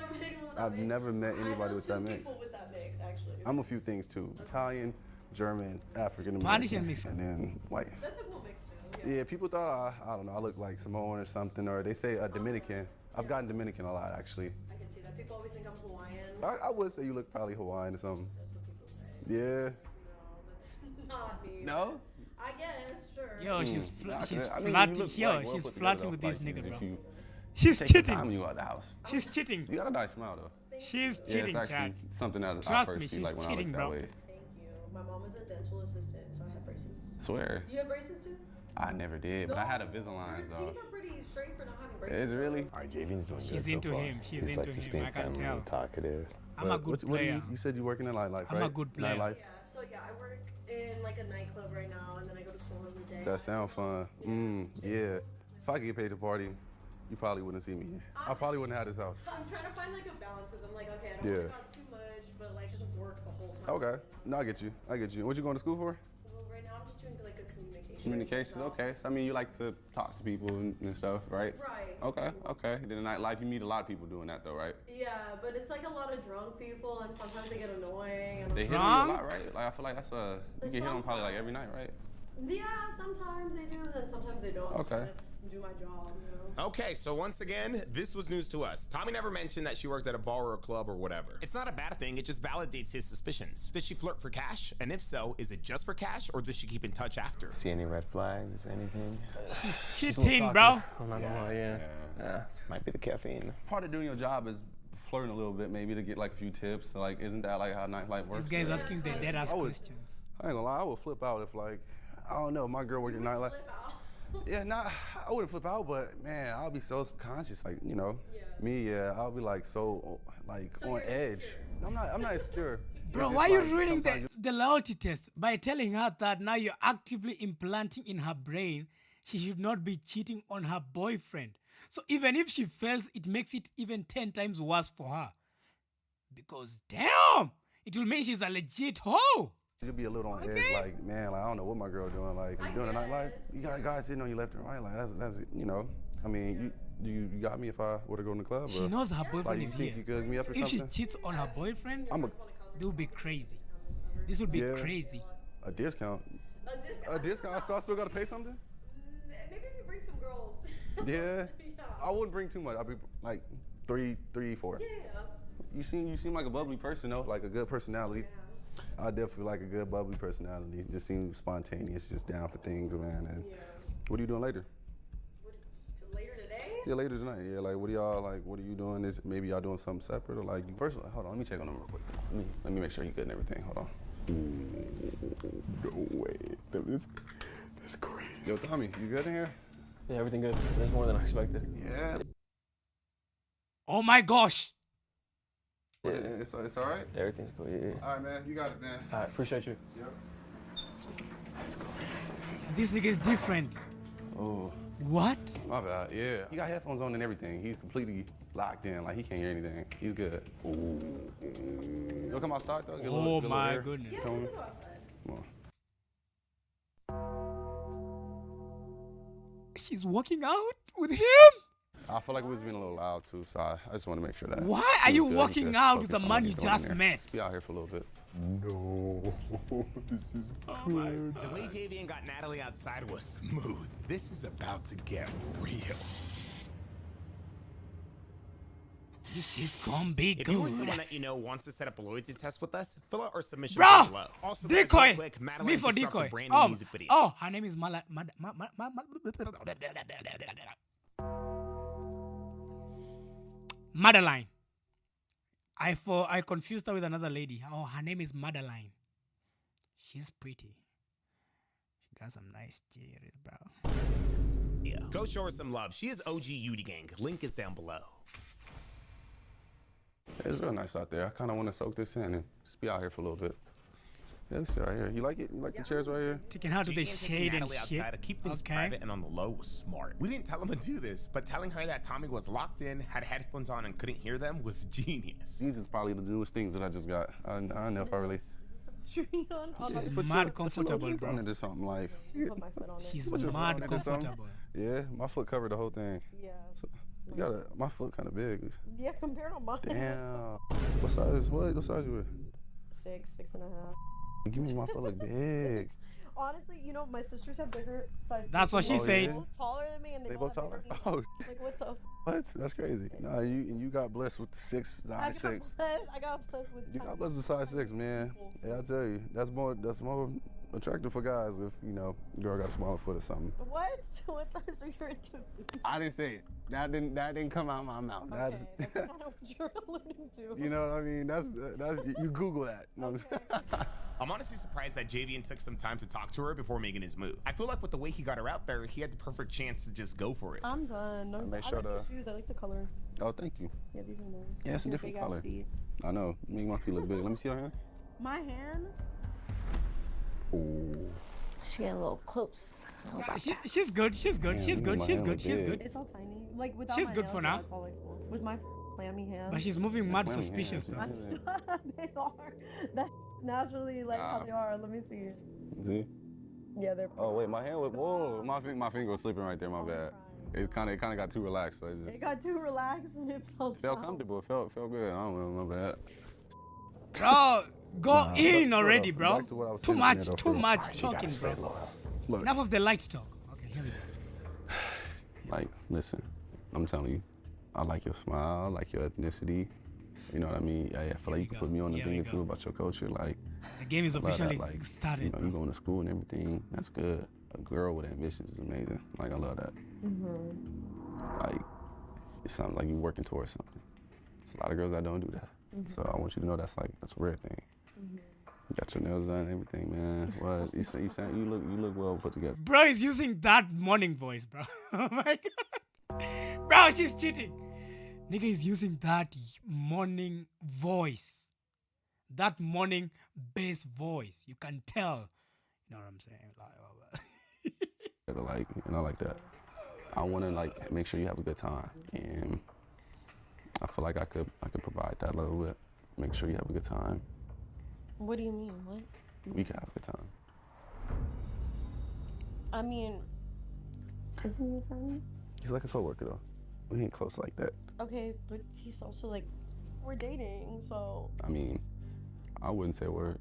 I've never met anybody with that mix. people with that mix, actually. I'm a few things too: Italian, German, African Spanish American, and Mexican. and then white. That's a cool mix too. Yeah, people thought I don't know, I look like Samoan or something, or they say Dominican. I've gotten Dominican a lot actually. I can see that. People always think I'm Hawaiian. I would say you look probably Hawaiian or something. That's what people say. Yeah. No, that's not me. No? I guess, sure. Yo, she's I mean, you flirting. look Yo, like well she's put flirting together, with though, this like, nigga, if bro. you She's take the cheating. time when you out the house. She's cheating. You got a nice smile though. She's Yeah, cheating, it's Chad. actually something that I Trust first me, see she's like when I cheating, look bro. that way. Thank you. My mom is a dental assistant, so I have braces. Swear. You have braces too? I never did, but I had Invisalign Your though. teeth are pretty straight for not having braces. Is it really? All right, Javian's doing She's good into so far. him. She's He's into like just him. being I can friendly tell. and talkative. I'm a good What do player. you said you work in the nightlife, right? I'm a good player. Nightlife. Yeah, so yeah, I work in like a nightclub right now, and then I go to school every day. That sound fun. Yeah. If I could get paid to party, you probably wouldn't see me here. I probably wouldn't have this house. I'm trying to find like a balance because I'm like, okay, I don't Yeah. work out too much, but like just work the whole time. Okay. No, I get you. What you going to school for? Well, right now I'm just doing like a communication. Communications. Okay. So I mean, you like to talk to people and stuff, right? Right. Okay. Then in nightlife, you meet a lot of people doing that though, right? Yeah, but it's like a lot of drunk people, and sometimes they get annoying. And They hit on you a lot, right? Like I feel like that's you get hit on probably like every night, right? Yeah, sometimes they do, and then sometimes they don't. I'm Okay. trying to do my job, you know. Okay, so once again, this was news to us. Tommy never mentioned that she worked at a bar or a club or whatever. It's not a bad thing, it just validates his suspicions. Does she flirt for cash? And if so, is it just for cash or does she keep in touch after? See any red flags? Anything? She's cheating, bro. I'm not gonna lie, yeah. Might be the caffeine. Part of doing your job is flirting a little bit, maybe to get like a few tips. So, like, isn't that like how nightlife works? This guy's asking the dead ass I would- questions. I ain't gonna lie, I would flip out if like, I don't know, my girl worked in nightlife. Yeah, I wouldn't flip out, but man, I'll be so subconscious, like, you know, I'll be like so like on edge. I'm not insecure. Bro, It's why are just you like, ruining sometimes the loyalty test by telling her that now you're actively implanting in her brain she should not be cheating on her boyfriend? So even if she fails, it makes it even 10 times worse for her. Because damn, it will mean she's a legit hoe. You'll be a little on edge, like, man, like, I don't know what my girl doing. Like, you doing a nightlife, you got guys sitting on you left and right. Like, that's you know, I mean, you got me if I were to go in the club. She or, knows her boyfriend like, you is think here. you could hook me up or If she something? cheats on her boyfriend, they will be crazy. This will be Yeah. crazy. A discount. A discount. So I still gotta pay something? Maybe if you bring some girls. Yeah. I wouldn't bring too much. I'd be like three, 4. Yeah. You seem like a bubbly person though, like a good personality. I definitely like a good bubbly personality. Just seems spontaneous, just down for things, man. And what are you doing later? Later today? Yeah, later tonight. Yeah, like what are you doing? Maybe y'all doing something separate or like first hold on, let me check on him real quick. Let me make sure he's good and everything. Hold on. No way. That's crazy. Yo, Tommy, you good in here? Yeah, everything good. There's more than I expected. Yeah. Oh my gosh. Yeah. It's all right? Everything's cool, yeah. All right, man. You got it, man. All right, appreciate you. Yep. Let's go. This nigga is different. Oh. What? My bad. Yeah. He got headphones on and everything. He's completely locked in. Like, he can't hear anything. He's good. Ooh. You'll come outside, though? Get a little, Oh get a little my air? goodness. Come on. Come on. She's walking out with him? I feel like we was being a little loud, too, so I just want to make sure that. Why are he's you good. He's walking good. out Focus with the on man what you he's doing just in there. met? Just be out here for a little bit. No. This is good. The way Javian got Natalie outside was smooth. This is about to get real. This is gonna be If good. you or someone that you know wants to set up a loyalty test with us, fill out our submission Bro, below. Also, guys, real decoy. quick, Me Madeline for just dropped a decoy. brand new music video. Oh, her name is Madeline. I confused her with another lady. Oh, her name is Madeline. She's pretty. She got some nice tears, bro. Yeah. Go show her some love. She is OG Yudi Gang. Link is down below. It's real nice out there. I kind of want to soak this in and just be out here for a little bit. Yeah, let's sit right here. You like it? You like the chairs right here? Taking her to the shade and Natalie shit. outside to keep things private and on the low was smart. We didn't tell him to do this, but telling her that Tommy was locked in, had headphones on, and couldn't hear them was genius. These is probably the newest things that I just got. I don't know if I really. She's mad comfortable, bro. Into something like. Put my foot on it. She's mad comfortable. Yeah, my foot covered the whole thing. Yeah. So you my foot kind of big. Yeah, compared to mine. Damn. What size you wear? 6.5. Give me my foot look big. Honestly, you know, my sisters have bigger size. That's what she said. They're both taller than me, and they both taller. have Oh. Like what the? What? That's crazy. Nah, you got blessed with the size 6. I got blessed with. You got blessed with size 6, man. Yeah, I tell you, that's more attractive for guys if girl got a smaller foot or something. What? What size are you into? I didn't say it. That didn't come out of my mouth. That's kind of what you're alluding to. You know what I mean? That's you Google that. I'm honestly surprised that Javian took some time to talk to her before making his move. I feel like with the way he got her out there, he had the perfect chance to just go for it. I'm done. I like the shoes. I like the color. Oh, thank you. Yeah, these are nice. Yeah, it's a different color. I know. Make my feet look big. Let me see your hand. My hand? Ooh. She got a little close. She's good. She's good. Man, she's good. She's good. She's good. It's all tiny. Like without She's my good nails, for now. It's all like small. With my clammy hand. But she's moving mad suspicious though. They are. That's naturally like how they are. Let me see. See? Yeah, they're. Oh wait, my hand was. Whoa, my finger was slipping right there. My bad. It kind of got too relaxed. So it got too relaxed and it felt comfortable. It felt good. I don't know. My bad. Bro, go in already, bro. Back to what I was too saying, much though, talking, bro. Look. Enough of the light talk. Okay, here we go. Like, listen, I'm telling you, I like your smile, I like your ethnicity. You know what I mean? I feel like you can put me on the thing too about your culture. Like, the game is officially like, started. You know, you going to school and everything. That's good. A girl with ambitions is amazing. Like, I love that. Like, it sounds like you're working towards something. There's a lot of girls that don't do that. So I want you to know that's a rare thing. You got your nails done and everything, man. What? You look well put together. Bro is using that morning voice, bro. Oh my god. Bro, she's cheating. Nigga is using that morning voice. That morning bass voice. You can tell. You know what I'm saying? Like, and I like that. I want to like make sure you have a good time, and I feel like I could provide that a little bit. Make sure you have a good time. What do you mean? What? We can have a good time. I mean, isn't he a friend? He's like a coworker though. We ain't close like that. Okay, but he's also like, we're dating, so. I mean, I wouldn't say a word.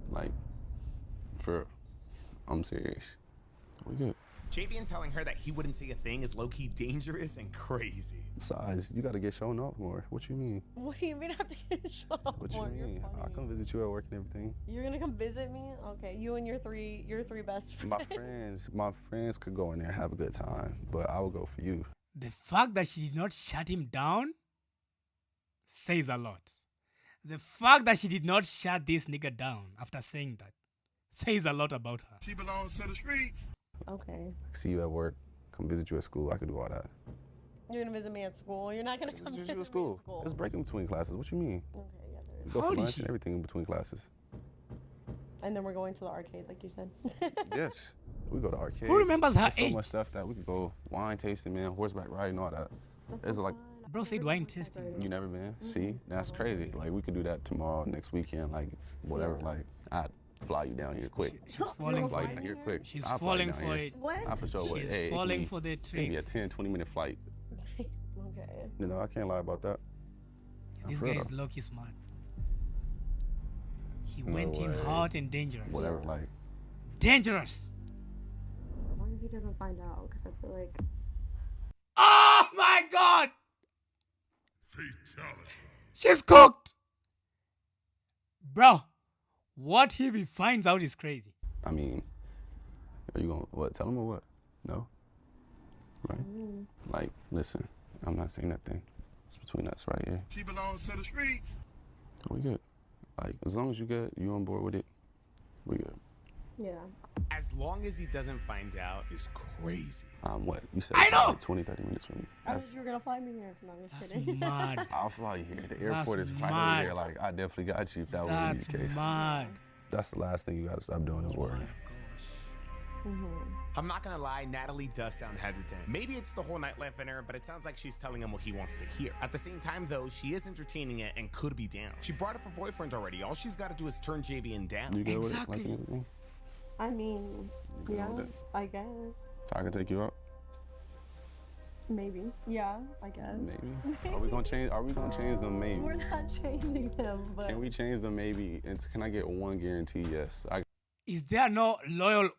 Like, for real. I'm serious. We good. Javian telling her that he wouldn't say a thing is low-key dangerous and crazy. Besides, you gotta get shown off more. What you mean? What do you mean I have to get shown off What more? you mean? I'll come visit you at work and everything. You're gonna come visit me? Okay, you and your three best friends. My friends could go in there and have a good time, but I will go for you. The fact that she did not shut him down says a lot. The fact that she did not shut this nigga down after saying that says a lot about her. She belongs to the streets. Okay. See you at work, come visit you at school. I could do all that. You're gonna visit me at school. You're not gonna come visit you at school. Let's break in between classes. What you mean? Okay, yeah, there is. Go for lunch and everything in between classes. And then we're going to the arcade, like you said. Yes. We go to arcade. Who remembers her There's so age? much stuff that we could go wine tasting, man, horseback riding, all that. There's like. Bro said wine tasting. You never been? See, that's crazy. Like we could do that tomorrow, next weekend, like whatever. Like I'd fly you down here quick. She's falling for down it. here quick. She's I'll fly falling you down for here. it. What? I for sure would. She's Hey, falling for the maybe a tricks. 10, 20-minute flight. Okay. You know, I can't lie about that. This For guy real is though. low-key smart. He No went in way. hot and dangerous. Whatever, like. Dangerous. As long as he doesn't find out, because I feel like. Oh my god! Fatality. She's cooked! Bro, what if he finds out is crazy? I mean, are you gonna what? Tell him or what? No. Right? Like, listen, I'm not saying that thing. It's between us right here. She belongs to the streets. We good. Like, as long as you good, you on board with it, we good. Yeah. As long as he doesn't find out is crazy. What? You said I know! like 20, 30 minutes from me. I thought you were gonna fly me here. No, I'm just kidding. Mad. I'll fly you here. The airport That's is right mad. over here. Like, I definitely got you if that would be That's the case. mad. That's the last thing you gotta stop doing is worrying. I'm not gonna lie, Natalie does sound hesitant. Maybe it's the whole nightlife in her, but it sounds like she's telling him what he wants to hear. At the same time, though, she is entertaining it and could be down. She brought up her boyfriend already. All she's got to do is turn JVN down. You good Exactly. with it? Like, I mean, good yeah, with it? I guess. I can take you out. Maybe. Yeah, I guess. Maybe. Are we gonna change them maybes? We're not changing them, but Can we change them maybe? And can I get one guarantee? Yes. Is there no loyal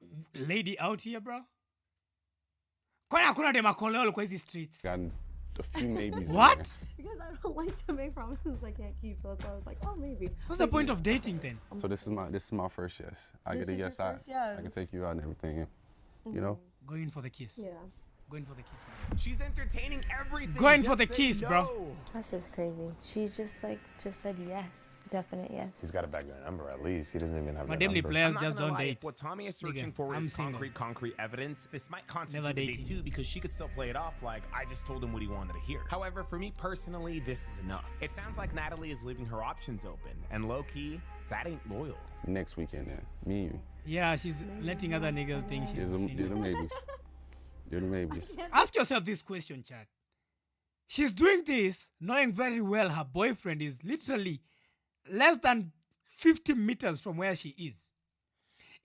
lady out here, bro? Kwani hakuna dem ako loyal kwa hizi streets? got a few maybes. in What? there. because I don't like to make promises I can't keep, so that's why I was like, oh, maybe. What's the point of dating then? So this is my first yes. I This get a is your yes. I first yes. can take you out and everything. You know. Going for the kiss. Yeah. Going for the kiss, man. She's entertaining everything. Going for Just the say kiss, no. bro. That's just crazy. She's just said yes. Definite yes. He's got to back their number at least. He doesn't even have their Madam, the number. players I'm not just gonna don't lie, date. if what Tommy is searching Nigga, for I'm is single. concrete evidence, this might constitute Never a day dating. 2 because she could still play it off like, I just told him what he wanted to hear. However, for me personally, this is enough. It sounds like Natalie is leaving her options open, and low-key, that ain't loyal. Next weekend then. Me and you. Yeah, she's letting other niggas think she's Do the single. maybes. Do the maybes. Ask yourself this question, Chad. She's doing this knowing very well her boyfriend is literally less than 50 meters from where she is.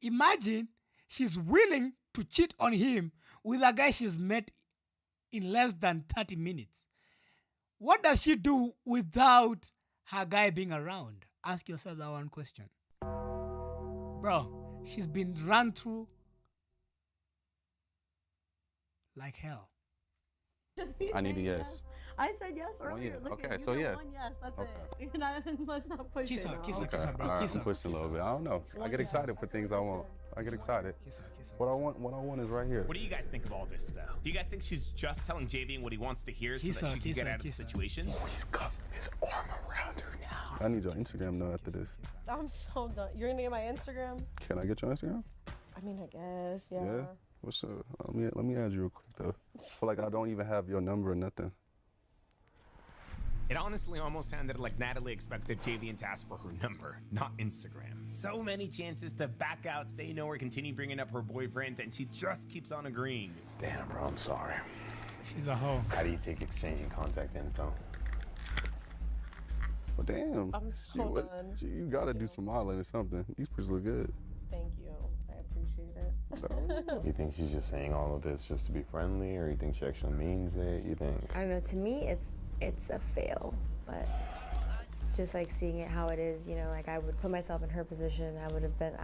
Imagine she's willing to cheat on him with a guy she's met in less than 30 minutes. What does she do without her guy being around? Ask yourself that one question. Bro, she's been run through like hell. I need a yes. I said yes One earlier. yes. Look Okay, at you so got yes. one yes. That's Okay. it. You're not, let's not push Kiss it. her, now. kiss her, Okay. kiss her, bro. All right, Kiss I'm her. pushing a little bit. I don't know. I get excited for things I want. I get excited. Kiss her, kiss her. What I want is right here. What do you guys think of all this, though? Do you guys think she's just telling JVN what he wants to hear so Kiss that her, she can kiss get her, out of the kiss her. situation? He's got his arm around her now. I need your Instagram though after this. I'm so done. You're gonna get my Instagram? Can I get your Instagram? I mean, I guess, yeah. Yeah. What's up? Let me add you real quick though. I feel like I don't even have your number or nothing. It honestly almost sounded like Natalie expected JVN to ask for her number, not Instagram. So many chances to back out, say no, or continue bringing up her boyfriend, and she just keeps on agreeing. Damn, bro, I'm sorry. She's a hoe. How do you take exchanging contact info? Well, damn. I'm so done. You gotta do some modeling or something. These pictures look good. Thank you. I appreciate it. You think she's just saying all of this just to be friendly, or you think she actually means it? You think? I don't know. To me, it's a fail, but just like seeing it how it is, you know, like I would put myself in her position. I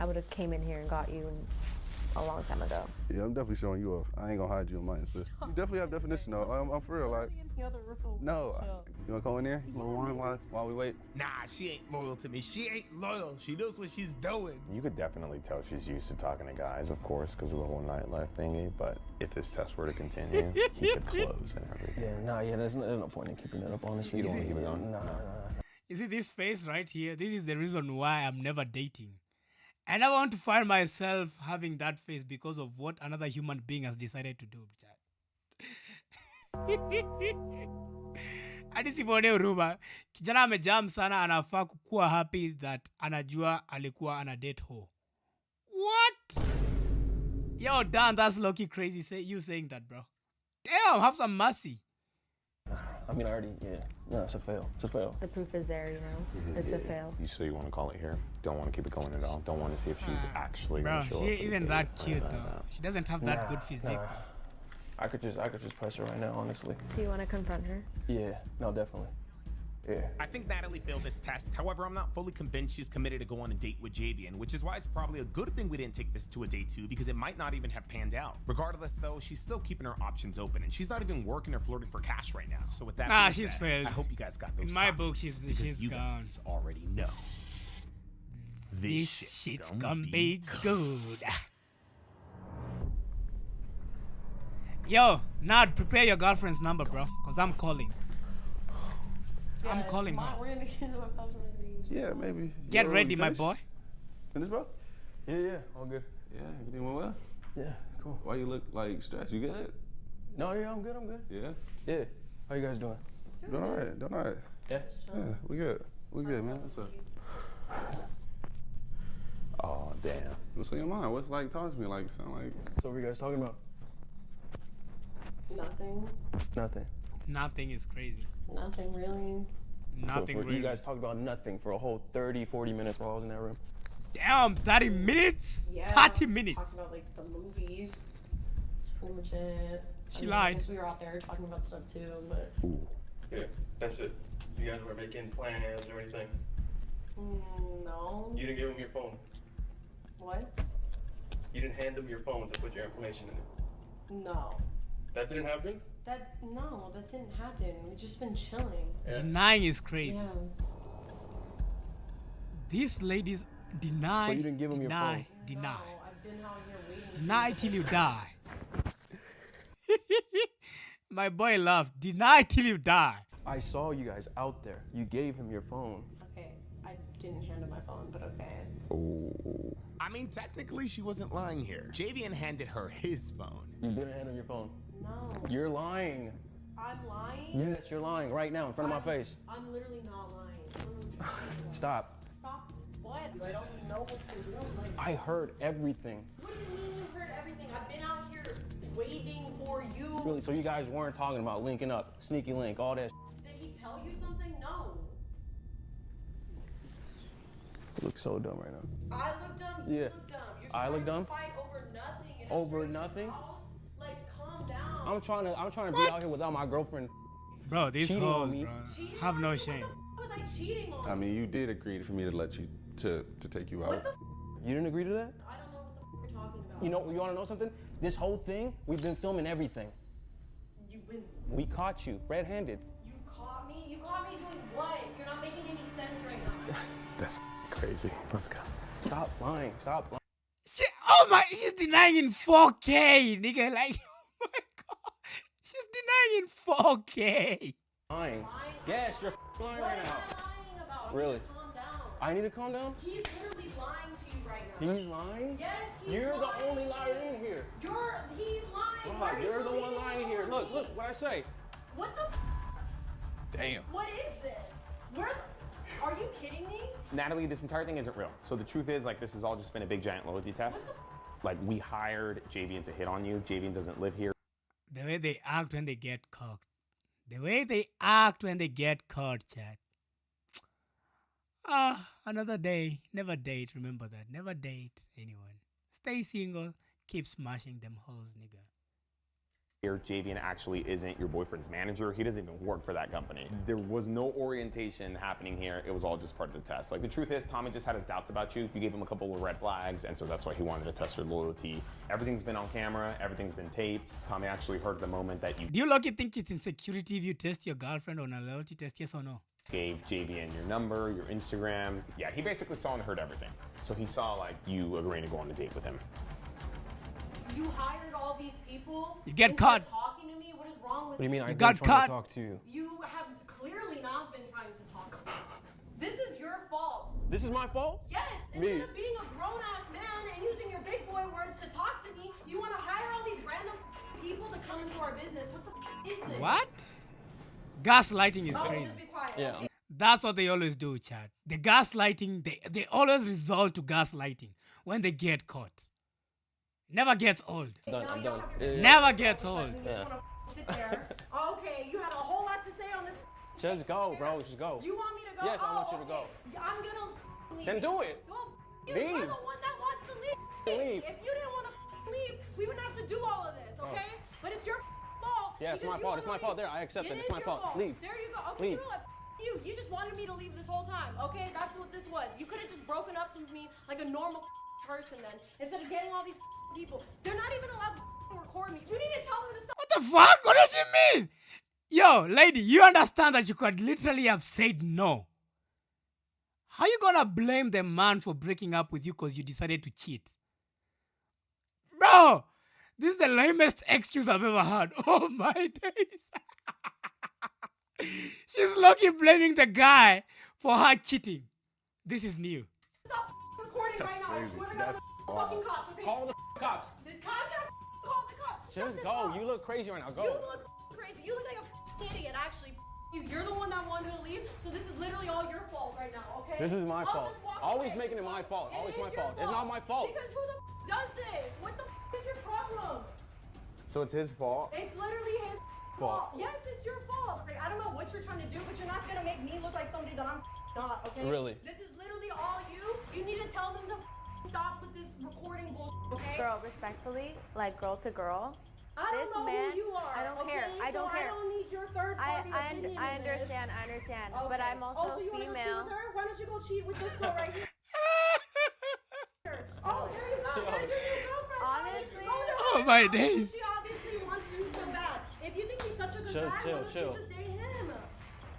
would have came in here and got you a long time ago. Yeah, I'm definitely showing you off. I ain't gonna hide you on my Insta. You definitely have definition though. I'm for real. Like, In the other room. no. Yeah. You wanna go in there? While we wait? Nah, she ain't loyal to me. She ain't loyal. She knows what she's doing. You could definitely tell she's used to talking to guys, of course, because of the whole nightlife thingy. But if this test were to continue, he could close and everything. Yeah, there's no point in keeping it up, honestly. You don't want to keep it going? No. You see this face right here? This is the reason why I'm never dating. And I want to find myself having that face because of what another human being has decided to do, Chad. Hadi simuone huruma. Kijana amejam sana, anafaa kukuwa happy that anajua alikuwa ana date ho. What? Yo, Dan, that's low-key crazy you saying that, bro. Damn, have some mercy. I mean, no, it's a fail. It's a fail. The proof is there, you know. It's a fail. So you want to call it here? Don't want to keep it going at all? Don't want to see if she's actually Bro, going to show she up? ain't even that cute though. She doesn't have that good physique. Nah. I could just press her right now, honestly. So you want to confront her? Yeah, no, definitely. Yeah. I think Natalie failed this test. However, I'm not fully convinced she's committed to go on a date with JVN, which is why it's probably a good thing we didn't take this to a day 2 because it might not even have panned out. Regardless, though, she's still keeping her options open, and she's not even working or flirting for cash right now. So with that being she's said, failed. I hope you guys got those. In my topics, book, she's because you gone. guys already know. This shit's gonna be good. Yo, Nad, prepare your girlfriend's number, bro, because I'm calling. I'm calling her. We're gonna get my password. Yeah, maybe. Get ready, You my finished? boy. Finished, bro? Yeah, all good. Yeah, everything went well? Yeah, cool. Why you look like stressed? You good? No, yeah, I'm good. Yeah? Yeah. How you guys doing? Doing all right. Yeah. Yeah, we good, man. What's up? Damn. What's on your mind? What's like, talk to me like, sound like. So what are you guys talking about? Nothing. Nothing. Nothing is crazy. Nothing really. Nothing really. You guys talked about nothing for a whole 30, 40 minutes while I was in that room. Damn, 30 minutes? Yeah. 30 minutes. Talking about like the movies. That's pretty much it. She lied. I guess we were out there talking about stuff too, but. Ooh. Yeah, that's it. You guys were making plans or anything? No. You didn't give him your phone. What? You didn't hand him your phone to put your information in it. No. That didn't happen? That didn't happen. We've just been chilling. Yeah. Denying is crazy. Yeah. These ladies deny. So you didn't give him your phone? Deny. No, I've been out here waiting. Deny till you die. My boy laughed. Deny till you die. I saw you guys out there. You gave him your phone. Okay, I didn't hand him my phone, but okay. Oh. I mean, technically, she wasn't lying here. Javian handed her his phone. You didn't hand him your phone. No. You're lying. I'm lying? Yes, you're lying right now in front of my face. I'm literally not lying. Stop. Stop what? I don't know what to do. Like, I heard everything. what do you mean you heard everything? I've been out here waiting for you. Really? So you guys weren't talking about linking up, sneaky link, all that. Did he tell you something? No. You look so dumb right now. I look dumb. You look dumb. You're I look dumb? to fight over nothing. in a Over stranger's nothing? house. Like, calm down. I'm trying to be out here without my girlfriend. Bro, these cheating on hoes, me. bro. Cheating Have on no me? shame. What was I cheating on? I mean, you did agree for me to let you to take you out. What the You didn't agree to that? I don't know what the you're talking about. You want to know something? This whole thing, we've been filming everything. You've been. We caught you red-handed. You caught me? You caught me doing what? You're not making any sense right now. That's crazy. Let's go. Stop lying. Stop lying. Oh my, she's denying in 4K, nigga. Like, oh my god. She's denying in 4K. Lying. Yes, you're lying What right am now. I lying about? Really? Calm down. I need to calm down? He's literally lying to you right now. He's lying? Yes, he's You're lying. the only liar in here. He's lying. Why are God, you you're the one believing lying here. Look what I say. What the Damn. What is this? Are you kidding me? Natalie, this entire thing isn't real. So the truth is, like, this has all just been a big giant loyalty test. Like, we hired Javian to hit on you. Javian doesn't live here. The way they act when they get caught. The way they act when they get caught, chat. Another day. Never date. Remember that. Never date anyone. Stay single. Keep smashing them hoes, nigga. Here, Javian actually isn't your boyfriend's manager. He doesn't even work for that company. There was no orientation happening here. It was all just part of the test. Like, the truth is, Tommy just had his doubts about you. You gave him a couple of red flags, and so that's why he wanted to test your loyalty. Everything's been on camera. Everything's been taped. Tommy actually heard the moment that you Do you lucky think it's insecurity if you test your girlfriend on a loyalty test, yes or no? gave Javian your number, your Instagram. Yeah, he basically saw and heard everything. So he saw, like, you agreeing to go on a date with him. You hired all these people. You get instead caught. of talking to me. What is wrong with What do you mean? You I've got been trying caught. to talk to you. You have clearly not been trying to talk. This is your fault. This is my fault? Yes. Me. Instead of being a grown-ass man and using your big boy words to talk to me, you want to hire all these random people to come into our business. What the is this? What? Gaslighting is Oh, crazy. just be quiet. Yeah. Okay. That's what they always do, Chad. The gaslighting, they always resort to gaslighting when they get caught. Never gets old. I'm done. Yeah. Never gets old. You just want to sit there. Okay, you had a whole lot to say on this. Just go, bro. Just go. You want me to go? Yes, I want you to go. I'm gonna leave. Then do it. Well, you're Leave. the one that wants to leave. Leave. If you didn't want to leave, we wouldn't have to do all of this, okay? But it's your fault. Yeah, it's because my you fault. It's wanna my fault. leave. There, I accept it. It It's is my your fault. Leave. There you go. Okay, Leave. you know what? You just wanted me to leave this whole time, okay? That's what this was. You could have just broken up with me like a normal person then, instead of getting all these people. They're not even allowed to record me. You need to tell them to stop. What the fuck? What does she mean? Yo, lady, you understand that you could literally have said no. How you gonna blame the man for breaking up with you because you decided to cheat? Bro, this is the lamest excuse I've ever heard. Oh my days. She's lucky blaming the guy for her cheating. This is new. Stop recording right now. I swear to God, I'm fucking cops, okay? Call the cops. The cops gotta call the cops. Shut Just this go. off. You look crazy right now. Go. You look crazy. You look like a idiot, actually. you. You're the one that wanted to leave, so this is literally all your fault right now, okay? This is my I'll fault. just walk Always away. making it my fault. Always It my is your fault. It's not my fault. Because who the does this? What the is your problem? So it's his fault? It's literally his fault. Yes, it's your fault. Like, I don't know what you're trying to do, but you're not gonna make me look like somebody that I'm not, okay? Really? This is literally all you. You need to tell them to stop with this recording bullshit, okay? Girl, respectfully, like girl to girl. I don't know who you are. I don't okay? care. I don't so care. I don't need your third party opinion. I in this. understand. I understand. Okay. But I'm also so you wanna go cheat female. with her? Why don't you go cheat with this girl right here? Oh, there you go. There's your new girlfriend. Honestly. Oh my days. She obviously wants you so bad. If you think he's such a good Chill, guy, chill, why don't chill. you just date him?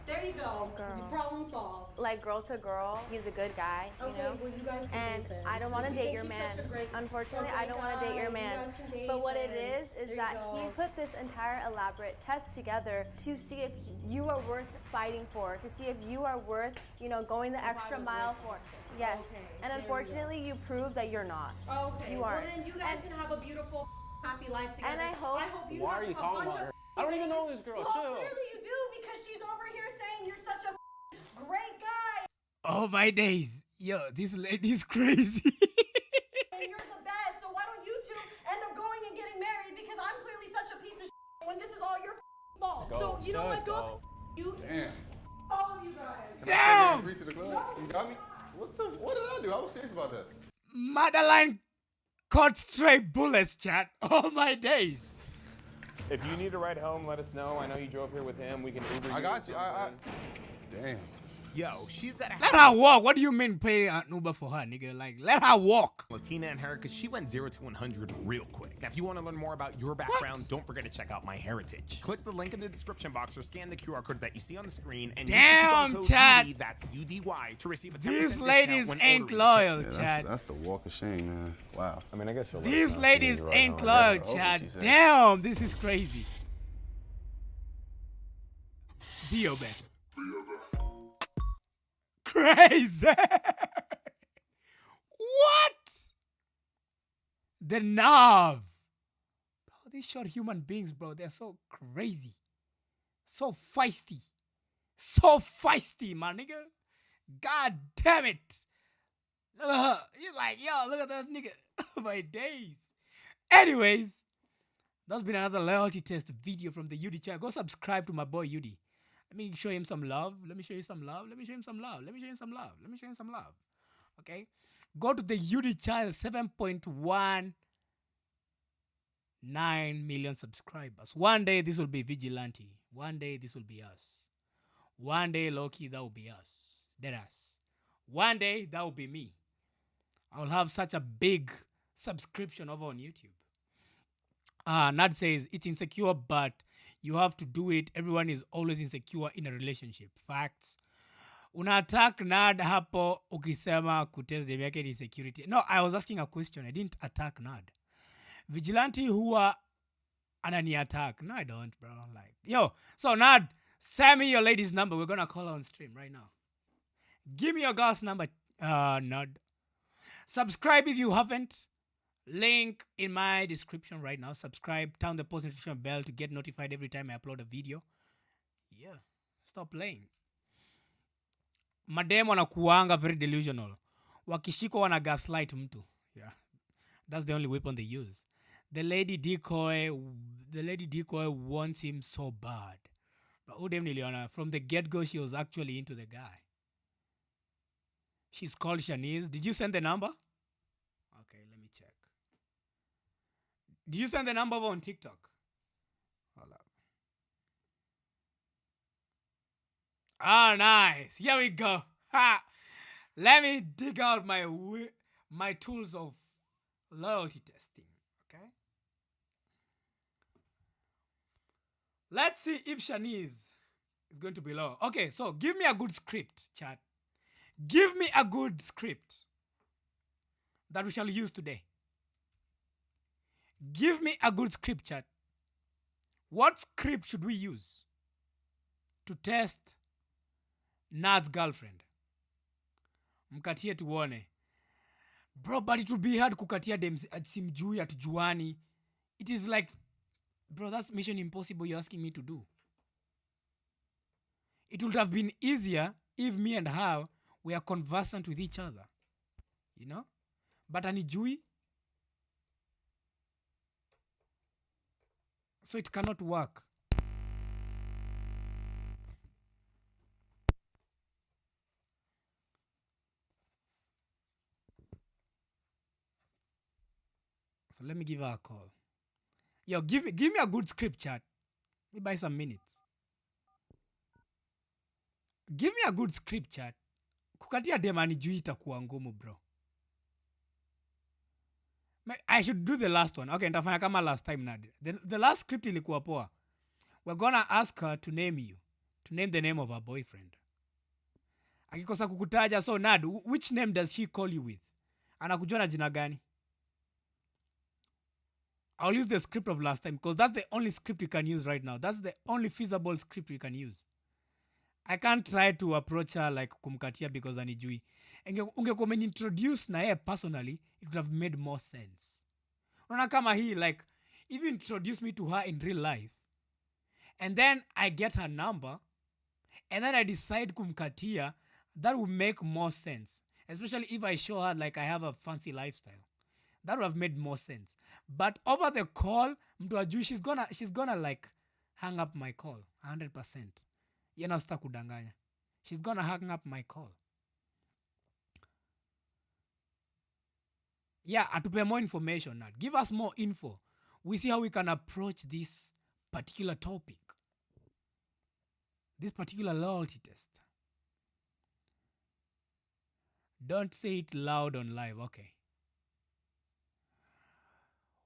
There you go. Girl. Problem solved. Like girl to girl, he's a good guy, you Okay, know. well, you guys can And date then. I don't So want to if you date think your he's man. such a great- Unfortunately, a I don't great want to date your guy, man. you guys can date But what it then. is There you that go. he put this entire elaborate test together to see if you are worth fighting for, to see if you are worth, you know, going the extra mile for. Yes. Okay, And there you unfortunately, you proved that you're not. Okay. You well, aren't. then you guys And- can have a beautiful, happy life together. And I hope- you Why have are you a talking bunch about of her? I don't even know this girl. Well, Chill. clearly you do because she's over here saying you're such a great guy Oh my days. Yo, this lady's crazy. and you're the best. So why don't you two end up going and getting married? Because I'm clearly such a piece of when this is all your fault. Go, So you know what? just Go. go. You. Damn. All of you guys. Damn! Free to the club? You got me? What did I do? I was serious about that. Madeline caught straight bullets, chat. Oh my days. If you need a ride home, let us know. I know you drove here with him. We can Uber you. I got you. Damn. Yo, she's got a Let her walk. What do you mean pay an Uber for her, nigga? Like, let her walk. Latina in her because she went 0 to 100 real quick. Now, if you want to learn more about your background, don't forget to check out My Heritage. Click the link in the description box or scan the QR code that you see on the screen and Damn, use the code Chad. UDY, that's UDY, to receive a 10% These discount ladies when ain't ordering. loyal, Yeah, chat. that's the walk of shame, man. Wow. I mean, I guess These ladies ain't loyal, chat. Damn, this is crazy. Diobe. Crazy. What? The nerve. Bro, these short human beings, bro, they're so crazy. So feisty. So feisty, my nigga. God damn it. Look at her. She's like, yo, look at this nigga. My days. Anyways, that's been another loyalty test video from the Yudi channel. Go subscribe to my boy Yudi. Let me show him some love. Let me show you some love. Let me show him some love. Let me show him some love. Let me show him some love. Okay? Go to the Yudi channel, 7.19 million subscribers. One day this will be Vigilante. One day this will be us. One day, Loki, that will be us. Dead us. One day that will be me. I'll have such a big subscription over on YouTube. Nad says it's insecure, but you have to do it. Everyone is always insecure in a relationship. Facts. Una-attack Nad hapo ukisema kutest dem yake ni insecurity. No, I was asking a question. I didn't attack Nad. Vigilante huwa anani-attack. No, I don't, bro. Like, yo, so Nad, send me your lady's number. We're gonna call her on stream right now. Give me your girl's number, Nad. Subscribe if you haven't. Link in my description right now. Subscribe, turn the post notification bell to get notified every time I upload a video. Yeah, stop playing. Madem wanakuanga very delusional. Wakishiko wana gaslight mtu. Yeah, that's the only weapon they use. The lady decoy wants him so bad. But udem niliona, from the get-go, she was actually into the guy. She's called Shanice. Did you send the number? Okay, let me check. Did you send the number over on TikTok? Hold up. Ah, nice. Here we go. Ha! Let me dig out my tools of loyalty testing. Okay. Let's see if Shanice is going to be low. Okay, so give me a good script, chat. Give me a good script that we shall use today. Give me a good script, chat. What script should we use to test Nad's girlfriend? Mkatie tuone. Bro, but it will be hard kukatia dem simjui atujuani. It is like, bro, that's mission impossible you're asking me to do. it would have been easier if me and her were conversant with each other. You know? But anijui. So it cannot work. So let me give her a call. Yo, give me a good script, chat. Let me buy some minutes. Give me a good script, chat. Kukatia demani juu itakuwa ngumu, bro. I should do the last one. Okay, nitafanya kama last time nadi. The last script ilikuwa poa. We're gonna ask her to name you. To name the name of her boyfriend. Akikosa kukutaja, so Nad, which name does she call you with? Anakujua na jina gani? I'll use the script of last time because that's the only script we can use right now. That's the only feasible script we can use. I can't try to approach her like kumkatia because anijui. Ungekuwa umeintroduce na yeye personally, it would have made more sense. Unaona kama hii, like, if you introduce me to her in real life, and then I get her number, and then I decide kumkatia, that would make more sense. Especially if I show her like I have a fancy lifestyle. That would have made more sense. But over the call, mtu ajui, she's gonna like hang up my call 100%. Yena sita kudanganya. She's gonna hang up my call. Yeah, atupe more information now. Give us more info. We see how we can approach this particular topic. This particular loyalty test. Don't say it loud on live. Okay.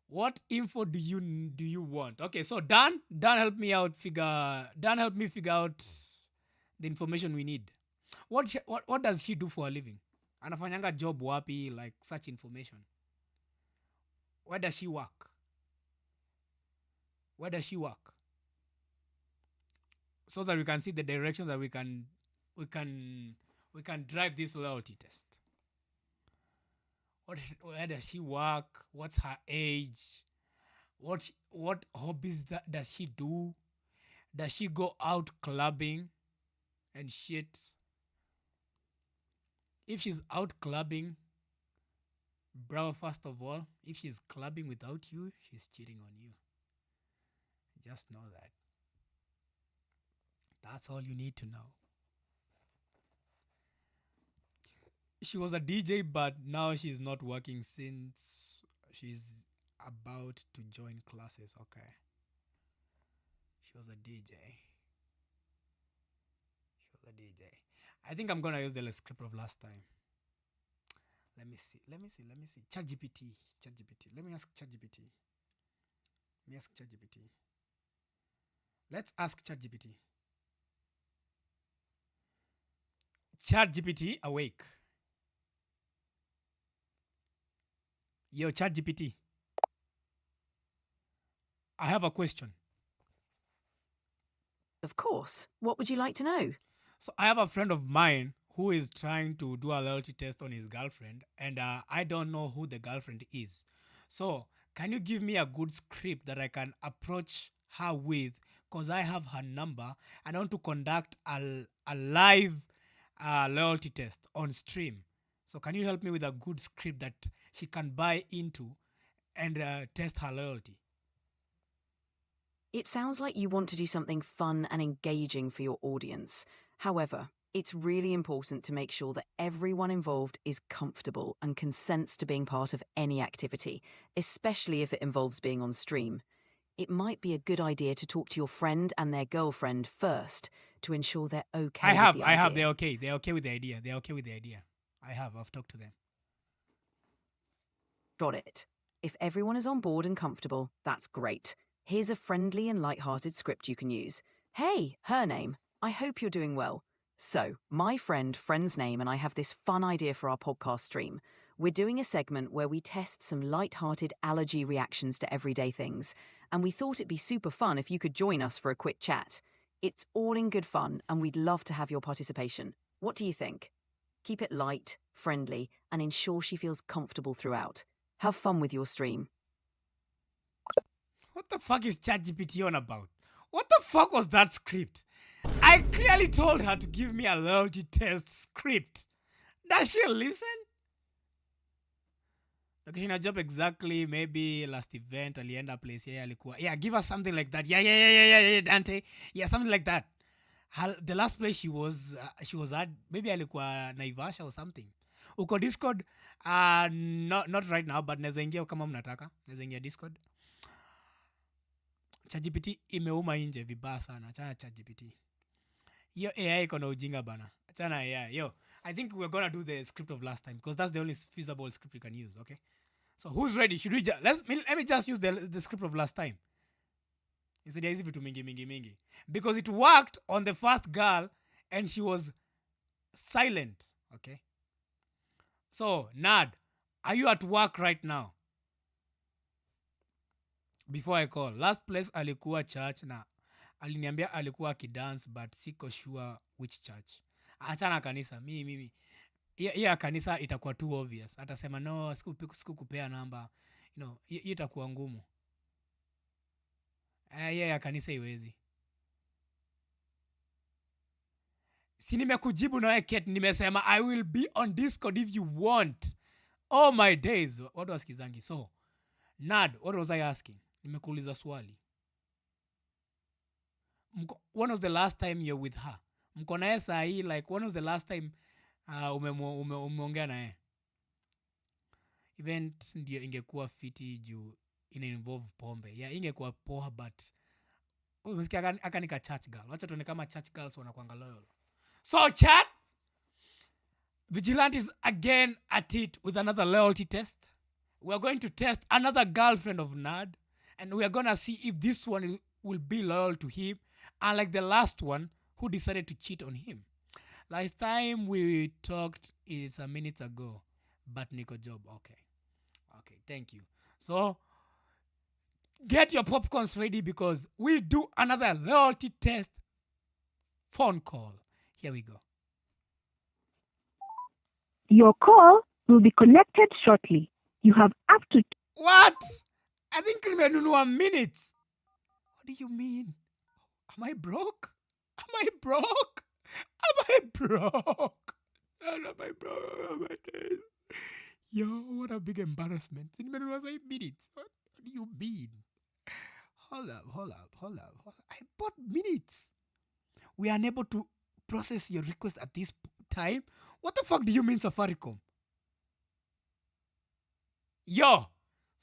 What info do you want? Okay, so Dan help me figure out the information we need. What does she do for a living? Anafanyanga job wapi, like such information. Where does she work? So that we can see the direction that we can drive this loyalty test. Where does she work? What's her age? What hobbies does she do? Does she go out clubbing and shit? If she's out clubbing, bro, first of all, if she's clubbing without you, she's cheating on you. Just know that. That's all you need to know. She was a DJ, but now she's not working since she's about to join classes. Okay. She was a DJ. I think I'm going to use the script of last time. Let me see. ChatGPT. Let me ask ChatGPT. Let's ask ChatGPT. ChatGPT, awake. Yo, ChatGPT. I have a question. Of course. What would you like to know? So I have a friend of mine who is trying to do a loyalty test on his girlfriend, and I don't know who the girlfriend is. So can you give me a good script that I can approach her with? Because I have her number and I want to conduct a live loyalty test on stream. So can you help me with a good script that she can buy into and test her loyalty? It sounds like you want to do something fun and engaging for your audience. However, it's really important to make sure that everyone involved is comfortable and consents to being part of any activity, especially if it involves being on stream. It might be a good idea to talk to your friend and their girlfriend first to ensure they're okay with the idea. I have. They're okay. They're okay with the idea. I've talked to them. Got it. If everyone is on board and comfortable, that's great. Here's a friendly and light-hearted script you can use. Hey, her name. I hope you're doing well. So, my friend's name, and I have this fun idea for our podcast stream. We're doing a segment where we test some light-hearted allergy reactions to everyday things, and we thought it'd be super fun if you could join us for a quick chat. It's all in good fun, and we'd love to have your participation. What do you think? Keep it light, friendly, and ensure she feels comfortable throughout. Have fun with your stream. What the fuck is ChatGPT on about? What the fuck was that script? I clearly told her to give me a loyalty test script. Does she listen? Location a job exactly, maybe last event, alienda place, yeah, give us something like that. Yeah, Dante. Yeah, something like that. The last place she was at, maybe alikuwa Naivasha or something. Uko Discord, not right now, but naweza ingia kama mnataka. Naweza ingia Discord. ChatGPT imeuma nje vibaya sana. Achana ChatGPT. Yo AI iko na ujinga bana. Achana AI. Yo, I think we're going to do the script of last time because that's the only feasible script we can use, okay? So who's ready? Should we let me just use the script of last time. It's easy to mingi. Because it worked on the first girl and she was silent, okay? So, Nad, are you at work right now? Before I call. Last place alikuwa church na aliniambia alikuwa kidance but siko sure which church. Achana kanisa. Mimi. Yeah, kanisa itakuwa too obvious. Atasema no, sikukupea namba. You know, itakuwa ngumu. Yeah, kanisa iwezi. Si nimekujibu na Kate, nimesema I will be on Discord if you want. Oh my days. What was kizangi? So, Nad, what was I asking? Nimekuuliza swali. When was the last time you're with her? Mko naye saa hii, like when was the last time umeongea naye? Event ndio ingekuwa fiti juu ina involve pombe. Yeah, ingekuwa poa but umesikia akanika church girl. Wacha tuone kama church girls wanakuanga loyal. So chat, Vigilante is again at it with another loyalty test. We are going to test another girlfriend of Nad, and we are going to see if this one will be loyal to him, unlike the last one who decided to cheat on him. Last time we talked is a minute ago, but Nico job. Okay, thank you. So, get your popcorns ready because we do another loyalty test phone call. Here we go. Your call will be connected shortly. You have up to... What? I think nimenunua minutes. What do you mean? Am I broke? Am I broke? Yo, what a big embarrassment. Nimenunua 5 minutes. What do you mean? Hold up. I bought minutes. We are unable to process your request at this time. What the fuck do you mean, Safaricom? Yo,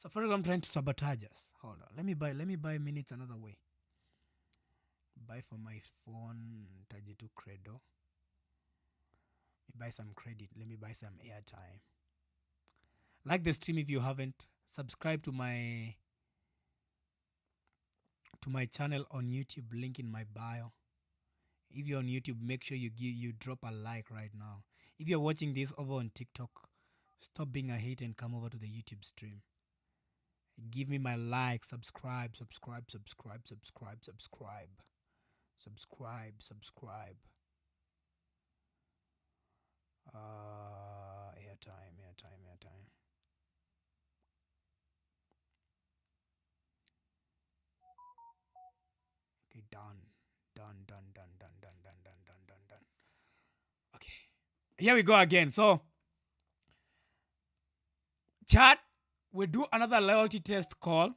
Safaricom trying to sabotage us. Hold on. Let me buy minutes another way. Buy for my phone, Tajitu Credo. Let me buy some credit. Let me buy some airtime. Like the stream if you haven't. Subscribe to my channel on YouTube. Link in my bio. If you're on YouTube, make sure you drop a like right now. If you're watching this over on TikTok, stop being a hate and come over to the YouTube stream. Give me my like, subscribe. Airtime. Okay, done. Okay. Here we go again. So, chat, we'll do another loyalty test call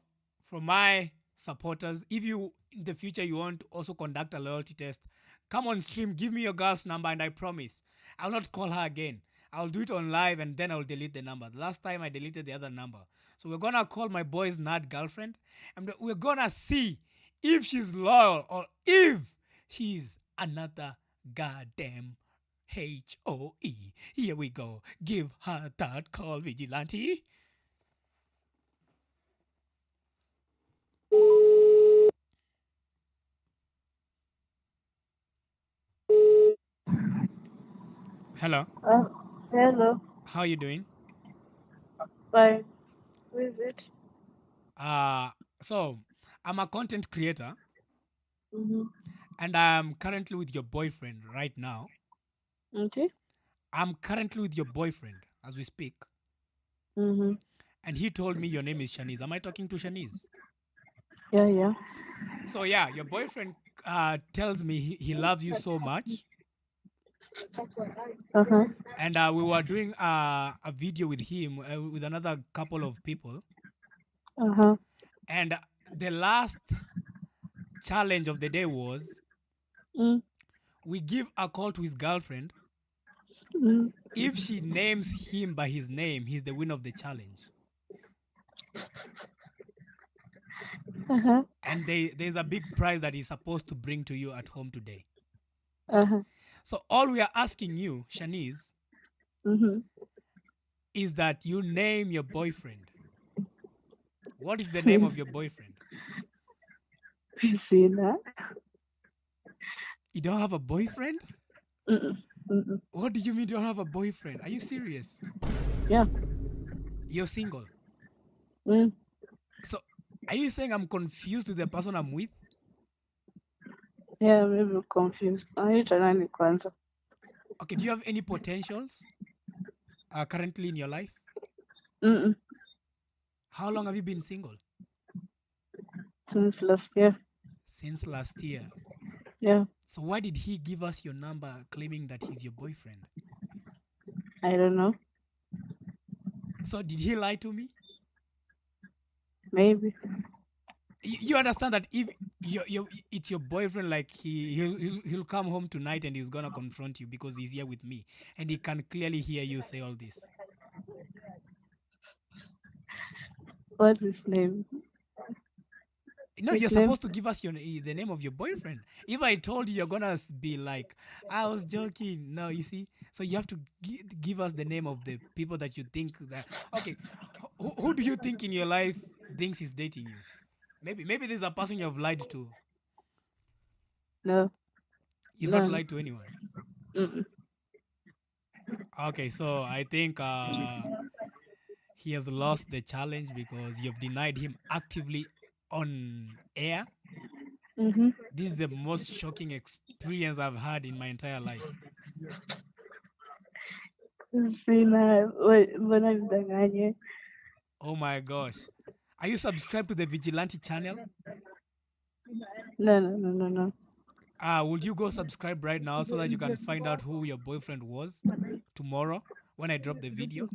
from my supporters. If you, in the future, you want to also conduct a loyalty test, come on stream, give me your girl's number, and I promise I'll not call her again. I'll do it on live, and then I'll delete the number. The last time I deleted the other number. So we're going to call my boy's Nad girlfriend, and we're going to see if she's loyal or if she's another goddamn HOE. Here we go. Give her that call, Vigilante. Hello. Hello. How are you doing? Fine. Who is it? So I'm a content creator. Mm-hmm. And I'm currently with your boyfriend right now. Okay. I'm currently with your boyfriend as we speak. Mm-hmm. And he told me your name is Shanice. Am I talking to Shanice? Yeah. So yeah, your boyfriend tells me he loves you so much. Uh-huh. And we were doing a video with him with another couple of people. Uh-huh. And the last challenge of the day was we give a call to his girlfriend. If she names him by his name, he's the winner of the challenge. Uh-huh. And there's a big prize that he's supposed to bring to you at home today. Uh-huh. So all we are asking you, Shanice, is that you name your boyfriend. What is the name of your boyfriend? Sina. You don't have a boyfriend? Mm-mm. What do you mean you don't have a boyfriend? Are you serious? Yeah. You're single? Mm. So are you saying I'm confused with the person I'm with? Yeah, maybe confused. Anaitwa nani kwanza? Okay, do you have any potentials currently in your life? Mm-mm. How long have you been single? Since last year. Since last year. Yeah. So why did he give us your number claiming that he's your boyfriend? I don't know. So did he lie to me? Maybe. You understand that if it's your boyfriend, like he'll come home tonight and he's gonna confront you because he's here with me and he can clearly hear you say all this. What's his name? No, His you're name? supposed to give us the name of your boyfriend. If I told you, you're gonna be like, I was joking. No, you see. So you have to give us the name of the people that you think that. Okay, who do you think in your life thinks he's dating you? Maybe there's a person you've lied to. No. You've No. not lied to anyone. Mm-mm. Okay, so I think he has lost the challenge because you've denied him actively on air. Mm-hmm. This is the most shocking experience I've had in my entire life. Sina, mbona nidanganye? Oh my gosh. Are you subscribed to the Vigilante channel? No. Would you go subscribe right now so that you can find out who your boyfriend was tomorrow when I drop the video?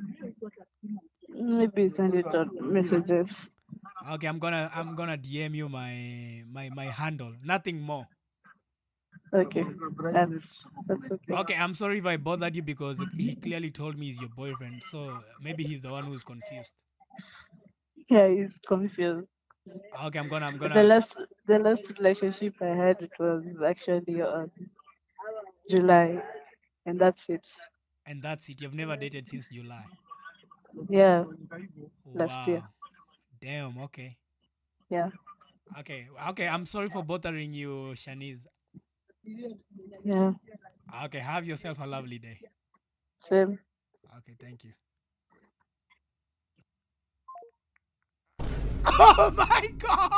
Maybe send it on messages. Okay, I'm gonna DM you my handle. Nothing more. Okay. That's okay. Okay, I'm sorry if I bothered you because he clearly told me he's your boyfriend. So maybe he's the one who's confused. Yeah, he's confused. Okay, I'm gonna The last relationship I had, it was actually on July, and that's it. And that's it. You've never dated since July. Yeah, last year. Wow. Damn, okay. Yeah. Okay, I'm sorry for bothering you, Shanice. Yeah. Okay, have yourself a lovely day. Same. Okay, thank you. Oh my God!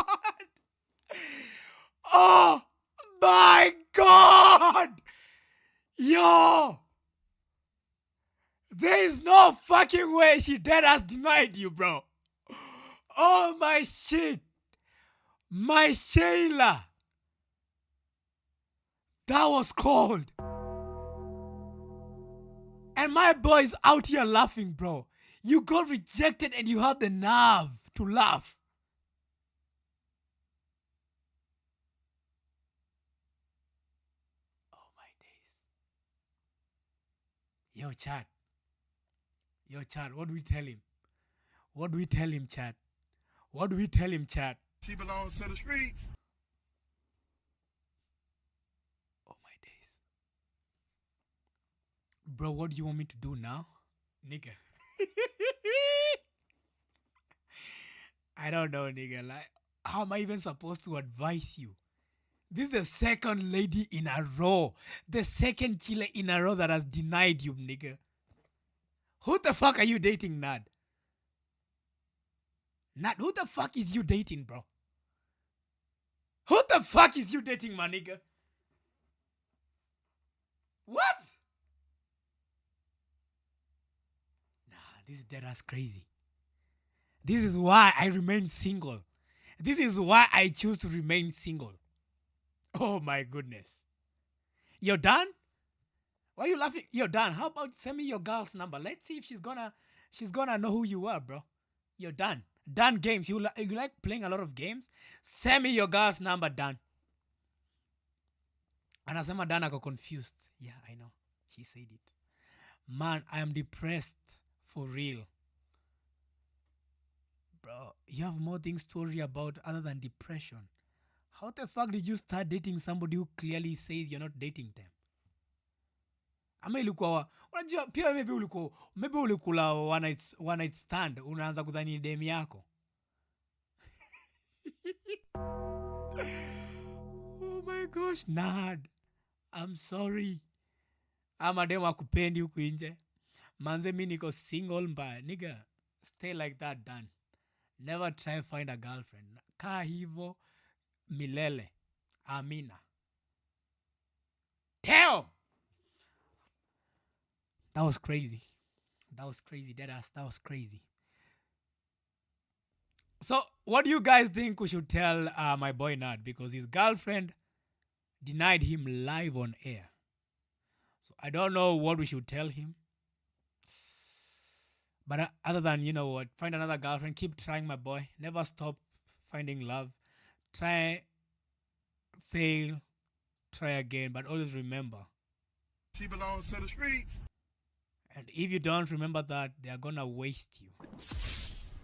Oh my God! Yo! There is no fucking way she dead has denied you, bro. Oh my shit. My Shayla. That was cold. And my boy is out here laughing, bro. You got rejected and you have the nerve to laugh. Oh my days. Yo, chat. What do we tell him? What do we tell him, chat? What do we tell him, chat? She belongs to the streets. Oh my days. Bro, what do you want me to do now? Nigga. I don't know, nigga. Like, how am I even supposed to advise you? This is the second lady in a row. The second chile in a row that has denied you, nigga. Who the fuck are you dating, Nad? Nad, who the fuck is you dating, bro? Who the fuck is you dating, my nigga? What? Nah, this is dead ass crazy. This is why I remain single. This is why I choose to remain single. Oh my goodness. You're done? Why are you laughing? You're done. How about send me your girl's number? Let's see if she's gonna know who you are, bro. You're done. Done games. You like playing a lot of games? Send me your girl's number, done. Anasema Dan ako confused. Yeah, I know. She said it. Man, I am depressed. For real. Bro, you have more things to worry about other than depression. How the fuck did you start dating somebody who clearly says you're not dating them? Ama ilikuwa unajua pia maybe ulikula one night stand unaanza kudhani dem yako. Oh my gosh, Nad. I'm sorry. Ama dem akupendi huku nje. Manze mi niko single mbaya. Nigga, stay like that, Dan. Never try find a girlfriend. Kaa hivo milele. Amina. Damn! That was crazy. That was crazy. Deadass, that was crazy. So, what do you guys think we should tell my boy Nad? Because his girlfriend denied him live on air. So, I don't know what we should tell him. But other than, you know what, find another girlfriend. Keep trying, my boy. Never stop finding love. Try, fail, try again. But always remember. She belongs to the streets. And if you don't remember that, they are going to waste you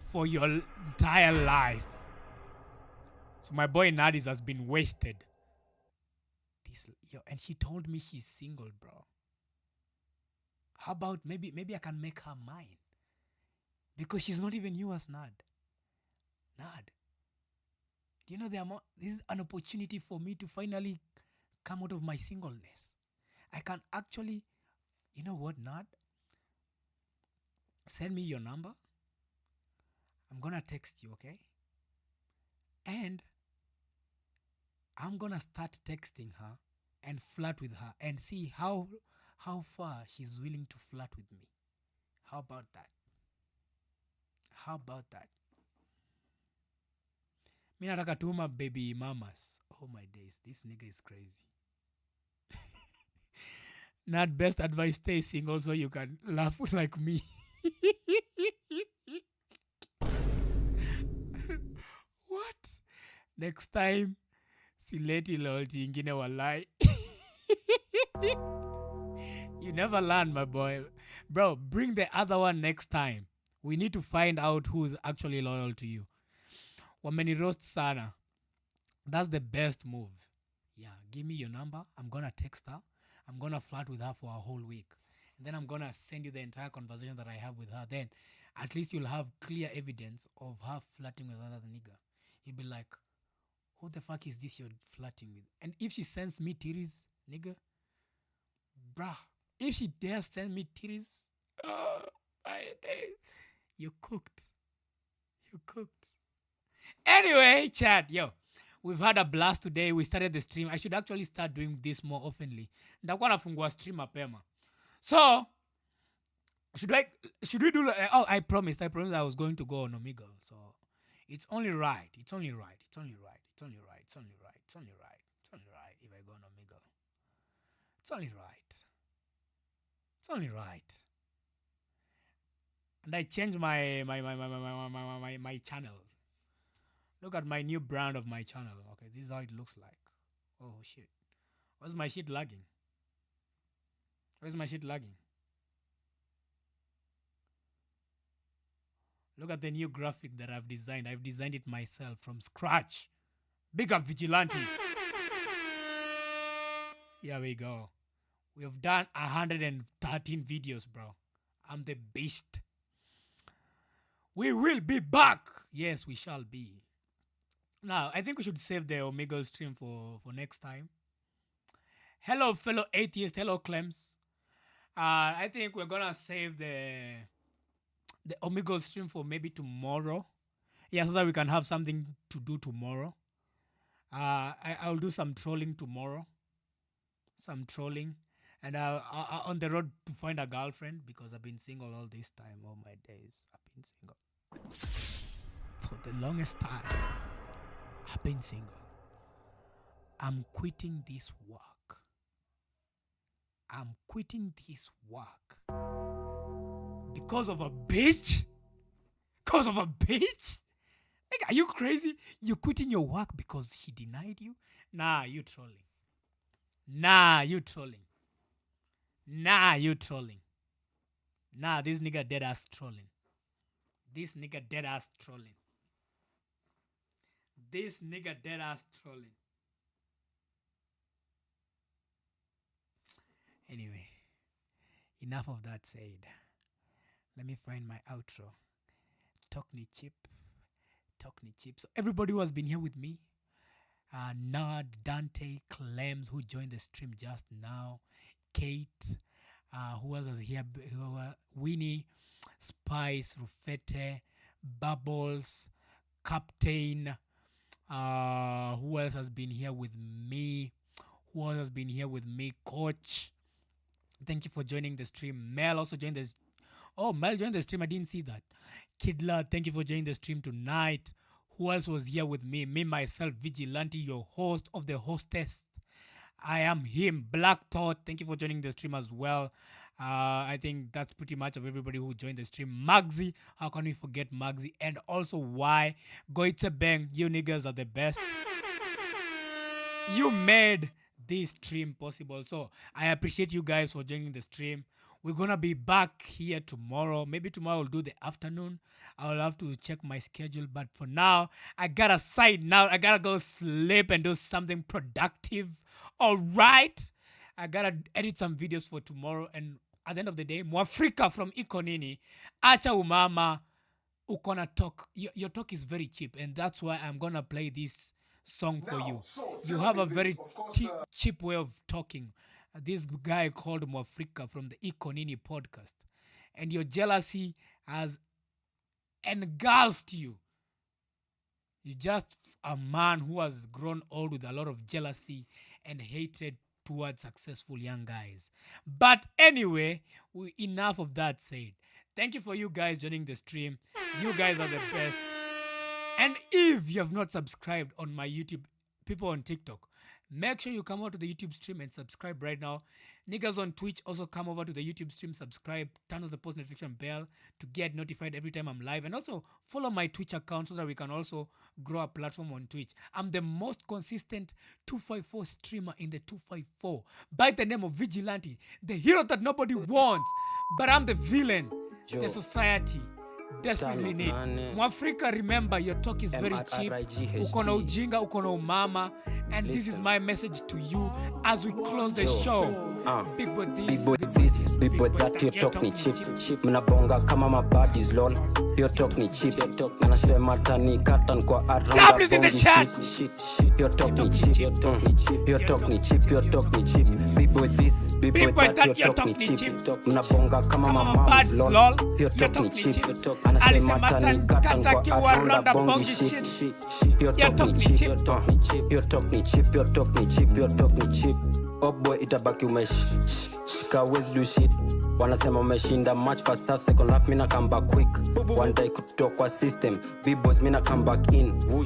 for your entire life. So my boy Nadis has been wasted. And she told me she's single, bro. How about maybe I can make her mine? Because she's not even yours, Nad. Nad. Do you know this is an opportunity for me to finally come out of my singleness. I can actually, you know what, Nad? Send me your number. I'm going to text you, okay? And I'm going to start texting her and flirt with her and see how far she's willing to flirt with me. How about that? How about that? Mi nataka tuma baby mamas. Oh my days, this nigga is crazy. Not best advice, stay single so you can laugh like me. What? Next time, sileti loyalty ingine walai. You never learn, my boy. Bro, bring the other one next time. We need to find out who's actually loyal to you. Wameni roast sana. That's the best move. Yeah, give me your number. I'm going to text her. I'm going to flirt with her for a whole week. And then I'm going to send you the entire conversation that I have with her. Then at least you'll have clear evidence of her flirting with another nigga. You'll be like, who the fuck is this you're flirting with? And if she sends me titties, nigga, bruh, if she dares send me titties, you cooked. You cooked. Anyway, Chad, yo, we've had a blast today. We started the stream. I should actually start doing this more oftenly. Ndakuwa nafungua stream mapema. So, should we do I promised I was going to go on Omegle. So, it's only right. It's only right if I go on Omegle. It's only right. And I changed my channel. Look at my new brand of my channel. Okay, this is how it looks like. Oh shit. Where's my shit lagging? Look at the new graphic that I've designed. I've designed it myself from scratch. Big up Vigilante. Here we go. We have done 113 videos, bro. I'm the beast. We will be back. Yes, we shall be. Now, I think we should save the Omegle stream for next time. Hello, fellow atheists. Hello, Clems. I think we're going to save the Omegle stream for maybe tomorrow. Yeah, so that we can have something to do tomorrow. I'll do some trolling tomorrow. And on the road to find a girlfriend because I've been single all this time. All my days, I've been single. For the longest time, I've been single. I'm quitting this work. I'm quitting this work. Because of a bitch? Because of a bitch? Like, are you crazy? You're quitting your work because he denied you? Nah, you trolling. Nah, you trolling. Nah, you trolling. Nah, this nigga dead ass trolling. This nigga dead ass trolling. This nigga dead ass trolling. Anyway, enough of that said. Let me find my outro. Talk ni chip. So everybody who has been here with me, Nad, Dante, Clems, who joined the stream just now, Kate, who else was here? Winnie, Spice, Rufete, Bubbles, Captain. Who else has been here with me? Coach. Thank you for joining the stream. Mel also joined the. Oh, Mel joined the stream. I didn't see that. Kidla, thank you for joining the stream tonight. Who else was here with me? Me, myself, Vigilante, your host of the hostess. I am him, Black Thought. Thank you for joining the stream as well. I think that's pretty much of everybody who joined the stream. Magzi, how can we forget Magzi? And also why? Goitse Bang, you niggas are the best. You made this stream possible. So I appreciate you guys for joining the stream. We're going to be back here tomorrow. Maybe tomorrow I'll do the afternoon. I'll have to check my schedule. But for now, I got to sign out. I got to go sleep and do something productive. All right. I got to edit some videos for tomorrow. And at the end of the day, Mwafreeka from IKO NINI. Acha umama. Ukona talk. Your talk is very cheap. And that's why I'm going to play this song for you. You have a very cheap way of talking. This guy called Mwafreeka from the IKO NINI podcast. And your jealousy has engulfed you. You're just a man who has grown old with a lot of jealousy and hatred towards successful young guys. But anyway, enough of that said. Thank you for you guys joining the stream. You guys are the best. And if you have not subscribed on my YouTube, people on TikTok, make sure you come out to the YouTube stream and subscribe right now. Niggas on Twitch, also come over to the YouTube stream, subscribe, turn on the post notification bell to get notified every time I'm live. And also follow my Twitch account so that we can also grow a platform on Twitch. I'm the most consistent 254 streamer in the 254 by the name of Vigilante, the hero that nobody wants. But I'm the villain the society desperately need. Mwafreeka, remember, your talk is very cheap. Ukono ujinga, ukono umama. And this is my message to you as we close the show. Big boy this, big boy that, your talk ni cheap. Mnabonga kama mabadis lol. Your talk ni cheap. Anasema tani katan kwa around shit. Your talk ni cheap. Your talk ni cheap. Your talk ni cheap. Your talk ni cheap. Big boy this, big boy that, your talk ni cheap. Mnabonga kama mabadis lol. Your talk ni cheap. Anasema tani katan kwa around shit. Your talk ni cheap. Your talk ni cheap. Your talk ni cheap. Your talk ni cheap. Your talk ni cheap. Oh boy, itabaki shika wezi do shit. Wanasema umeshinda match first half, second half mina come back quick. One day kutoka kwa system, B-boys mina come back in.